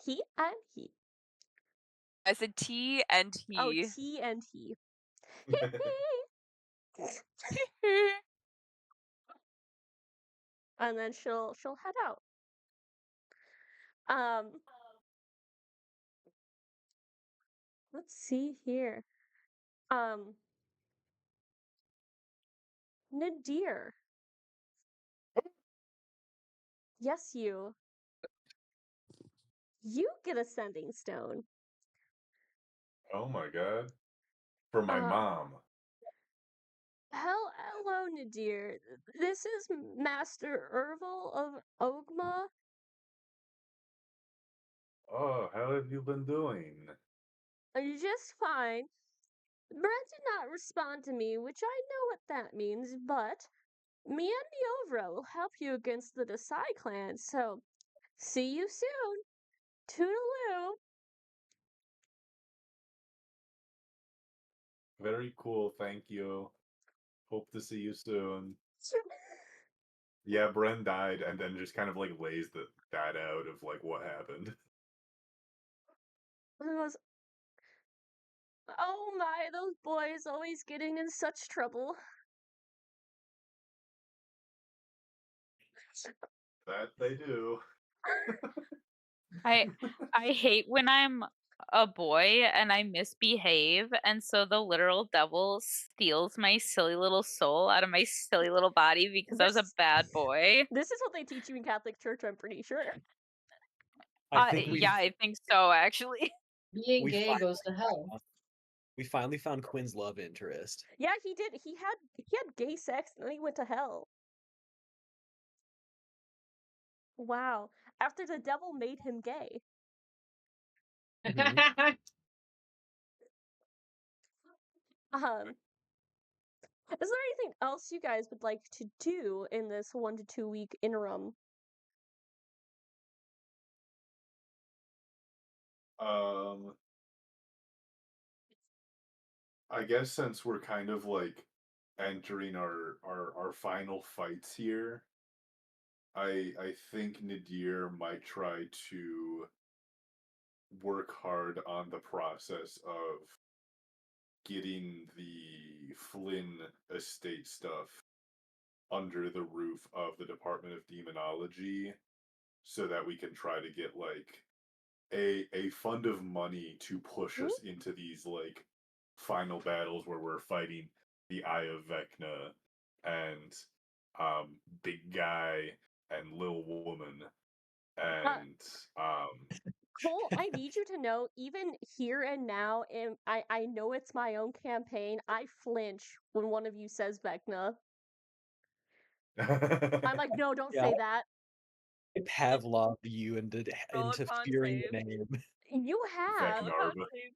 [SPEAKER 2] He and he.
[SPEAKER 1] I said T and
[SPEAKER 2] Oh,
[SPEAKER 1] he.
[SPEAKER 2] T and he. And then she'll head out. Um, let's see here. Um, Nadir. Yes, you. You get a sending stone.
[SPEAKER 4] Oh my god. For my
[SPEAKER 2] Uh,
[SPEAKER 4] mom.
[SPEAKER 2] hello, Nadir. This is Master Erval of Ogma.
[SPEAKER 4] Oh, how have you been doing?
[SPEAKER 2] Just fine. Brent did not respond to me, which I know what that means, but me and Neovra will help you against the Desai clan, so see you soon. Toodaloo.
[SPEAKER 4] Very cool, thank you. Hope to see you soon. Yeah, Bren died, and then just kind of like lays that out of like what happened.
[SPEAKER 2] And I was, oh my, those boys always getting in such trouble.
[SPEAKER 4] That they do.
[SPEAKER 6] I I hate when I'm a boy and I misbehave, and so the literal devil steals my silly little soul out of my silly little body because I was a
[SPEAKER 2] This
[SPEAKER 6] bad boy.
[SPEAKER 2] this is what they teach you in Catholic church, I'm pretty sure.
[SPEAKER 3] I think
[SPEAKER 6] Yeah, I think so actually.
[SPEAKER 5] Being
[SPEAKER 3] we
[SPEAKER 5] gay
[SPEAKER 3] finally
[SPEAKER 5] goes to hell.
[SPEAKER 3] we finally found Quinn's love interest.
[SPEAKER 2] Yeah, he did. He had gay sex and then he went to hell. Wow. After the devil made him gay.
[SPEAKER 3] Mhm.
[SPEAKER 2] Um, is there anything else you guys would like to do in this 1 to 2 week interim?
[SPEAKER 4] Um, I guess since we're kind of like entering our final fights here, I think Nadir might try to work hard on the process of getting the Flynn estate stuff under the roof of the Department of Demonology so that we can try to get like a fund of money to push
[SPEAKER 2] Hmm?
[SPEAKER 4] us into these like final battles where we're fighting the Eye of Vecna and Big Guy and Lil Woman
[SPEAKER 2] Uh,
[SPEAKER 4] and
[SPEAKER 2] Cole, I need you to know, even here and now, and I know it's my own campaign, I flinch when one of you says Vecna. I'm like, no, don't
[SPEAKER 3] Yeah,
[SPEAKER 2] say that.
[SPEAKER 3] I Pavloved you into
[SPEAKER 1] Silicon
[SPEAKER 3] fearing
[SPEAKER 1] save.
[SPEAKER 3] the name.
[SPEAKER 2] You have.
[SPEAKER 1] Silicon
[SPEAKER 4] Vecnarva.
[SPEAKER 1] save.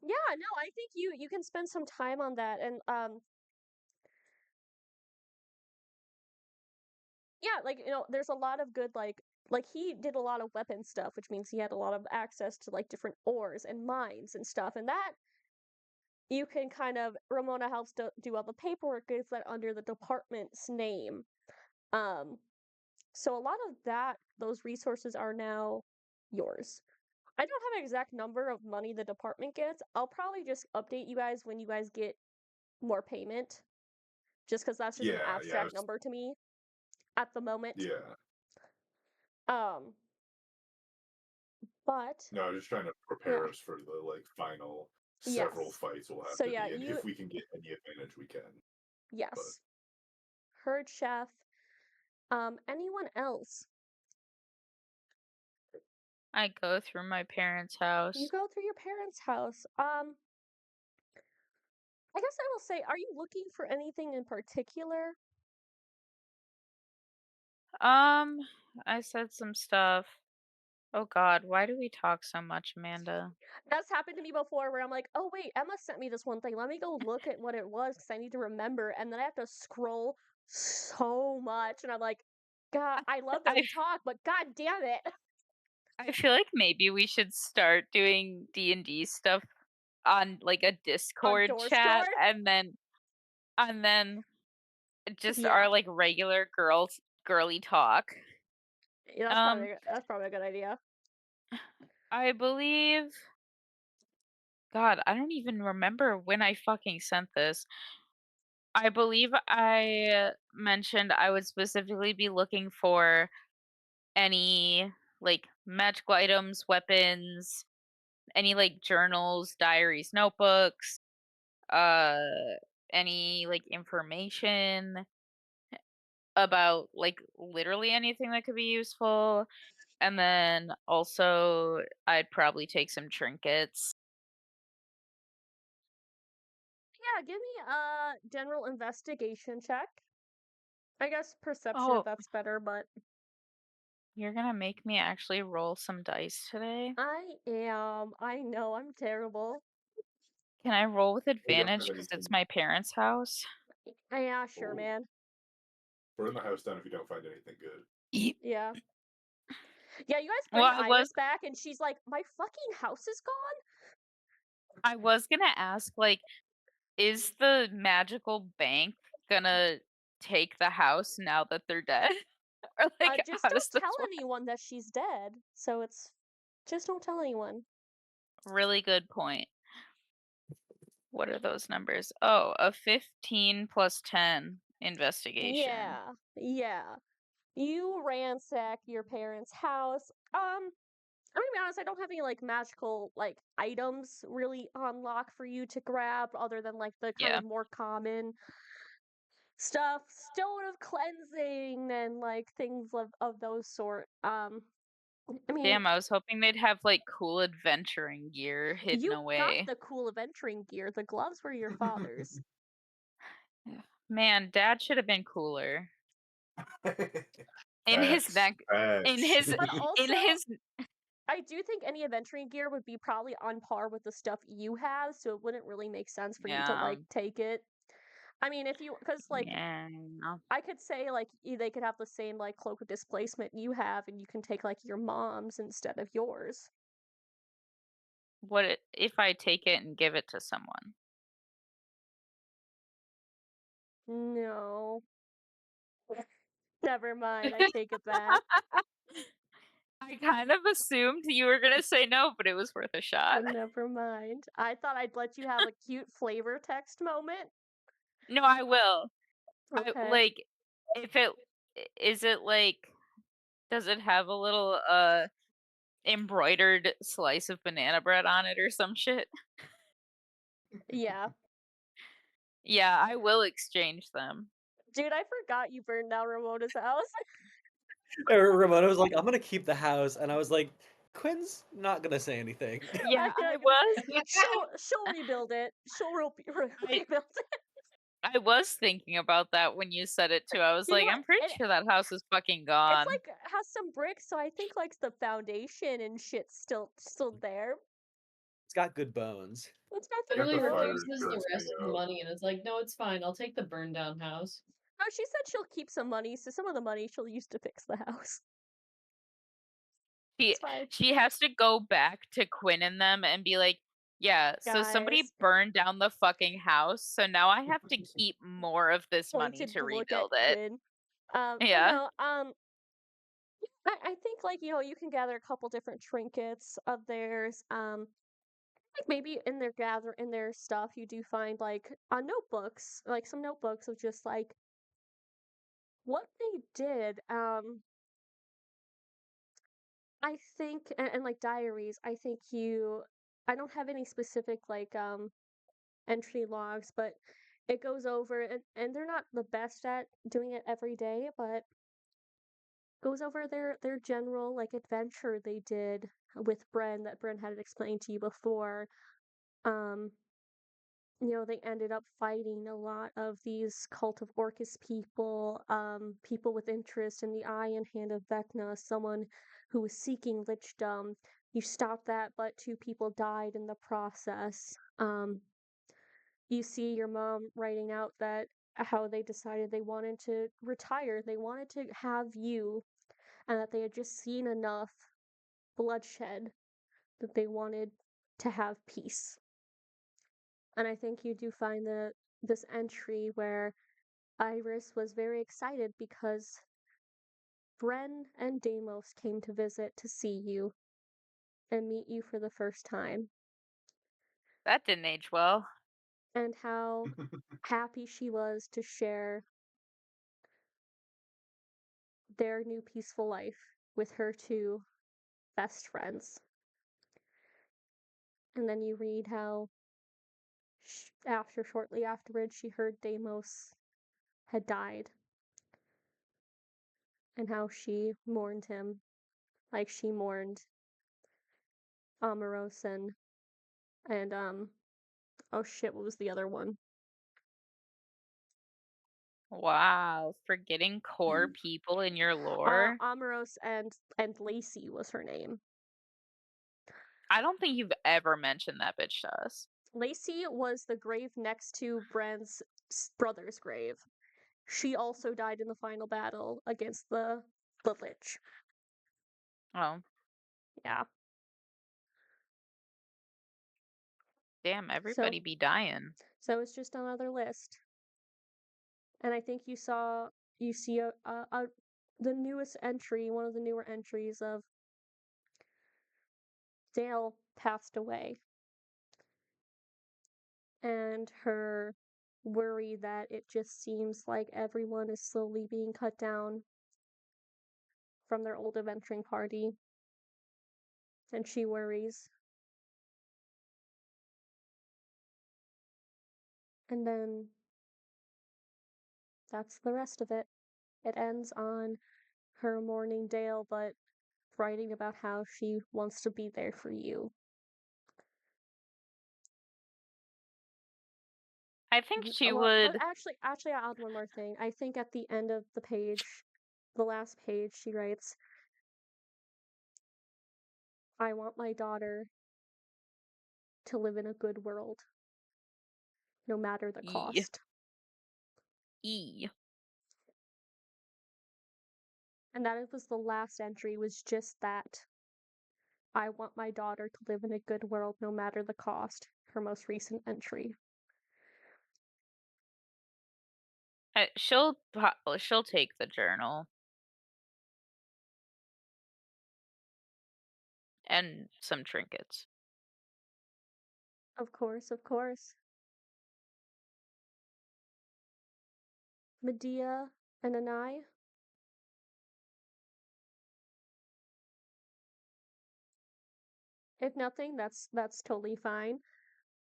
[SPEAKER 2] Yeah, no, I think you can spend some time on that and yeah, like there's a lot of good like he did a lot of weapon stuff, which means he had a lot of access to like different ores and mines and stuff, and that you can kind of Ramona helps do all the paperwork, gets that under the department's name. Um, so a lot of those resources are now yours. I don't have an exact number of money the department gets. I'll probably just update you guys when you guys get more payment, just because that's just an
[SPEAKER 4] Yeah, yeah,
[SPEAKER 2] abstract number to me at the moment.
[SPEAKER 4] yeah.
[SPEAKER 2] Um, but
[SPEAKER 4] No, just trying to
[SPEAKER 2] yeah,
[SPEAKER 4] prepare us for the like final several
[SPEAKER 2] yes.
[SPEAKER 4] fights we'll have
[SPEAKER 2] So
[SPEAKER 4] to
[SPEAKER 2] yeah,
[SPEAKER 4] be in if we can get any advantage we can. But
[SPEAKER 2] yes, herd chef. Anyone else?
[SPEAKER 6] I go through my parents'
[SPEAKER 2] You
[SPEAKER 6] house.
[SPEAKER 2] go through your parents' house. I guess I will say, are you looking for anything in particular?
[SPEAKER 6] Um, I said some stuff. Oh God, why do we talk so much, Amanda?
[SPEAKER 2] That's happened to me before where I'm like, oh wait, Emma sent me this one thing. Let me go look at what it was because I need to remember. And then I have to scroll so much. And I'm like, God, I love that
[SPEAKER 6] I
[SPEAKER 2] we talk, but God damn it.
[SPEAKER 6] I feel like maybe we should start doing D&D stuff on like a
[SPEAKER 2] On
[SPEAKER 6] Discord chat
[SPEAKER 2] Discord?
[SPEAKER 6] and then just
[SPEAKER 2] Yeah.
[SPEAKER 6] our like regular girly talk.
[SPEAKER 2] Yeah,
[SPEAKER 6] Um
[SPEAKER 2] that's probably a good idea.
[SPEAKER 6] I believe God, I don't even remember when I fucking sent this. I believe I mentioned I would specifically be looking for any like magical items, weapons, any like journals, diaries, notebooks, uh any like information about like literally anything that could be useful. And then also I'd probably take some trinkets.
[SPEAKER 2] Yeah, give me a general investigation check. I guess perception if
[SPEAKER 6] Oh,
[SPEAKER 2] that's better, but
[SPEAKER 6] you're gonna make me actually roll some dice today?
[SPEAKER 2] I am. I know I'm terrible.
[SPEAKER 6] Can I roll with
[SPEAKER 4] we don't
[SPEAKER 6] advantage
[SPEAKER 4] have
[SPEAKER 6] because it's
[SPEAKER 4] anything.
[SPEAKER 6] my parents' house?
[SPEAKER 2] Yeah, sure,
[SPEAKER 4] Oh,
[SPEAKER 2] man.
[SPEAKER 4] burn the house down if you don't find anything good.
[SPEAKER 2] Yeah. Yeah, you guys
[SPEAKER 6] Well,
[SPEAKER 2] bring
[SPEAKER 6] I was
[SPEAKER 2] Iris back and she's like, my fucking house is gone?
[SPEAKER 6] I was gonna ask, like, is the magical bank gonna take the house now that they're dead? Or like,
[SPEAKER 2] Just
[SPEAKER 6] how does
[SPEAKER 2] don't
[SPEAKER 6] this
[SPEAKER 2] tell
[SPEAKER 6] work?
[SPEAKER 2] anyone that she's dead. So it's just don't tell anyone.
[SPEAKER 6] Really good point. What are those numbers? Oh, a 15 plus 10 investigation.
[SPEAKER 2] Yeah, yeah. You ransack your parents' house. I'm gonna be honest, I don't have any like magical like items really on lock for you to grab other than like the kind
[SPEAKER 6] Yeah.
[SPEAKER 2] of more common stuff, stone of cleansing and like things of those sort. I mean,
[SPEAKER 6] Damn, I was hoping they'd have like cool adventuring gear hidden
[SPEAKER 2] you got
[SPEAKER 6] away.
[SPEAKER 2] the cool adventuring gear. The gloves were your father's.
[SPEAKER 6] Yeah. Man, Dad should have been cooler. In his
[SPEAKER 4] Facts.
[SPEAKER 6] neck, in
[SPEAKER 4] Facts.
[SPEAKER 6] his,
[SPEAKER 2] But
[SPEAKER 6] in
[SPEAKER 2] also,
[SPEAKER 6] his.
[SPEAKER 2] I do think any adventuring gear would be probably on par with the stuff you have, so it wouldn't really make sense for you to
[SPEAKER 6] Yeah,
[SPEAKER 2] like take it. I mean, if you, because like
[SPEAKER 6] yeah.
[SPEAKER 2] I could say like they could have the same like cloak of displacement you have, and you can take like your mom's instead of yours.
[SPEAKER 6] If I take it and give it to someone?
[SPEAKER 2] No, never mind. I take it back.
[SPEAKER 6] I kind of assumed you were gonna say no, but it was worth a shot.
[SPEAKER 2] Never mind. I thought I'd let you have a cute flavor text moment.
[SPEAKER 6] No, I will. I
[SPEAKER 2] Okay.
[SPEAKER 6] like if it is it like does it have a little embroidered slice of banana bread on it or some shit?
[SPEAKER 2] Yeah.
[SPEAKER 6] Yeah, I will exchange them.
[SPEAKER 2] Dude, I forgot you burned down Ramona's house.
[SPEAKER 3] Ramona was like, "I'm gonna keep the house," and I was like, "Quinn's not gonna say anything."
[SPEAKER 6] Yeah,
[SPEAKER 2] I
[SPEAKER 6] I
[SPEAKER 2] like,
[SPEAKER 6] was.
[SPEAKER 2] she'll rebuild it. She'll
[SPEAKER 6] I
[SPEAKER 2] rebuild it.
[SPEAKER 6] I was thinking about that when you said it too. I was
[SPEAKER 2] You know
[SPEAKER 6] like,
[SPEAKER 2] what?
[SPEAKER 6] I'm pretty sure that house is fucking
[SPEAKER 2] It's
[SPEAKER 6] gone.
[SPEAKER 2] like has some bricks, so I think like the foundation and shit's still there.
[SPEAKER 3] It's got good bones.
[SPEAKER 2] It's got some
[SPEAKER 4] Got
[SPEAKER 5] Literally
[SPEAKER 4] the
[SPEAKER 2] good
[SPEAKER 4] fire
[SPEAKER 2] bones.
[SPEAKER 5] refuses the
[SPEAKER 4] insurance
[SPEAKER 5] rest of the
[SPEAKER 4] payout.
[SPEAKER 5] money and it's like, no, it's fine. I'll take the burned down house.
[SPEAKER 2] Oh, she said she'll keep some money, so some of the money she'll use to fix the house.
[SPEAKER 6] She
[SPEAKER 2] It's fine,
[SPEAKER 6] she has to go back to Quinn and them and be like, yeah, so somebody
[SPEAKER 2] guys.
[SPEAKER 6] burned down the fucking house, so now I have to keep more of this money
[SPEAKER 2] Pointed
[SPEAKER 6] to
[SPEAKER 2] look at
[SPEAKER 6] rebuild it.
[SPEAKER 2] Quinn. But
[SPEAKER 6] Yeah.
[SPEAKER 2] no, I think like you can gather a couple different trinkets of theirs. Like maybe in their stuff you do find like notebooks, like some notebooks of just like what they did. I think and like diaries. I don't have any specific like entry logs, but it goes over and they're not the best at doing it every day, but goes over their general like adventure they did with Bren that Bren had explained to you before. Um, they ended up fighting a lot of these cult of Orcus people, people with interest in the eye and hand of Vecna, someone who was seeking lichdom. You stopped that, but two people died in the process. You see your mom writing out that how they decided they wanted to retire. They wanted to have you, and that they had just seen enough bloodshed that they wanted to have peace. And I think you do find this entry where Iris was very excited because Bren and Deimos came to visit to see you and meet you for the first time,
[SPEAKER 6] That didn't age well.
[SPEAKER 2] and how happy she was to share their new peaceful life with her two best friends. And then you read how shortly afterwards, she heard Deimos had died and how she mourned him like she mourned Amaros and oh shit, what was the other one?
[SPEAKER 6] Wow, forgetting core people in your lore?
[SPEAKER 2] Amaros and Lacey was her name.
[SPEAKER 6] I don't think you've ever mentioned that bitch to us.
[SPEAKER 2] Lacey was the grave next to Bran's brother's grave. She also died in the final battle against the Lich.
[SPEAKER 6] Oh,
[SPEAKER 2] Yeah.
[SPEAKER 6] Damn, everybody be dying.
[SPEAKER 2] So it's just another list. And I think you see the newest entry, one of the newer entries of Dale passed away, and her worry that it just seems like everyone is slowly being cut down from their old adventuring party, and she worries. And then that's the rest of it. It ends on her mourning Dale, but writing about how she wants to be there for you.
[SPEAKER 6] I think she
[SPEAKER 2] Well,
[SPEAKER 6] would.
[SPEAKER 2] actually, I'll add one more thing. I think at the end of the page, the last page, she writes, "I want my daughter to live in a good world, no matter the
[SPEAKER 6] E.
[SPEAKER 2] cost."
[SPEAKER 6] E.
[SPEAKER 2] And that was the last entry, was just that. "I want my daughter to live in a good world, no matter the cost." Her most recent entry.
[SPEAKER 6] She'll take the journal and some trinkets.
[SPEAKER 2] Of course, of course. Medea and Anai. If nothing, that's totally fine.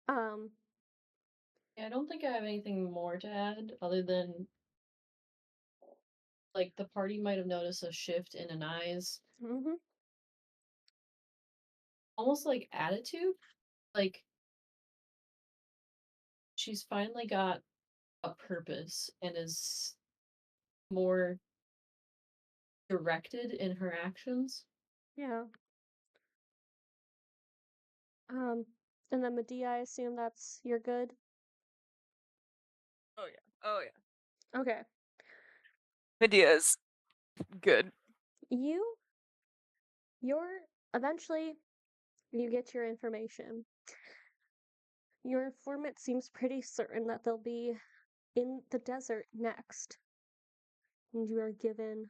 [SPEAKER 2] Um,
[SPEAKER 5] Yeah, I don't think I have anything more to add other than like the party might have noticed a shift in Anai's
[SPEAKER 2] mhm.
[SPEAKER 5] almost like attitude. Like she's finally got a purpose and is more directed in her actions.
[SPEAKER 2] Yeah. Um, and then Medea, I assume you're good.
[SPEAKER 1] Oh yeah. Oh yeah.
[SPEAKER 2] Okay.
[SPEAKER 1] Medea is good.
[SPEAKER 2] You you're eventually you get your information. Your informant seems pretty certain that they'll be in the desert next. And you are given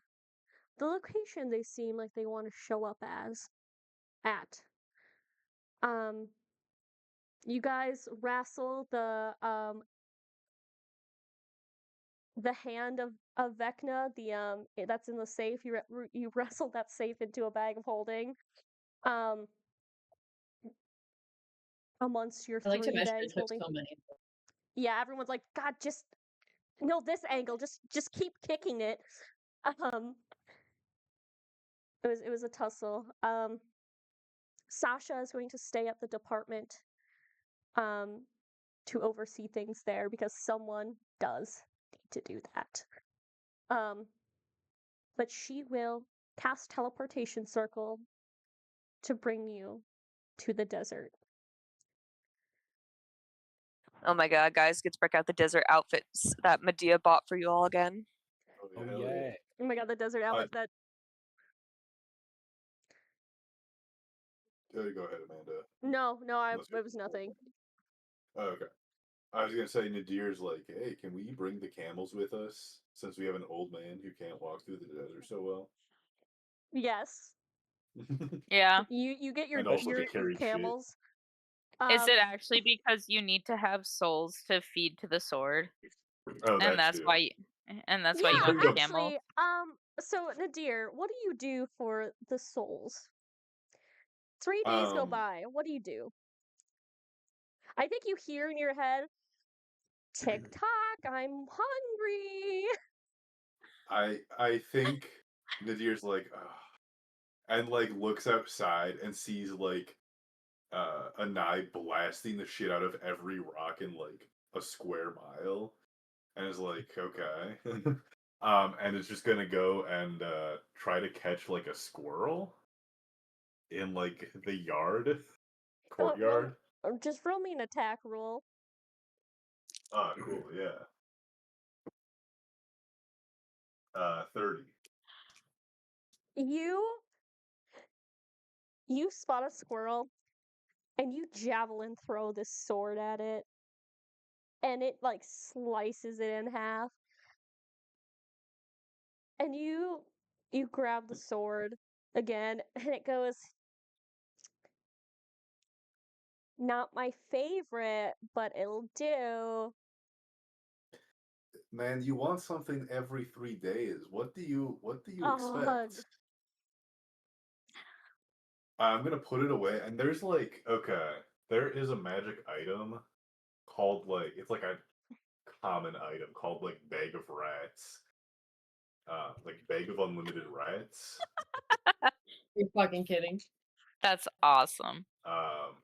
[SPEAKER 2] the location they seem like they want to show up at. Um, you guys wrestle the hand of Vecna, that's in the safe. You wrestled that safe into a bag of holding. Um, amongst your
[SPEAKER 5] I like to
[SPEAKER 2] three
[SPEAKER 5] imagine it
[SPEAKER 2] bags
[SPEAKER 5] took
[SPEAKER 2] holding.
[SPEAKER 5] so many.
[SPEAKER 2] Yeah, everyone's like, God, just no this angle. Just keep kicking it. Um, it was a tussle. Sasha is going to stay at the department um to oversee things there because someone does need to do that. Um, but she will cast teleportation circle to bring you to the desert.
[SPEAKER 1] Oh my god, guys, get to break out the desert outfits that Medea bought for you all again.
[SPEAKER 4] Oh,
[SPEAKER 3] Oh
[SPEAKER 4] hell yeah.
[SPEAKER 3] yeah.
[SPEAKER 2] Oh my god, the desert
[SPEAKER 4] I,
[SPEAKER 2] outfits that
[SPEAKER 4] go ahead, Amanda.
[SPEAKER 2] no,
[SPEAKER 4] Unless
[SPEAKER 2] it was nothing.
[SPEAKER 4] oh, okay. I was gonna say Nadir's like, hey, can we bring the camels with us since we have an old man who can't walk through the desert so well?
[SPEAKER 2] Yes.
[SPEAKER 6] Yeah.
[SPEAKER 2] You get
[SPEAKER 4] And also they
[SPEAKER 2] your
[SPEAKER 4] carry shit.
[SPEAKER 2] camels.
[SPEAKER 6] Is
[SPEAKER 2] Um
[SPEAKER 6] it actually because you need to have souls to feed to the sword?
[SPEAKER 4] Oh,
[SPEAKER 6] And
[SPEAKER 4] that
[SPEAKER 6] that's
[SPEAKER 4] too.
[SPEAKER 6] why you
[SPEAKER 2] yeah,
[SPEAKER 6] want
[SPEAKER 4] Bring
[SPEAKER 6] the
[SPEAKER 4] them.
[SPEAKER 6] camel?
[SPEAKER 2] actually, so Nadir, what do you do for the souls? 3 days go
[SPEAKER 4] Um,
[SPEAKER 2] by. What do you do? I think you hear in your head, tick tock, I'm hungry.
[SPEAKER 4] I think Nadir's like, ugh, and like looks outside and sees like a knife blasting the shit out of every rock in like a square mile, and is like, okay, and it's just gonna go and try to catch like a squirrel in like the yard
[SPEAKER 2] Roll,
[SPEAKER 4] courtyard.
[SPEAKER 2] just roll me an attack roll.
[SPEAKER 4] Ah, cool, yeah. 30.
[SPEAKER 2] You you spot a squirrel and you javelin throw this sword at it, and it like slices it in half, and you grab the sword again, and it goes, not my favorite, but it'll do.
[SPEAKER 4] Man, you want something every 3 days. What do you
[SPEAKER 2] Ugh.
[SPEAKER 4] expect? I'm gonna put it away, and there's like okay, there is a magic item called like it's like a common item called like bag of rats. Like bag of unlimited rats.
[SPEAKER 5] You're fucking kidding.
[SPEAKER 6] That's awesome.
[SPEAKER 4] Um,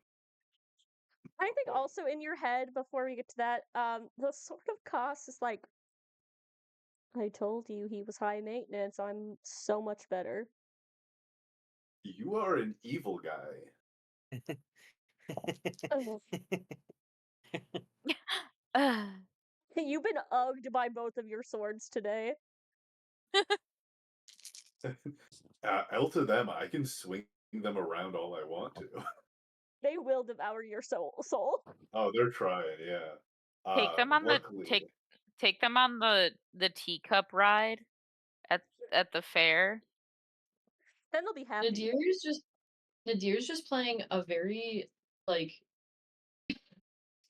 [SPEAKER 2] I think also in your head, before we get to that, the sort of cost is like, I told you he was high maintenance. I'm so much better.
[SPEAKER 4] you are an evil guy.
[SPEAKER 2] Ugh.
[SPEAKER 6] Ugh.
[SPEAKER 2] You've been ugged by both of your swords today.
[SPEAKER 4] L to them, I can swing them around all I want to.
[SPEAKER 2] They will devour your soul.
[SPEAKER 4] Oh, they're trying, yeah.
[SPEAKER 6] Take them on the
[SPEAKER 4] Luckily,
[SPEAKER 6] take them on the teacup ride at at the fair.
[SPEAKER 2] Then they'll be happy.
[SPEAKER 5] Nadir's just playing a very like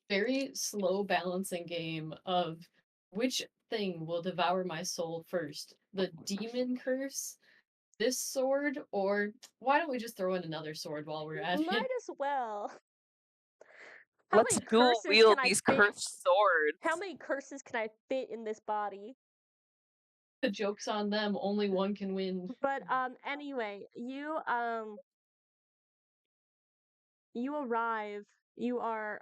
[SPEAKER 5] very slow balancing game of which thing will devour my soul first. The demon curse, this sword, or why don't we just throw in another sword while we're at
[SPEAKER 2] Might
[SPEAKER 5] it?
[SPEAKER 2] as well. How
[SPEAKER 1] Let's
[SPEAKER 2] many
[SPEAKER 1] dual
[SPEAKER 2] curses
[SPEAKER 1] wield
[SPEAKER 2] can I
[SPEAKER 1] these
[SPEAKER 2] fit?
[SPEAKER 1] cursed swords.
[SPEAKER 2] How many curses can I fit in this body?
[SPEAKER 5] The joke's on them, only one can win.
[SPEAKER 2] But anyway, you arrive. You are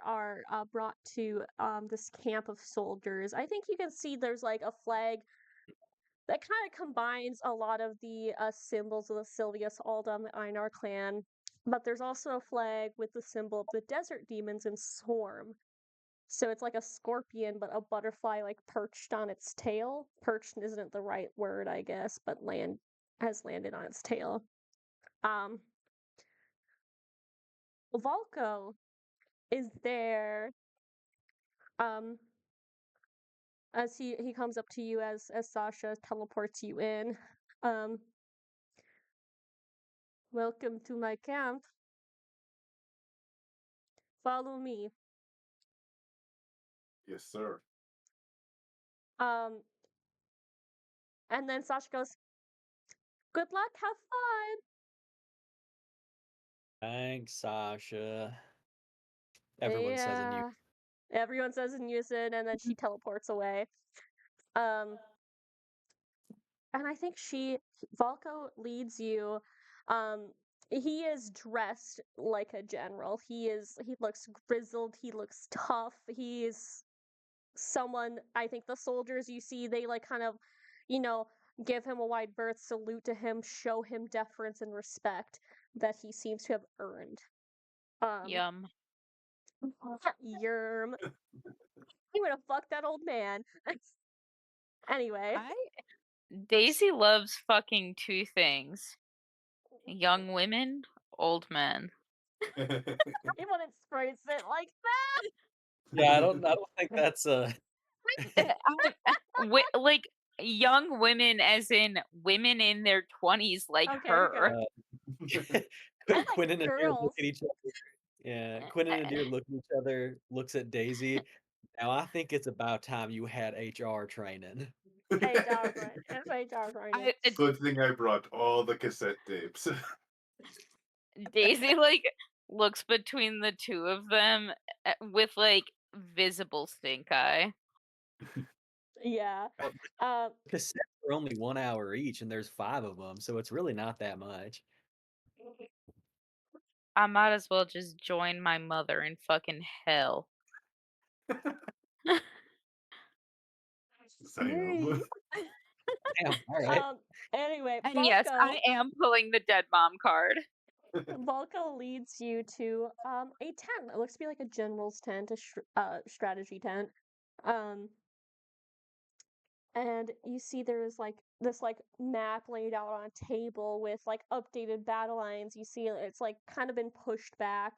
[SPEAKER 2] brought to this camp of soldiers. I think you can see there's like a flag that kind of combines a lot of the symbols of the Sylvius, Aldum, Einar clan. But there's also a flag with the symbol of the desert demons in Swarm. So it's like a scorpion, but a butterfly like perched on its tail. Perched isn't the right word, I guess, but has landed on its tail. Um, Volko is there. Um, as he comes up to you as Sasha teleports you in. Um, welcome to my camp. Follow me.
[SPEAKER 4] yes, sir.
[SPEAKER 2] Um, and then Sasha goes, "Good luck, have fun."
[SPEAKER 3] Thanks, Sasha. Everyone says in you.
[SPEAKER 2] Yeah, everyone says in unison, and then she teleports away. Um, and I think Valko leads you. Um, he is dressed like a general. He looks grizzled. He looks tough. He is someone. I think the soldiers you see, they like kind of, you know, give him a wide berth, salute to him, show him deference and respect that he seems to have earned. Um,
[SPEAKER 6] Yum.
[SPEAKER 2] Yerm. You would have fucked that old man. Anyway,
[SPEAKER 6] I Daisy loves fucking two things: young women, old men.
[SPEAKER 2] I wouldn't phrase it like that.
[SPEAKER 3] Yeah, I don't think that's
[SPEAKER 6] Like young women, as in women in their 20s, like
[SPEAKER 2] Okay, okay.
[SPEAKER 6] her.
[SPEAKER 2] I like
[SPEAKER 3] Quinn and Nadir look
[SPEAKER 2] girls.
[SPEAKER 3] at each other. Yeah, Quinn and Nadir look at each other, looks at Daisy. Now I think it's about time you had HR training.
[SPEAKER 2] HR training. It's HR training.
[SPEAKER 6] I,
[SPEAKER 4] Good thing I brought all the cassette tapes.
[SPEAKER 6] Daisy like looks between the two of them with like visible stink eye.
[SPEAKER 2] Yeah.
[SPEAKER 3] Uh,
[SPEAKER 2] Um,
[SPEAKER 3] Cassettes are only 1 hour each, and there's 5 of them, so it's really not that much.
[SPEAKER 6] I might as well just join my mother in fucking hell.
[SPEAKER 4] Sam.
[SPEAKER 3] Damn, all right.
[SPEAKER 2] anyway,
[SPEAKER 6] And yes, I am pulling the dead mom card.
[SPEAKER 2] Volko leads you to a tent. It looks to be like a general's tent, a strategy tent. Um, and you see there's like this like map laid out on a table with like updated battle lines. You see it's like kind of been pushed back.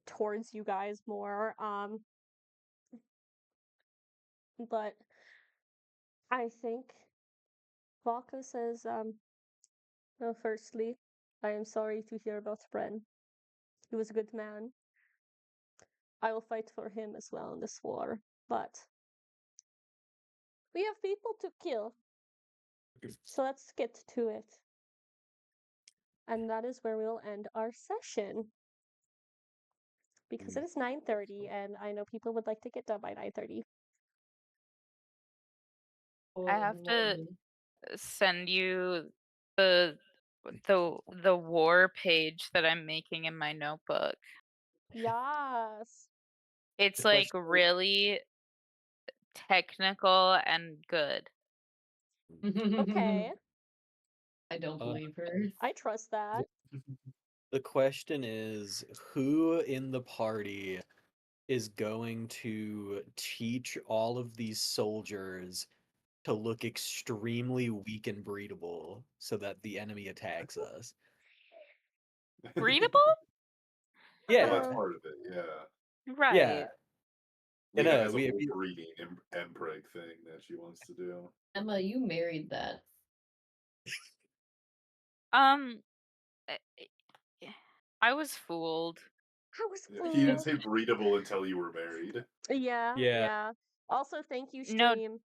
[SPEAKER 2] towards you guys more. But I think Valka says, well, firstly, I am sorry to hear about Bren. He was a good man. I will fight for him as well in this war, but we have people to kill. So let's get to it. And that is where we'll end our session. Because it is 9:30 and I know people would like to get done by 9:30.
[SPEAKER 6] I have to send you the the war page that I'm making in my notebook.
[SPEAKER 2] Yes.
[SPEAKER 6] It's
[SPEAKER 3] The
[SPEAKER 6] like
[SPEAKER 3] question
[SPEAKER 6] really technical and good.
[SPEAKER 2] Okay.
[SPEAKER 5] I don't
[SPEAKER 3] Uh,
[SPEAKER 5] believe her.
[SPEAKER 2] I trust that.
[SPEAKER 3] the question is, who in the party is going to teach all of these soldiers to look extremely weak and breedable so that the enemy attacks us?
[SPEAKER 6] Readable?
[SPEAKER 4] Well,
[SPEAKER 3] Yeah,
[SPEAKER 4] that's
[SPEAKER 2] Uh,
[SPEAKER 4] part of it, yeah.
[SPEAKER 6] Right.
[SPEAKER 3] yeah. And
[SPEAKER 4] Lena has a
[SPEAKER 3] we
[SPEAKER 4] whole breeding impreg thing that she wants to do.
[SPEAKER 5] Emma, you married that.
[SPEAKER 6] Um eh, eh, I was fooled.
[SPEAKER 2] I was
[SPEAKER 4] He didn't
[SPEAKER 2] fooled.
[SPEAKER 4] say breedable until you were married.
[SPEAKER 2] Yeah,
[SPEAKER 3] yeah.
[SPEAKER 2] yeah. Also, thank you,
[SPEAKER 6] No,
[SPEAKER 2] stream.